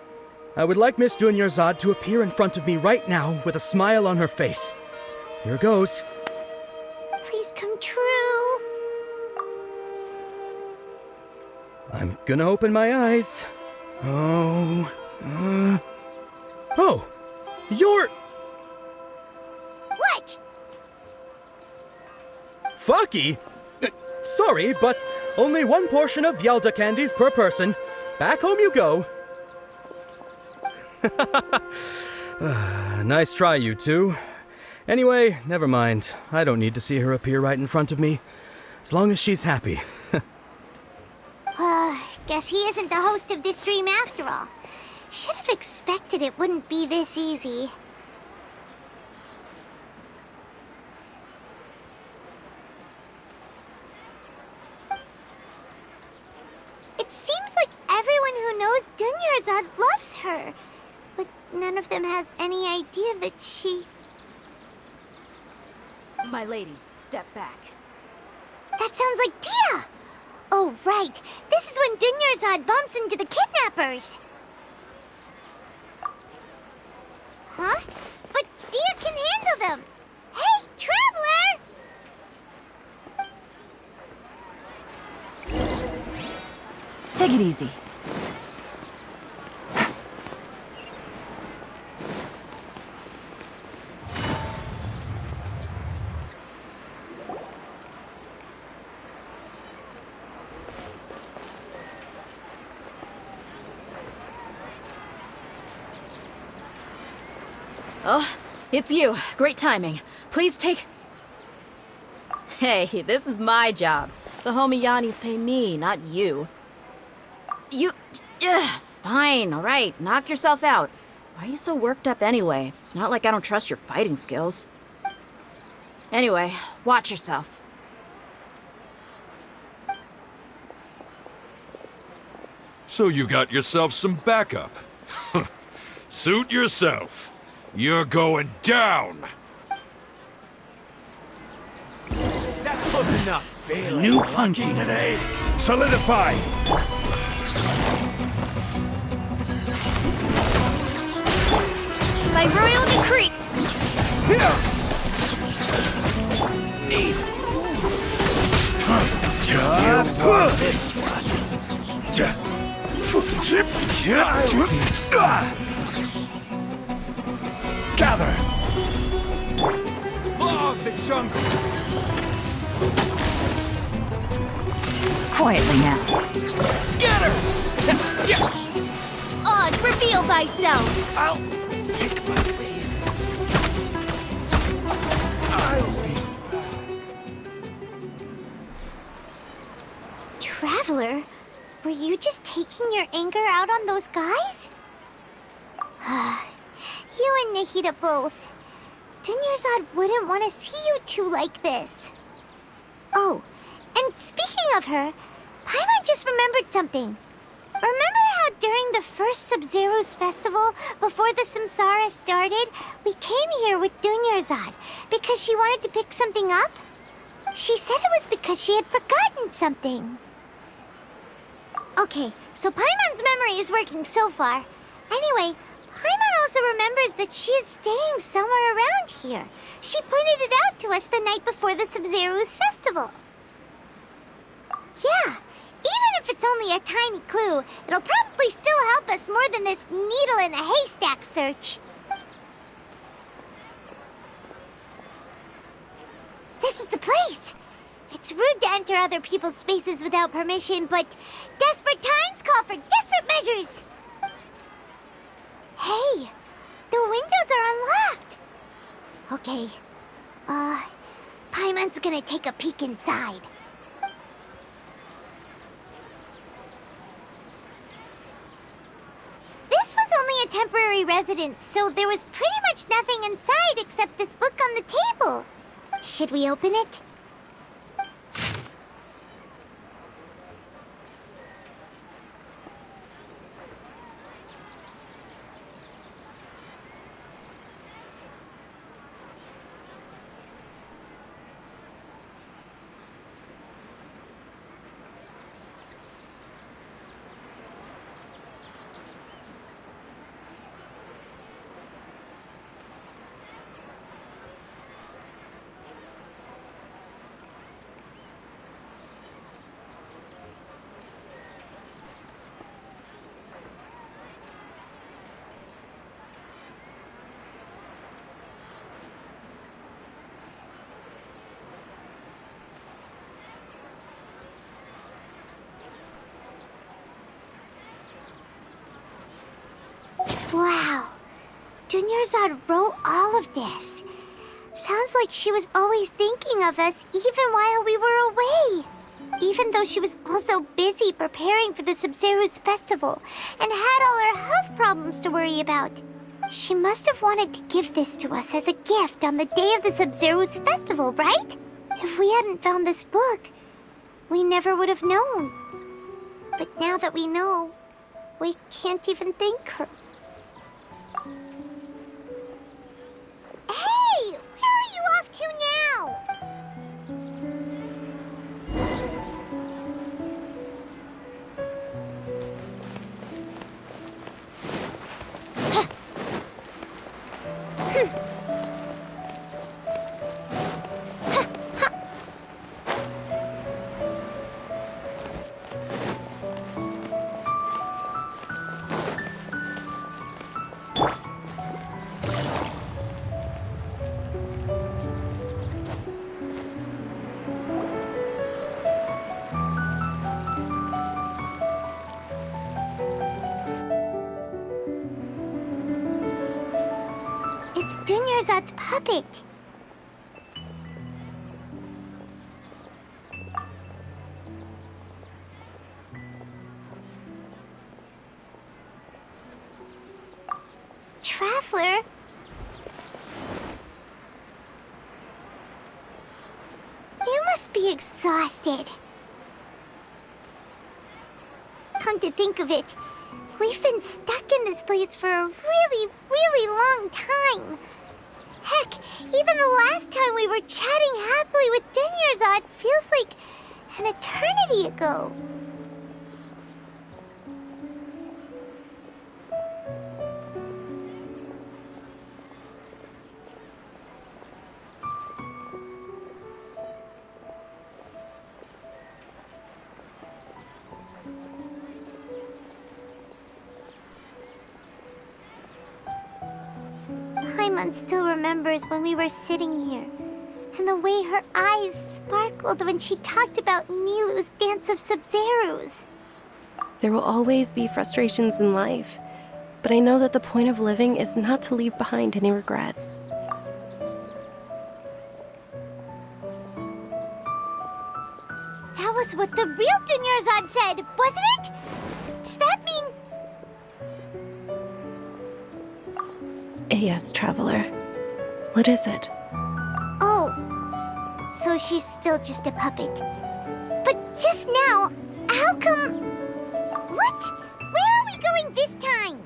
I would like Miss Dunyarzad to appear in front of me right now with a smile on her face. Here goes. Please come true. I'm gonna open my eyes. Oh, you're... What? Fucky? Sorry, but only one portion of Yalda candies per person. Back home you go. Nice try, you two. Anyway, never mind. I don't need to see her appear right in front of me. As long as she's happy. Guess he isn't the host of this stream after all. Should have expected it wouldn't be this easy. none of them has any idea that she... My lady, step back. That sounds like Dia! Oh, right. This is when Dunyarzad bumps into the kidnappers. Huh? But Dia can handle them! Hey, Traveler! Take it easy. Oh, it's you. Great timing. Please take... Hey, this is my job. The homie Yanni's pay me, not you. You... fine, alright. Knock yourself out. Why are you so worked up anyway? It's not like I don't trust your fighting skills. Anyway, watch yourself. So you got yourself some backup. Suit yourself. You're going down! That's close enough. New punchy today. Solidify! By royal decree! Here! Need. This Gather! Law of the jungle! Quietly now. Scatter! Oz, reveal thyself! I'll take my leave. I'll be Traveler, were you just taking your anger out on those guys? You and Nahida both. Dunyarzad wouldn't want to see you two like this. Oh, and speaking of her, Paimon just remembered something. Remember how during the first Sub-Zero's festival, before the Samsara started, we came here with Dunyarzad because she wanted to pick something up? She said it was because she had forgotten something. Okay, so Paimon's memory is working so far. Anyway, Paimon also remembers that she is staying somewhere around here. She pointed it out to us the night before the Sub-Zero's festival. Yeah, even if it's only a tiny clue, it'll probably still help us more than this needle in a haystack search. This is the place. It's rude to enter other people's spaces without permission, but desperate times call for desperate measures. Hey, the windows are unlocked. Okay, Paimon's gonna take a peek inside. This was only a temporary residence, so there was pretty much nothing inside except this book on the table. Should we open it? Wow. Dunyarzad wrote all of this. Sounds like she was always thinking of us even while we were away. Even though she was also busy preparing for the Sub-Zero's festival and had all her health problems to worry about. She must have wanted to give this to us as a gift on the day of the Sub-Zero's festival, right? If we hadn't found this book, we never would have known. But now that we know, we can't even thank her. It's Dunyarzad's puppet. Traveler? You must be exhausted. Come to think of it, we've been stuck in this place for a really, really long time. Heck, even the last time we were chatting happily with Dunyarzad feels like an eternity ago. Paimon still remembers when we were sitting here, and the way her eyes sparkled when she talked about Nilu's Dance of Sub-Zerus. There will always be frustrations in life, but I know that the point of living is not to leave behind any regrets. That was what the real Dunyarzad said, wasn't it? Does that mean... Yes, Traveler. What is it? Oh, so she's still just a puppet. But just now, how come... What? Where are we going this time?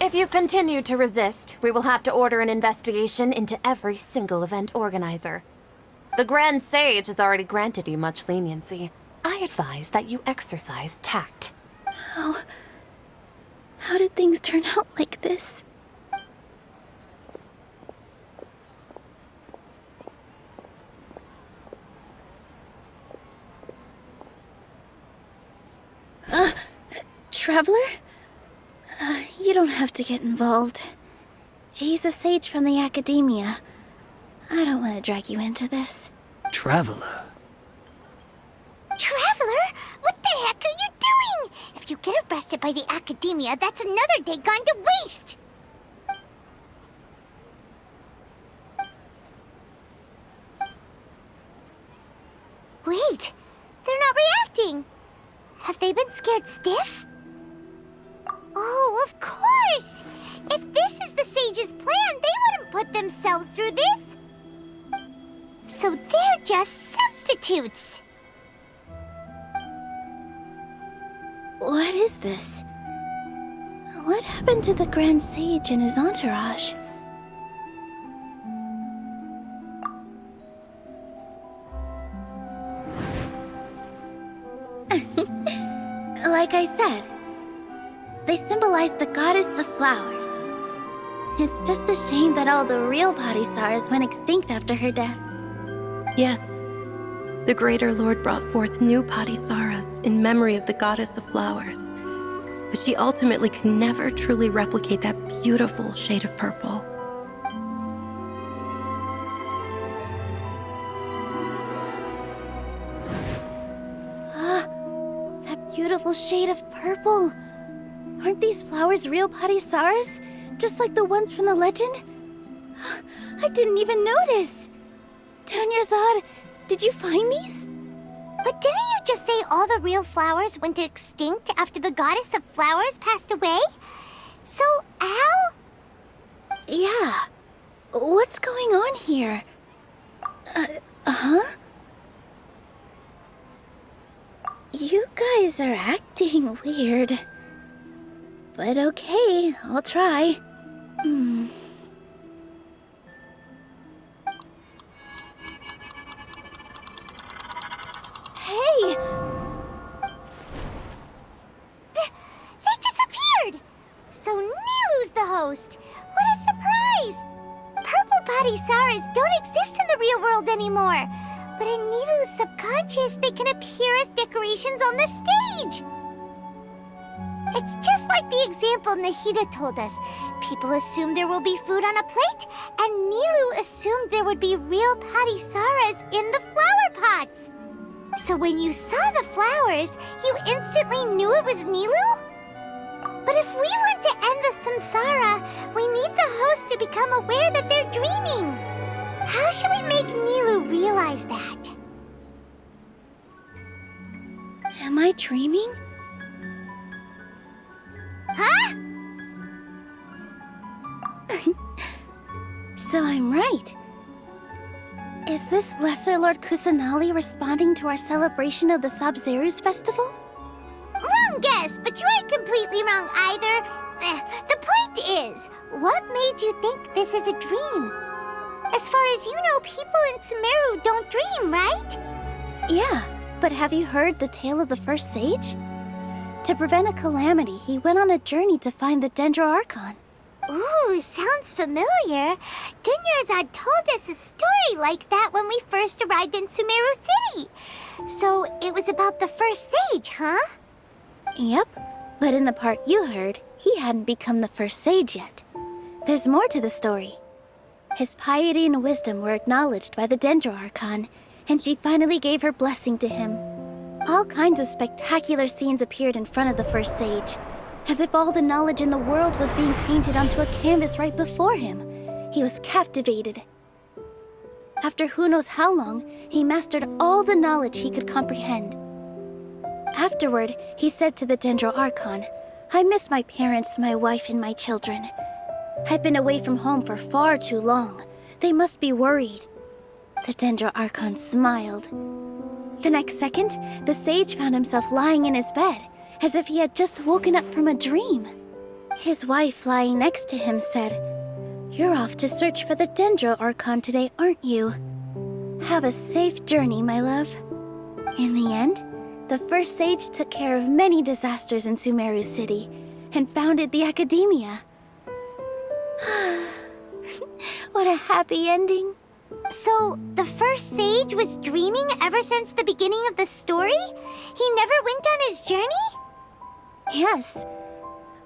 If you continue to resist, we will have to order an investigation into every single event organizer. The Grand Sage has already granted you much leniency. I advise that you exercise tact. How did things turn out like this? Traveler? You don't have to get involved. He's a sage from the Academia. I don't want to drag you into this. Traveler? Traveler? What the heck are you doing? If you get arrested by the Academia, that's another day gone to waste! Wait, they're not reacting. Have they been scared stiff? Oh, of course! If this is the Sage's plan, they wouldn't put themselves through this. So they're just substitutes. What is this? What happened to the Grand Sage and his entourage? Like I said, they symbolize the goddess of flowers. It's just a shame that all the real Padisaras went extinct after her death. Yes. The Greater Lord brought forth new Padisaras in memory of the goddess of flowers. But she ultimately could never truly replicate that beautiful shade of purple. That beautiful shade of purple. Aren't these flowers real Padisaras? Just like the ones from the legend? I didn't even notice. Dunyarzad, did you find these? But didn't you just say all the real flowers went extinct after the goddess of flowers passed away? So, how? Yeah. What's going on here? Huh? You guys are acting weird. But okay, I'll try. Hey! They disappeared! So Nilu's the host. What a surprise! Purple body Saras don't exist in the real world anymore. But in Nilu's subconscious, they can appear as decorations on the stage. It's just like the example Nahida told us. People assume there will be food on a plate, and Nilu assumed there would be real patty Saras in the flower pots. So when you saw the flowers, you instantly knew it was Nilu? But if we want to end the samsara, we need the host to become aware that they're dreaming. How should we make Nilu realize that? Am I dreaming? Huh? So I'm right. Is this Lesser Lord Kusanali responding to our celebration of the Sub-Zeru's festival? Wrong guess, but you aren't completely wrong either. The point is, what made you think this is a dream? As far as you know, people in Sumeru don't dream, right? Yeah, but have you heard the tale of the first sage? To prevent a calamity, he went on a journey to find the Dendro Archon. Ooh, sounds familiar. Dunyarzad told us a story like that when we first arrived in Sumeru City. So it was about the first sage, huh? Yep, but in the part you heard, he hadn't become the first sage yet. There's more to the story. His piety and wisdom were acknowledged by the Dendro Archon, and she finally gave her blessing to him. All kinds of spectacular scenes appeared in front of the first sage, as if all the knowledge in the world was being painted onto a canvas right before him. He was captivated. After who knows how long, he mastered all the knowledge he could comprehend. Afterward, he said to the Dendro Archon, "I miss my parents, my wife, and my children. I've been away from home for far too long. They must be worried." The Dendro Archon smiled. The next second, the sage found himself lying in his bed, as if he had just woken up from a dream. His wife, lying next to him, said, "You're off to search for the Dendro Archon today, aren't you? Have a safe journey, my love." In the end, the first sage took care of many disasters in Sumeru City and founded the Academia. What a happy ending. So, the first sage was dreaming ever since the beginning of the story? He never went on his journey? Yes,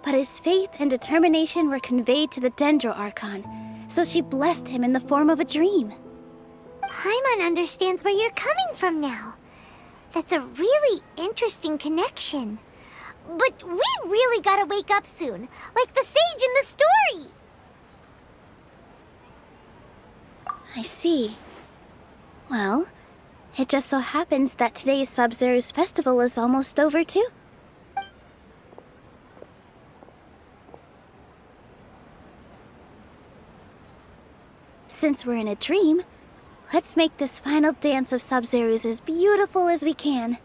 but his faith and determination were conveyed to the Dendro Archon, so she blessed him in the form of a dream. Paimon understands where you're coming from now. That's a really interesting connection. But we really gotta wake up soon, like the sage in the story! I see. Well, it just so happens that today's Sub-Zeru's festival is almost over too. Since we're in a dream, let's make this final dance of Sub-Zeru's as beautiful as we can.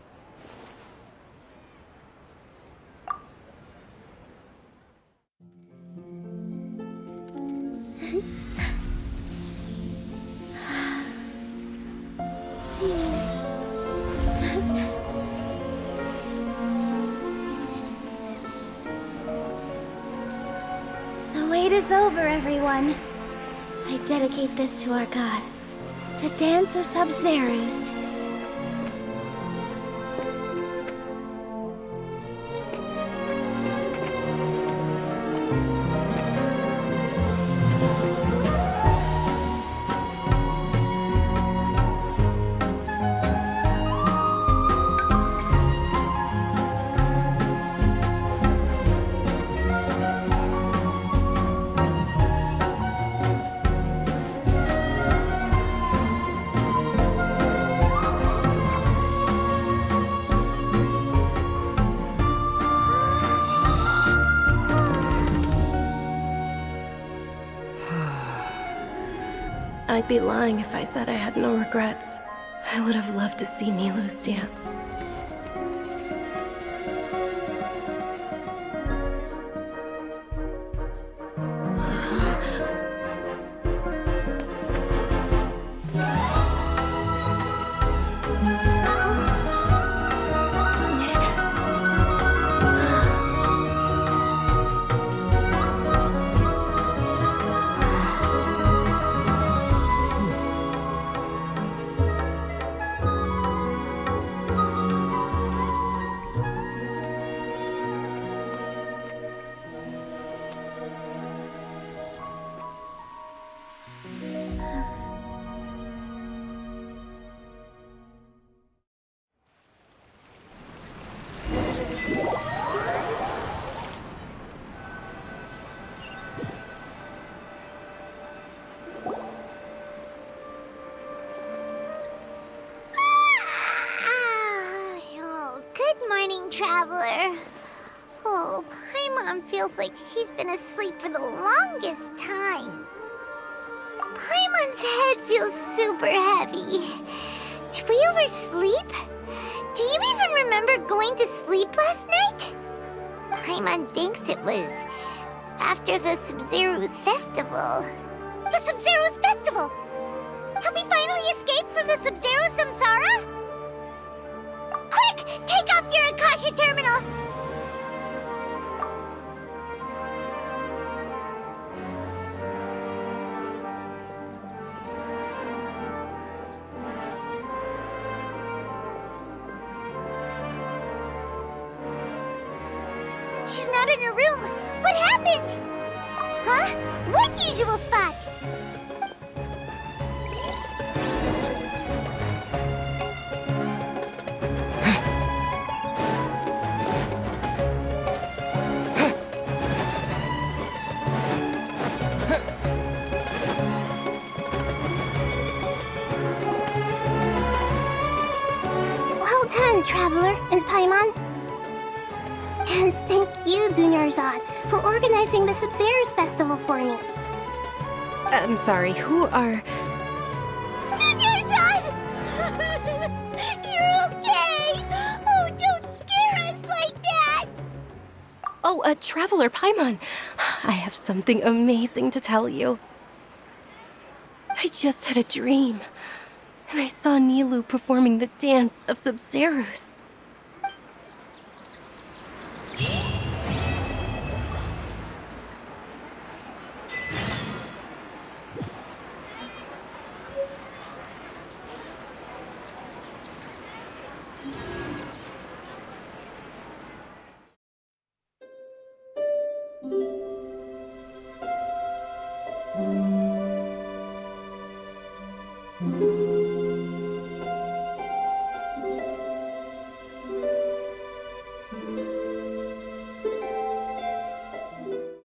The wait is over, everyone. I dedicate this to our god, the Dance of Sub-Zerus. I'd be lying if I said I had no regrets. I would have loved to see Nilu's dance. feels like she's been asleep for the longest time. Paimon's head feels super heavy. Did we oversleep? Do you even remember going to sleep last night? Paimon thinks it was after the Sub-Zero's festival. The Sub-Zero's festival! Have we finally escaped from the Sub-Zero Samsara? Quick! Take off your Akasha terminal! She's not in her room. What happened? Huh? What usual spot? Well done, Traveler and Paimon. And thank you, Dunyarzad, for organizing the Sub-Zero's festival for me. I'm sorry, who are... Dunyarzad! You're okay! Oh, don't scare us like that! Oh, Traveler Paimon. I have something amazing to tell you. I just had a dream, and I saw Nilou performing the dance of Sub-Zeros.